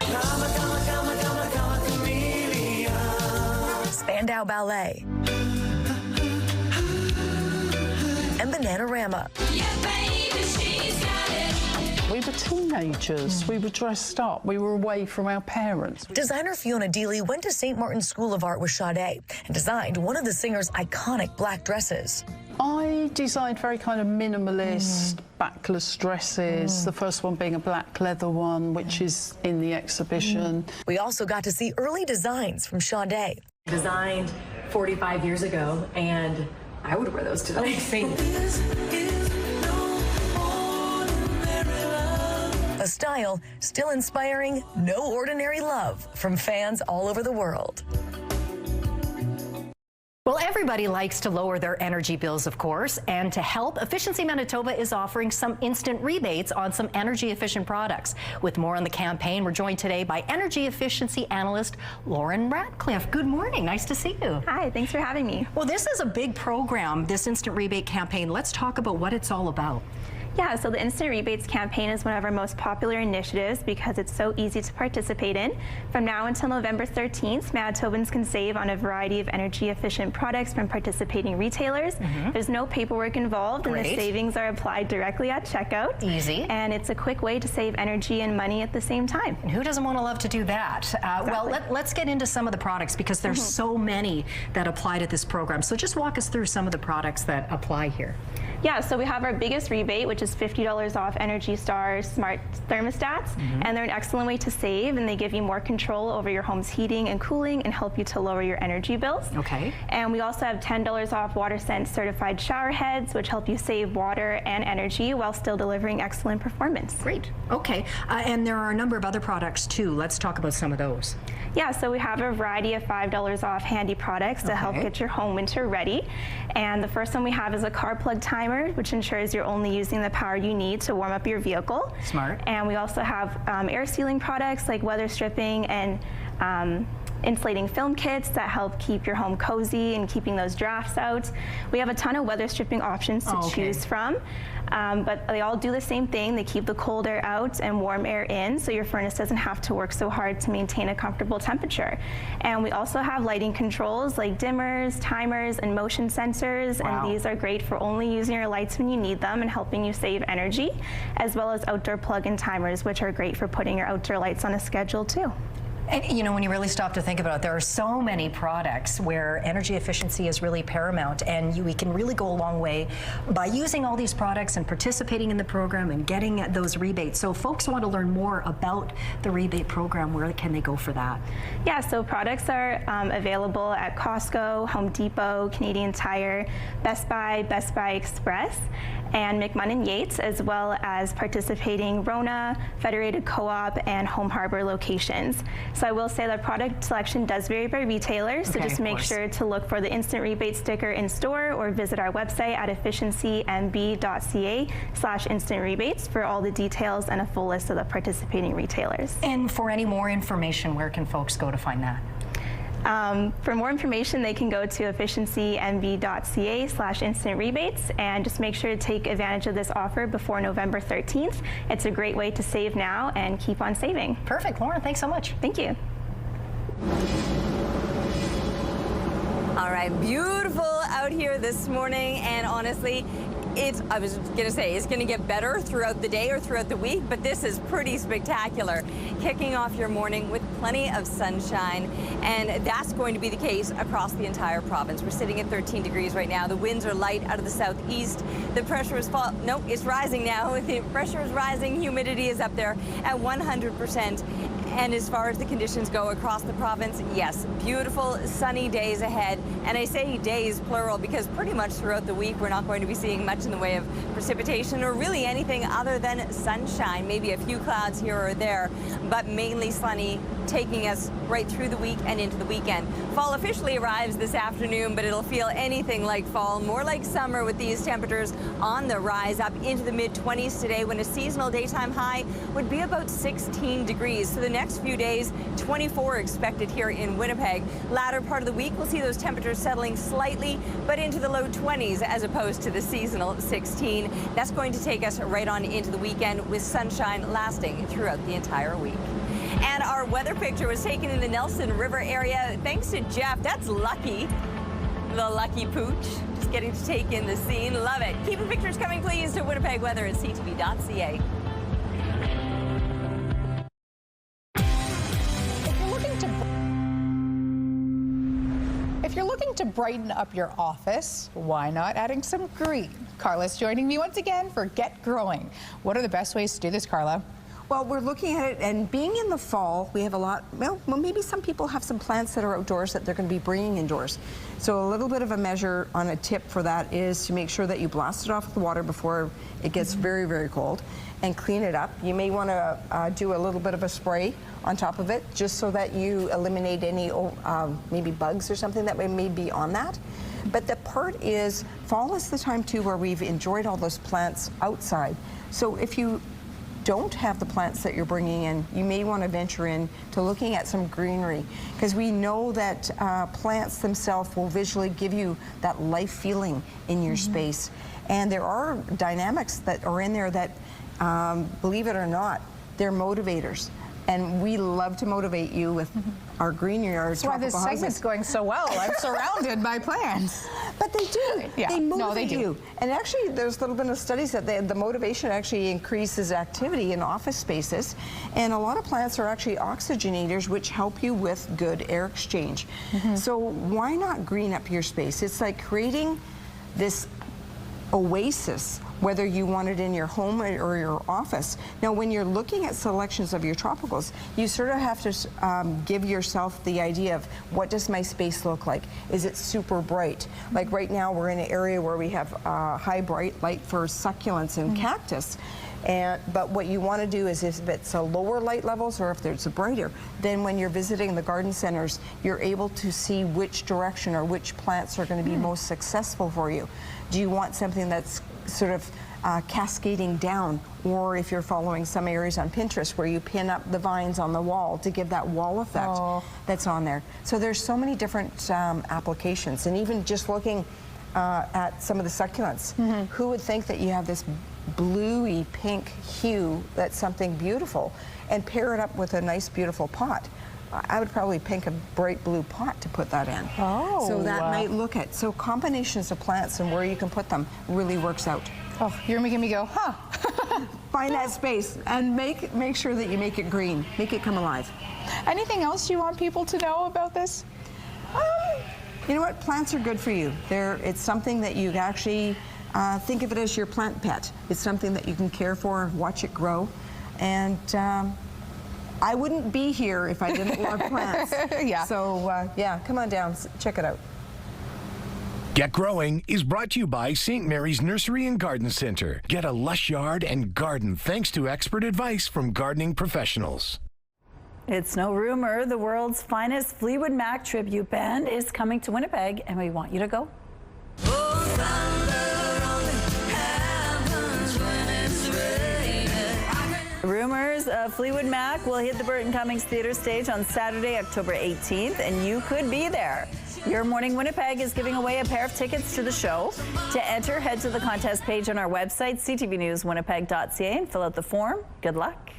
Spandau Ballet, and Bananarama. We were teenagers, we were dressed up, we were away from our parents. Designer Fiona Dealey went to St. Martin's School of Art with Sade and designed one of the singer's iconic black dresses. I designed very kind of minimalist, backless dresses, the first one being a black leather one, which is in the exhibition. We also got to see early designs from Sade. Designed 45 years ago, and I would wear those today. A style still inspiring no ordinary love from fans all over the world. Well, everybody likes to lower their energy bills, of course, and to help, Efficiency Manitoba is offering some instant rebates on some energy-efficient products. With more on the campaign, we're joined today by energy efficiency analyst Lauren Ratcliffe. Good morning. Nice to see you. Hi, thanks for having me. Well, this is a big program, this instant rebate campaign. Let's talk about what it's all about. Yeah, so the Instant Rebates campaign is one of our most popular initiatives because it's so easy to participate in. From now until November 13th, Manitobans can save on a variety of energy-efficient products from participating retailers. There's no paperwork involved, and the savings are applied directly at checkout. Easy. And it's a quick way to save energy and money at the same time. And who doesn't want to love to do that? Exactly. Well, let's get into some of the products because there's so many that apply to this program. So just walk us through some of the products that apply here. Yeah, so we have our biggest rebate, which is $50 off Energy Star smart thermostats, and they're an excellent way to save, and they give you more control over your home's heating and cooling and help you to lower your energy bills. Okay. And we also have $10 off WaterSense certified shower heads, which help you save water and energy while still delivering excellent performance. Great. Okay. And there are a number of other products too. Let's talk about some of those. Yeah, so we have a variety of $5 off handy products to help get your home winter ready. And the first one we have is a car plug timer, which ensures you're only using the power you need to warm up your vehicle. Smart. And we also have air sealing products like weather stripping and insulating film kits that help keep your home cozy and keeping those drafts out. We have a ton of weather stripping options to choose from, but they all do the same thing. They keep the cold air out and warm air in, so your furnace doesn't have to work so hard to maintain a comfortable temperature. And we also have lighting controls like dimmers, timers, and motion sensors, and these are great for only using your lights when you need them and helping you save energy, as well as outdoor plug-in timers, which are great for putting your outdoor lights on a schedule too. And you know, when you really stop to think about it, there are so many products where energy efficiency is really paramount, and we can really go a long way by using all these products and participating in the program and getting those rebates. So if folks want to learn more about the rebate program, where can they go for that? Yeah, so products are available at Costco, Home Depot, Canadian Tire, Best Buy Express, and McMahon & Yates, as well as participating Rona, Federated Co-op, and Home Harbor locations. So I will say that product selection does vary by retailer, so just make sure to look for the instant rebate sticker in store or visit our website at efficiencymb.ca/instant rebates for all the details and a full list of the participating retailers. And for any more information, where can folks go to find that? For more information, they can go to efficiencymb.ca/instant rebates, and just make sure to take advantage of this offer before November 13th. It's a great way to save now and keep on saving. Perfect. Lauren, thanks so much. Thank you. All right, beautiful out here this morning, and honestly, I was going to say, it's going to get better throughout the day or throughout the week, but this is pretty spectacular. Kicking off your morning with plenty of sunshine, and that's going to be the case across the entire province. We're sitting at 13 degrees right now. The winds are light out of the southeast. The pressure is it's rising now. The pressure is rising. Humidity is up there at 100%. And as far as the conditions go across the province, yes, beautiful sunny days ahead. And I say days plural because pretty much throughout the week we're not going to be seeing much in the way of precipitation or really anything other than sunshine. Maybe a few clouds here or there, but mainly sunny, taking us right through the week and into the weekend. Fall officially arrives this afternoon, but it'll feel anything like fall, more like summer with these temperatures on the rise up into the mid-20s today, when a seasonal daytime high would be about 16 degrees. So the next few days, 24 expected here in Winnipeg. Latter part of the week, we'll see those temperatures settling slightly, but into the low 20s as opposed to the seasonal 16. That's going to take us right on into the weekend with sunshine lasting throughout the entire week. And our weather picture was taken in the Nelson River area thanks to Jeff. That's lucky. The lucky pooch. Just getting to take in the scene. Love it. Keep the pictures coming, please, to Winnipeg Weather at CTV.ca. If you're looking to brighten up your office, why not adding some green? Carla's joining me once again for Get Growing. What are the best ways to do this, Carla? Well, we're looking at it, and being in the fall, we have a lot, well, maybe some people have some plants that are outdoors that they're going to be bringing indoors. So a little bit of a measure on a tip for that is to make sure that you blast it off with the water before it gets very, very cold, and clean it up. You may want to do a little bit of a spray on top of it, just so that you eliminate any maybe bugs or something that may be on that. But the part is, fall is the time too where we've enjoyed all those plants outside. So if you don't have the plants that you're bringing in, you may want to venture in to looking at some greenery, because we know that plants themselves will visually give you that life feeling in your space. And there are dynamics that are in there that, believe it or not, they're motivators. And we love to motivate you with our greenery, our tropical houses. That's why this segment's going so well. I'm surrounded by plants. But they do. Yeah. They motivate do. you. And actually, there's a little bit of studies that the motivation actually increases activity in office spaces. And a lot of plants are actually oxygenators, which help you with good air exchange. So why not green up your space? It's like creating this oasis, whether you want it in your home or your office. Now, when you're looking at selections of your tropicals, you sort of have to give yourself the idea of, what does my space look like? Is it super bright? Like right now, we're in an area where we have high bright light for succulents and cactus. But what you want to do is, if it's a lower light levels or if there's a brighter, then when you're visiting the garden centers, you're able to see which direction or which plants are going to be most successful for you. Do you want something that's sort of cascading down, or if you're following some areas on Pinterest where you pin up the vines on the wall to give that wall effect that's on there. So there's so many different applications, and even just looking at some of the succulents, who would think that you have this bluey pink hue that's something beautiful, and pair it up with a nice beautiful pot? I would probably pick a bright blue pot to put that in. So that might look at. So combinations of plants and where you can put them really works out. Oh, you're making me go, huh? find that space and make sure that you make it green. Make it come alive. Anything else you want people to know about this? You know what? Plants are good for you. It's something that you actually think of it as your plant pet. It's something that you can care for, watch it grow. And I wouldn't be here if I didn't love plants. Yeah. So, yeah, come on down. Check it out. Get Growing is brought to you by St. Mary's Nursery and Garden Center. Get a lush yard and garden thanks to expert advice from gardening professionals. It's no rumor the world's finest Fleetwood Mac tribute band is coming to Winnipeg, and we want you to go. Rumors of Fleetwood Mac will hit the Burton Cummings Theatre stage on Saturday, October 18th, and you could be there. Your Morning Winnipeg is giving away a pair of tickets to the show. To enter, head to the contest page on our website, ctvnewswinnipeg.ca, and fill out the form. Good luck.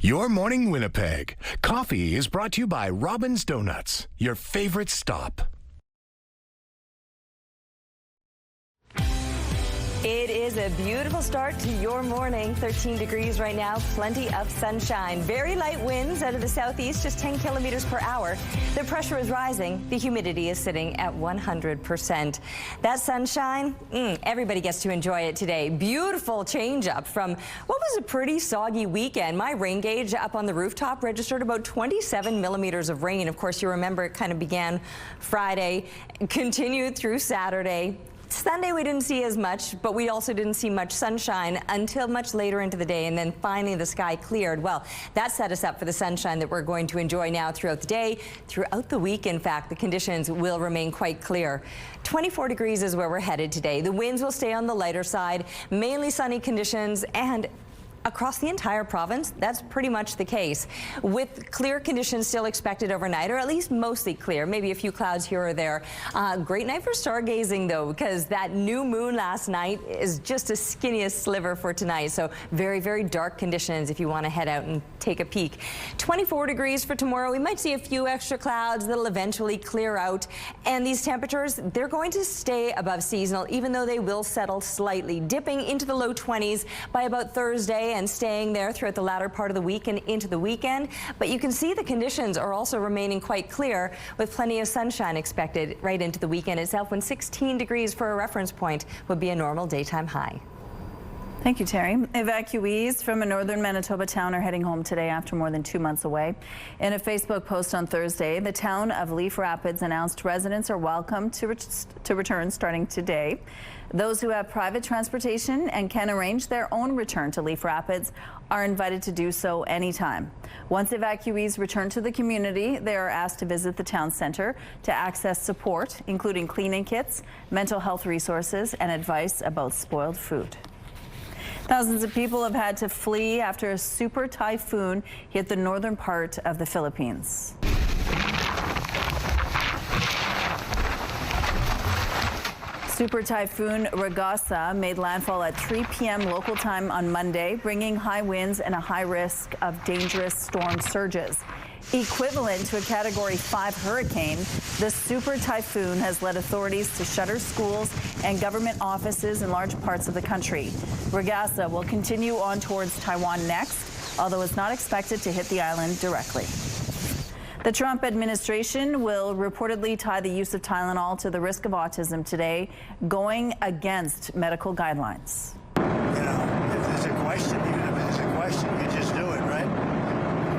Your Morning Winnipeg. Coffee is brought to you by Robin's Donuts, your favorite stop. It is a beautiful start to your morning. 13 degrees right now, plenty of sunshine. Very light winds out of the southeast, just 10 kilometers per hour. The pressure is rising. The humidity is sitting at 100%. That sunshine, everybody gets to enjoy it today. Beautiful change up from what was a pretty soggy weekend. My rain gauge up on the rooftop registered about 27 millimeters of rain. Of course, you remember it kind of began Friday, continued through Saturday. Sunday we didn't see as much, but we also didn't see much sunshine until much later into the day, and then finally the sky cleared. Well, that set us up for the sunshine that we're going to enjoy now throughout the day. Throughout the week, in fact, the conditions will remain quite clear. 24 degrees is where we're headed today. The winds will stay on the lighter side, mainly sunny conditions, and across the entire province, that's pretty much the case, with clear conditions still expected overnight, or at least mostly clear, maybe a few clouds here or there. Great night for stargazing, though, because that new moon last night is just the skinniest sliver for tonight. So very, very dark conditions if you want to head out and take a peek. 24 degrees for tomorrow. We might see a few extra clouds that'll eventually clear out. And these temperatures, they're going to stay above seasonal, even though they will settle slightly, dipping into the low 20s by about Thursday and staying there throughout the latter part of the week and into the weekend. But you can see the conditions are also remaining quite clear, with plenty of sunshine expected right into the weekend itself, when 16 degrees for a reference point would be a normal daytime high. Thank you, Terry. Evacuees from a northern Manitoba town are heading home today after more than 2 months away. In a Facebook post on Thursday, the town of Leaf Rapids announced residents are welcome to return starting today. Those who have private transportation and can arrange their own return to Leaf Rapids are invited to do so anytime. Once evacuees return to the community, they are asked to visit the town center to access support, including cleaning kits, mental health resources, and advice about spoiled food. Thousands of people have had to flee after a super typhoon hit the northern part of the Philippines. Super Typhoon Ragasa made landfall at 3 p.m. local time on Monday, bringing high winds and a high risk of dangerous storm surges. Equivalent to a Category 5 hurricane, the Super Typhoon has led authorities to shutter schools and government offices in large parts of the country. Ragasa will continue on towards Taiwan next, although it's not expected to hit the island directly. The Trump administration will reportedly tie the use of Tylenol to the risk of autism today, going against medical guidelines. You know, if there's a question, even if there's a question, you just do it, right?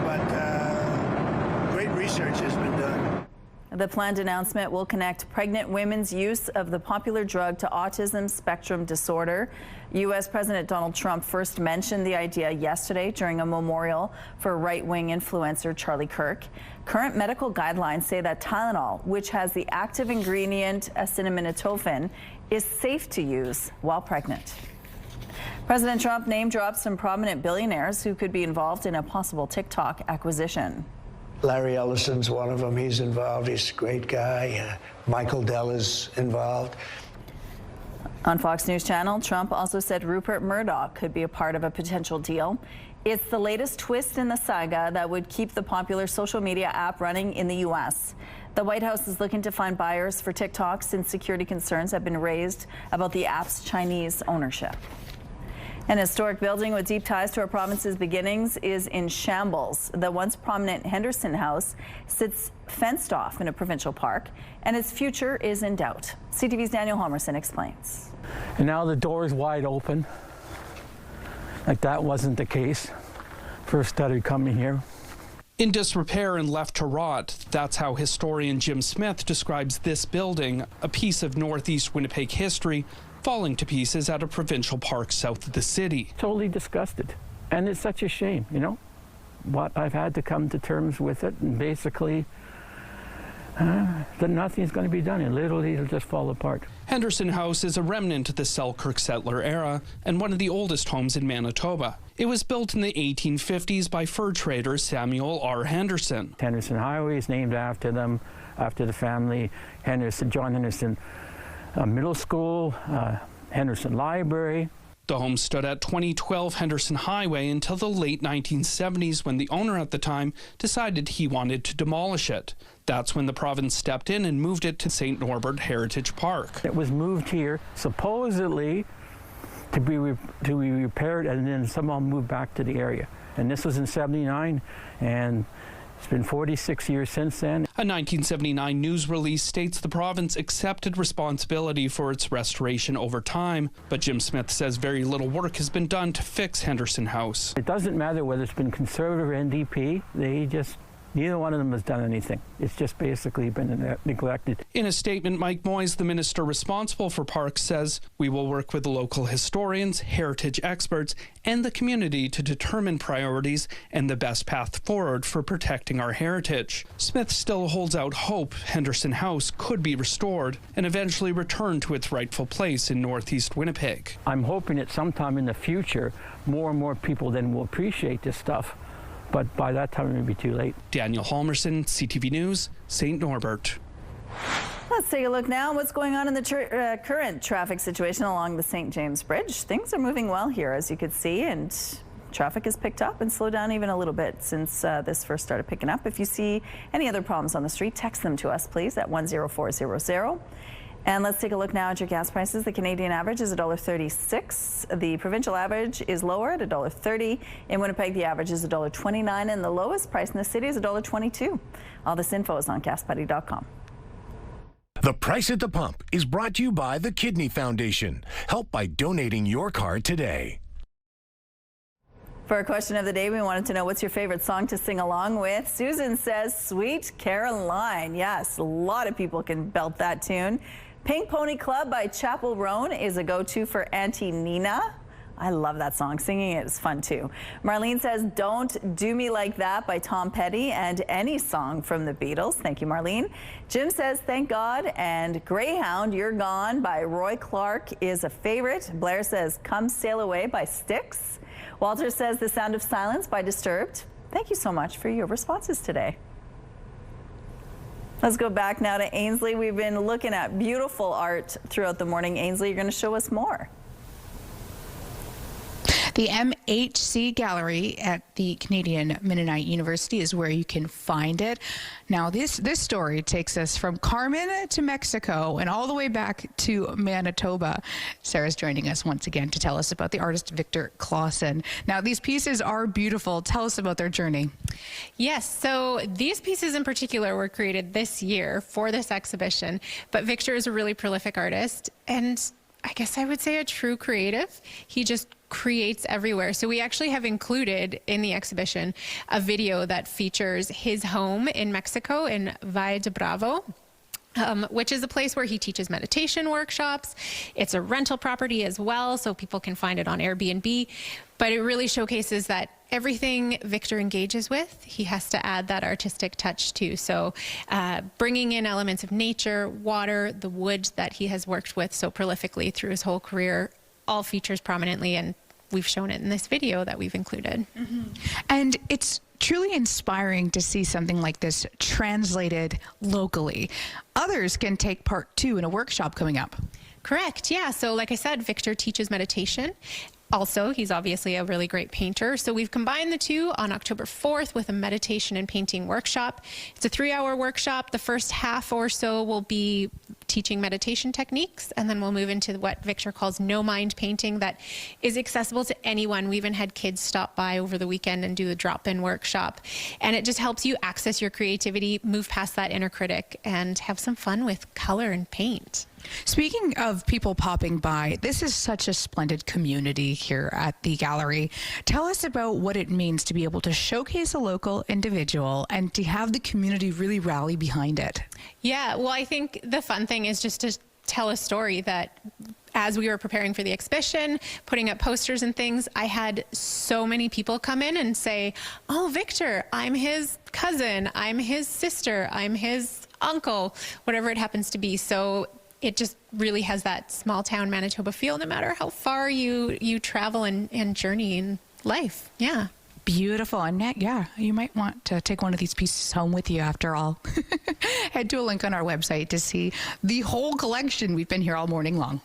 But great research has been done. The planned announcement will connect pregnant women's use of the popular drug to autism spectrum disorder. U.S. President Donald Trump first mentioned the idea yesterday during a memorial for right-wing influencer Charlie Kirk. Current medical guidelines say that Tylenol, which has the active ingredient acetaminophen, is safe to use while pregnant. President Trump name-dropped some prominent billionaires who could be involved in a possible TikTok acquisition. Larry Ellison's one of them. He's involved. He's a great guy. Michael Dell is involved. On Fox News Channel, Trump also said Rupert Murdoch could be a part of a potential deal. It's the latest twist in the saga that would keep the popular social media app running in the U.S. The White House is looking to find buyers for TikTok since security concerns have been raised about the app's Chinese ownership. An historic building with deep ties to our province's beginnings is in shambles. The once prominent Henderson House sits fenced off in a provincial park, and its future is in doubt. CTV's Daniel Homerson explains. And now the door is wide open. Like that wasn't the case. First started coming here. In disrepair and left to rot, that's how historian Jim Smith describes this building, a piece of Northeast Winnipeg history, falling to pieces at a provincial park south of the city. Totally disgusted. And it's such a shame, you know, what I've had to come to terms with it, and basically that nothing's going to be done. And literally it'll just fall apart. Henderson House is a remnant of the Selkirk settler era and one of the oldest homes in Manitoba. It was built in the 1850s by fur trader Samuel R. Henderson. Henderson Highway is named after them, after the family. Henderson, John Henderson Middle School, Henderson Library. The home stood at 2012 Henderson Highway until the late 1970s when the owner at the time decided he wanted to demolish it. That's when the province stepped in and moved it to St. Norbert Heritage Park. It was moved here supposedly to be repaired and then somehow moved back to the area. And this was in '79, and it's been 46 years since then. A 1979 news release states the province accepted responsibility for its restoration over time, but Jim Smith says very little work has been done to fix Henderson House. It doesn't matter whether it's been Conservative or NDP, neither one of them has done anything. It's just basically been neglected. In a statement, Mike Moyes, the minister responsible for parks, says, "We will work with local historians, heritage experts, and the community to determine priorities and the best path forward for protecting our heritage." Smith still holds out hope Henderson House could be restored and eventually return to its rightful place in Northeast Winnipeg. I'm hoping that sometime in the future, more and more people then will appreciate this stuff. But by that time, it may be too late. Daniel Halmerson, CTV News, St. Norbert. Let's take a look now at what's going on in the current traffic situation along the St. James Bridge. Things are moving well here, as you could see, and traffic has picked up and slowed down even a little bit since this first started picking up. If you see any other problems on the street, text them to us, please, at 10400. And let's take a look now at your gas prices. The Canadian average is $1.36. The provincial average is lower at $1.30. In Winnipeg, the average is $1.29, and the lowest price in the city is $1.22. All this info is on gasbuddy.com. The Price at the Pump is brought to you by the Kidney Foundation. Help by donating your card today. For our question of the day, we wanted to know what's your favorite song to sing along with. Susan says Sweet Caroline. Yes, a lot of people can belt that tune. Pink Pony Club by Chapel Roan is a go-to for Auntie Nina. I love that song. Singing it is fun too. Marlene says Don't Do Me Like That by Tom Petty and any song from the Beatles. Thank you, Marlene. Jim says Thank God and Greyhound You're Gone by Roy Clark is a favorite. Blair says Come Sail Away by Styx. Walter says The Sound of Silence by Disturbed. Thank you so much for your responses today. Let's go back now to Ainsley. We've been looking at beautiful art throughout the morning. Ainsley, you're going to show us more. The MHC Gallery at the Canadian Mennonite University is where you can find it. Now, this story takes us from Carmen to Mexico and all the way back to Manitoba. Sarah's joining us once again to tell us about the artist Victor Clausen. Now, these pieces are beautiful. Tell us about their journey. Yes, so these pieces in particular were created this year for this exhibition, but Victor is a really prolific artist and I guess I would say a true creative. He just creates everywhere. So we actually have included in the exhibition a video that features his home in Mexico in Valle de Bravo. Which is a place where he teaches meditation workshops. It's a rental property as well, so people can find it on Airbnb. But it really showcases that everything Victor engages with, he has to add that artistic touch to. So bringing in elements of nature, water, the wood that he has worked with so prolifically through his whole career, all features prominently, and we've shown it in this video that we've included. Mm-hmm. And it's truly inspiring to see something like this translated locally. Others can take part too in a workshop coming up. Correct, yeah. So like I said, Victor teaches meditation Also, he's obviously a really great painter. So we've combined the two on October 4th with a meditation and painting workshop. It's a 3-hour workshop. The first half or so will be teaching meditation techniques, and then we'll move into what Victor calls no mind painting that is accessible to anyone. We even had kids stop by over the weekend and do the drop-in workshop. And it just helps you access your creativity, move past that inner critic, and have some fun with color and paint. Speaking of people popping by, this is such a splendid community here at the gallery. Tell us about what it means to be able to showcase a local individual and to have the community really rally behind it. Yeah, well, I think the fun thing is just to tell a story that as we were preparing for the exhibition, putting up posters and things, I had so many people come in and say, oh, Victor, I'm his cousin, I'm his sister, I'm his uncle, whatever it happens to be. So it just really has that small town Manitoba feel, no matter how far you travel and journey in life. Yeah. Beautiful. And yeah, you might want to take one of these pieces home with you after all. Head to a link on our website to see the whole collection. We've been here all morning long.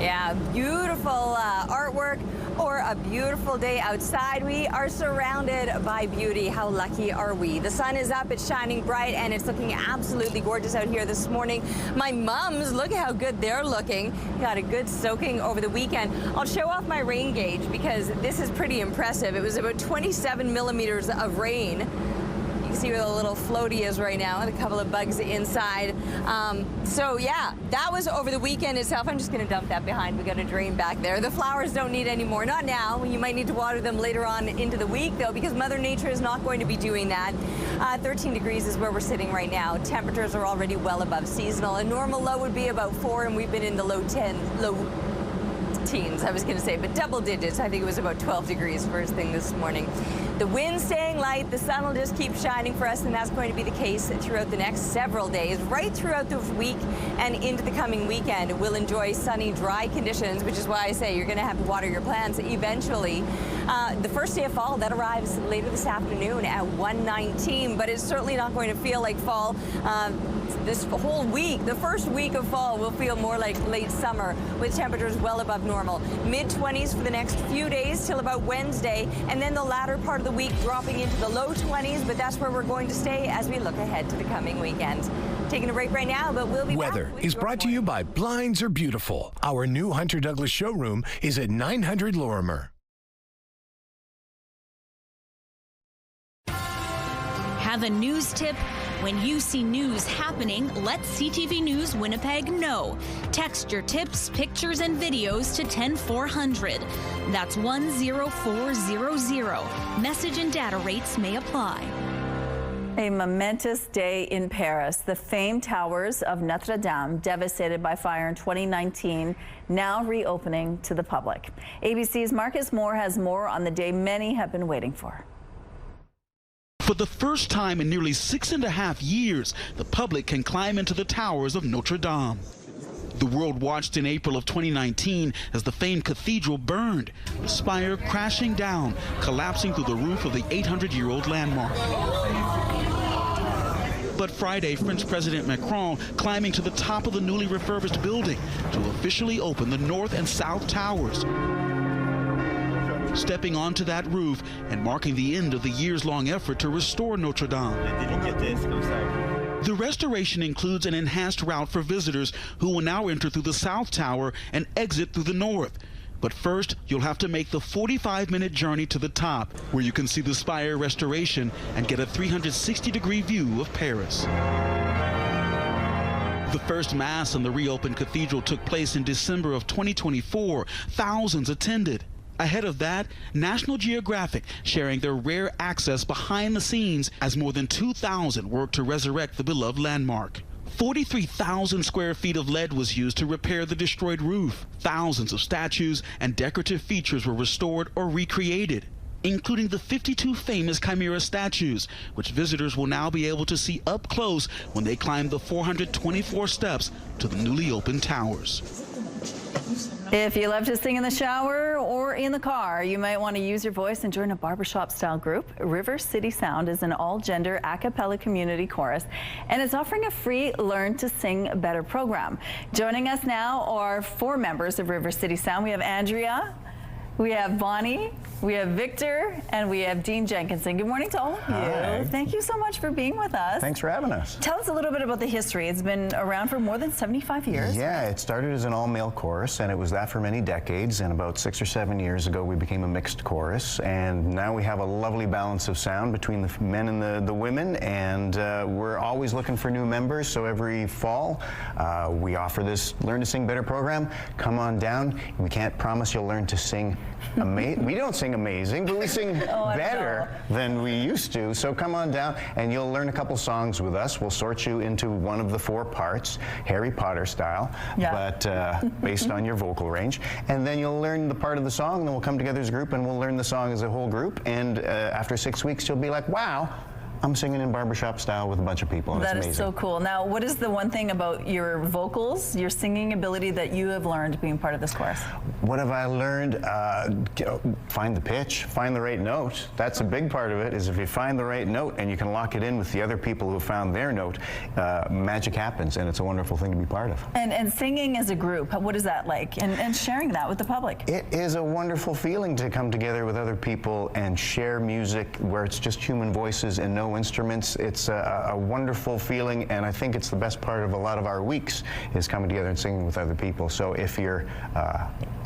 Yeah, beautiful artwork or a beautiful day outside. We are surrounded by beauty. How lucky are we? The sun is up, it's shining bright, and it's looking absolutely gorgeous out here this morning. My mums, look at how good they're looking. Got a good soaking over the weekend. I'll show off my rain gauge because this is pretty impressive. It was about 27 millimeters of rain. See where the little floaty is right now and a couple of bugs inside. So yeah, that was over the weekend itself. I'm just going to dump that behind. We got a drain back there. The flowers don't need any more. Not now. You might need to water them later on into the week though, because Mother Nature is not going to be doing that. 13 degrees is where we're sitting right now. Temperatures are already well above seasonal. A normal low would be about 4, and we've been in the low teens, I was going to say, but double digits. I think it was about 12 degrees first thing this morning. The wind's staying light. The sun will just keep shining for us, and that's going to be the case throughout the next several days, right throughout the week and into the coming weekend. We'll enjoy sunny, dry conditions, which is why I say you're going to have to water your plants eventually. The first day of fall, that arrives later this afternoon at 1:19, but it's certainly not going to feel like fall. This whole week, the first week of fall, will feel more like late summer with temperatures well above normal. Mid-20s for the next few days till about Wednesday, and then the latter part of the week dropping into the low 20s, but that's where we're going to stay as we look ahead to the coming weekend. Taking a break right now, but we'll be Weather is brought to you by Blinds Are Beautiful. Our new Hunter Douglas showroom is at 900 Lorimer. Have a news tip? When you see news happening, let CTV News Winnipeg know. Text your tips, pictures, and videos to 10400. That's 10400. Message and data rates may apply. A momentous day in Paris. The famed towers of Notre Dame, devastated by fire in 2019, now reopening to the public. ABC's Marcus Moore has more on the day many have been waiting for. For the first time in nearly 6.5 years, the public can climb into the towers of Notre Dame. The world watched in April of 2019 as the famed cathedral burned, the spire crashing down, collapsing through the roof of the 800-year-old landmark. But Friday, French President Macron climbing to the top of the newly refurbished building to officially open the north and south towers. Stepping onto that roof and marking the end of the years-long effort to restore Notre Dame. The restoration includes an enhanced route for visitors who will now enter through the south tower and exit through the north. But first, you'll have to make the 45-minute journey to the top, where you can see the spire restoration and get a 360-degree view of Paris. The first Mass in the reopened cathedral took place in December of 2024. Thousands attended. Ahead of that, National Geographic sharing their rare access behind the scenes as more than 2,000 worked to resurrect the beloved landmark. 43,000 square feet of lead was used to repair the destroyed roof. Thousands of statues and decorative features were restored or recreated, including the 52 famous Chimera statues, which visitors will now be able to see up close when they climb the 424 steps to the newly opened towers. If you love to sing in the shower or in the car, you might want to use your voice and join a barbershop-style group. River City Sound is an all-gender a cappella community chorus, and it's offering a free Learn to Sing Better program. Joining us now are 4 members of River City Sound. We have Andrea, we have Bonnie, we have Victor, and we have Dean Jenkinson. Good morning to all of you. Hi. Thank you so much for being with us. Thanks for having us. Tell us a little bit about the history. It's been around for more than 75 years. Yeah, it started as an all-male chorus, and it was that for many decades. And about 6 or 7 years ago, we became a mixed chorus. And now we have a lovely balance of sound between the men and the women. And we're always looking for new members. So every fall, we offer this Learn to Sing Better program. Come on down. We can't promise you'll learn to sing amazing. We don't sing amazing, but we sing better than we used to. So come on down and you'll learn a couple songs with us. We'll sort you into one of the 4 parts, Harry Potter style, but based on your vocal range. And then you'll learn the part of the song, and then we'll come together as a group and we'll learn the song as a whole group. And after 6 weeks, you'll be like, wow, I'm singing in barbershop style with a bunch of people. And that it's is amazing. so cool. Now, what is the one thing about your vocals, your singing ability that you have learned being part of this chorus? What have I learned? Find the pitch, find the right note. That's a big part of it, is if you find the right note and you can lock it in with the other people who have found their note, magic happens, and it's a wonderful thing to be part of. And singing as a group, what is that like? And sharing that with the public? It is a wonderful feeling to come together with other people and share music where it's just human voices and no instruments. It's a wonderful feeling, and I think it's the best part of a lot of our weeks is coming together and singing with other people. So if you're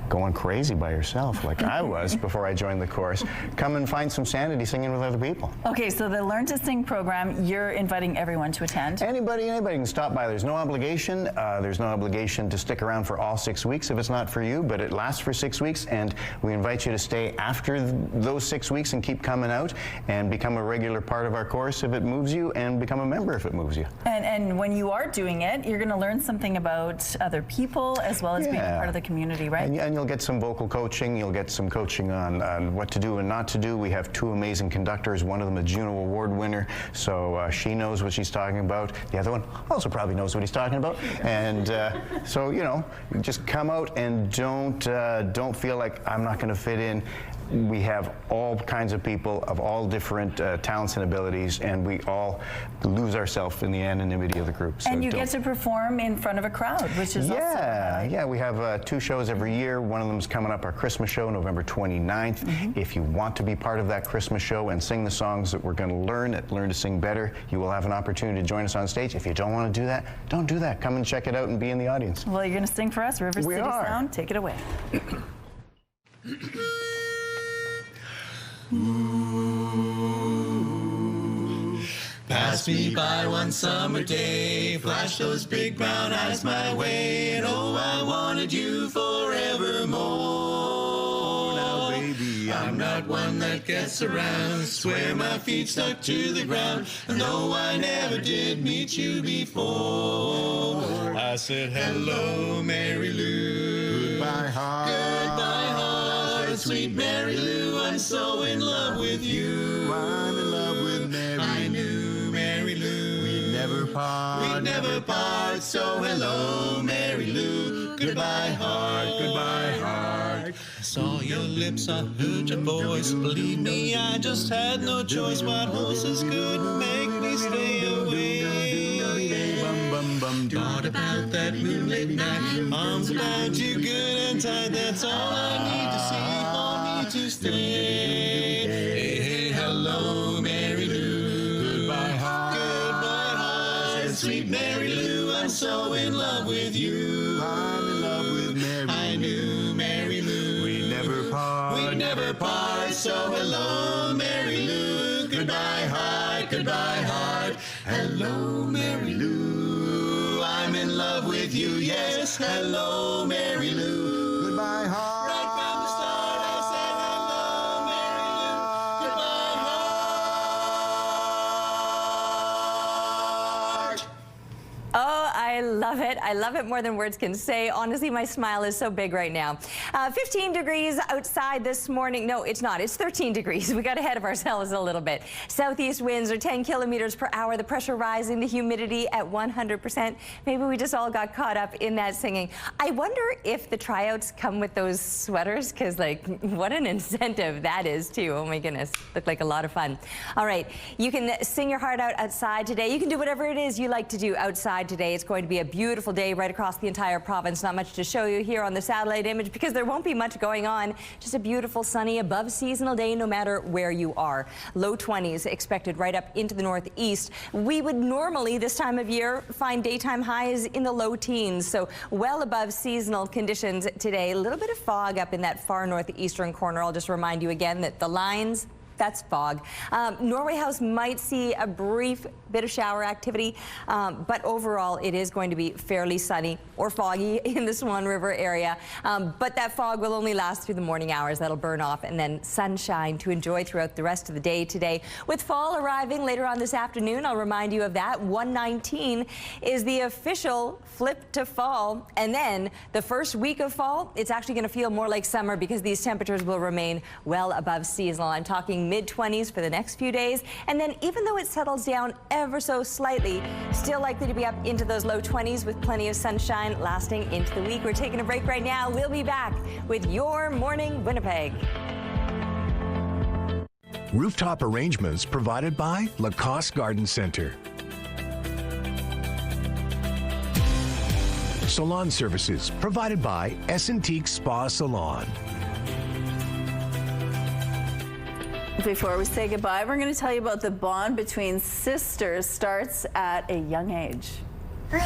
going crazy by yourself like I was before I joined the chorus, come and find some sanity singing with other people. Okay, so the Learn to Sing program, you're inviting everyone to attend? Anybody can stop by. There's no obligation. There's no obligation to stick around for all 6 weeks if it's not for you, but it lasts for 6 weeks, and we invite you to stay after those 6 weeks and keep coming out and become a regular part of our chorus if it moves you, and become a member if it moves you. And when you are doing it, you're going to learn something about other people as well as being a part of the community, right? And you'll get some vocal coaching. You'll get some coaching on what to do and not to do. We have 2 amazing conductors. One of them a Juno Award winner, so she knows what she's talking about. The other one also probably knows what he's talking about. And so, you know, just come out and don't feel like I'm not going to fit in. We have all kinds of people of all different talents and abilities, and we all lose ourselves in the anonymity of the group. So and you get to perform in front of a crowd, which is yeah, we have 2 shows every year. One of them is coming up, our Christmas show, November 29th. If you want to be part of that Christmas show and sing the songs that we're going to learn to Sing Better, you will have an opportunity to join us on stage. If you don't want to do that, don't do that. Come and check it out and be in the audience. Well, you're going to sing for us, River City Sound. Take it away. Ooh, pass me by one summer day, flash those big brown eyes my way, and oh, I wanted you forevermore. Now, baby, I'm not one that gets around, swear my feet stuck to the ground, and though I never did meet you before, I said, hello, Mary Lou. Goodbye, heart. Goodbye, heart. Sweet Mary Lou, I'm so in love with you. I'm in love with Mary. I knew Mary Lou. We'd never part. We'd never part. So hello, Mary Lou. Goodbye, heart. Goodbye, heart. I saw your lips, I heard your voice. Believe me, I just had no choice. White horses couldn't make me stay away. Thought about that moonlit night, arms around you good and tight. That's all I need to see for me to stay. Hey, hey, hello, Mary Lou. Goodbye, heart. Goodbye, heart. Sweet Mary Lou, I'm so in love with you. I'm in love with Mary. I knew Mary Lou. We'd never part. We'd never part. So hello, Mary Lou. Goodbye, heart. Goodbye, heart. Hello, Mary Lou. I'm in love with you, yes. Hello, Mary Lou. Goodbye, heart. Right from the start, I said hello, Mary Lou. Goodbye, heart. Oh, I I love it. I love it more than words can say. Honestly, my smile is so big right now. 15 degrees outside this morning. No, it's not. It's 13 degrees. We got ahead of ourselves a little bit. Southeast winds are 10 kilometers per hour. The pressure rising, the humidity at 100%. Maybe we just all got caught up in that singing. I wonder if the tryouts come with those sweaters, because like what an incentive that is too. Oh my goodness, looked like a lot of fun. All right, you can sing your heart out outside today. You can do whatever it is you like to do outside today. It's going to be a beautiful day right across the entire province. Not much to show you here on the satellite image because there won't be much going on. Just a beautiful, sunny, above seasonal day no matter where you are. Low 20s expected right up into the northeast. We would normally this time of year find daytime highs in the low teens, so well above seasonal conditions today. A little bit of fog up in that far northeastern corner. I'll just remind you again that the lines, that's fog. Norway House might see a brief bit of shower activity, but overall it is going to be fairly sunny or foggy in the Swan River area. But that fog will only last through the morning hours. That'll burn off, and then sunshine to enjoy throughout the rest of the day today. With fall arriving later on this afternoon, I'll remind you of that. 119 is the official flip to fall, and then the first week of fall, it's actually going to feel more like summer because these temperatures will remain well above seasonal. I'm talking mid-20s for the next few days, and then even though it settles down ever so slightly, still likely to be up into those low 20s with plenty of sunshine lasting into the week. We're taking a break right now. We'll be back with Your Morning Winnipeg. Rooftop arrangements provided by Lacoste Garden Center. Salon services provided by Essentique Spa Salon. Before we say goodbye, we're going to tell you about the bond between sisters starts at a young age. Hi,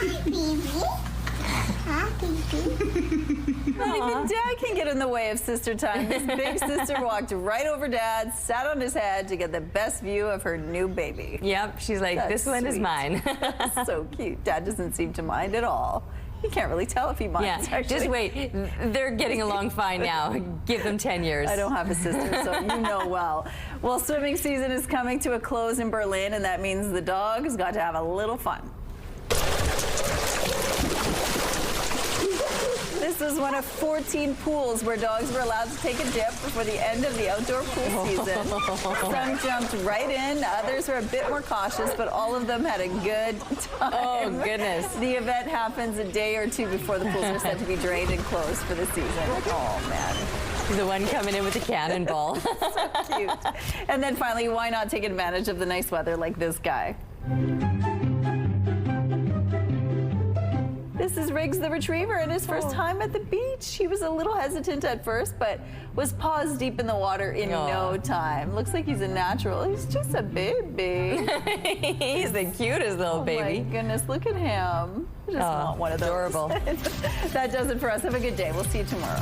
baby. Hi, baby. Not even Dad can get in the way of sister time. This big sister walked right over Dad, sat on his head to get the best view of her new baby. Yep, she's like, That's this one is sweet. mine. That's so cute. Dad doesn't seem to mind at all. You can't really tell if he minds. Yeah, actually. just wait. They're getting along fine now. Give them 10 years. I don't have a sister, so you know well. Well, swimming season is coming to a close in Berlin, and that means the dogs got to have a little fun. This is one of 14 pools where dogs were allowed to take a dip before the end of the outdoor pool season. Some jumped right in, others were a bit more cautious, but all of them had a good time. Oh, goodness. The event happens a day or two before the pools are set to be drained and closed for the season. Oh, man. The one coming in with the cannonball. So cute. And then finally, why not take advantage of the nice weather like this guy? This is Riggs the Retriever and his first time at the beach. He was a little hesitant at first, but was paws deep in the water in no time. Looks like he's a natural. He's just a baby. He's the cutest little baby. Oh my goodness, look at him. I just want one of those. Adorable. That does it for us. Have a good day. We'll see you tomorrow.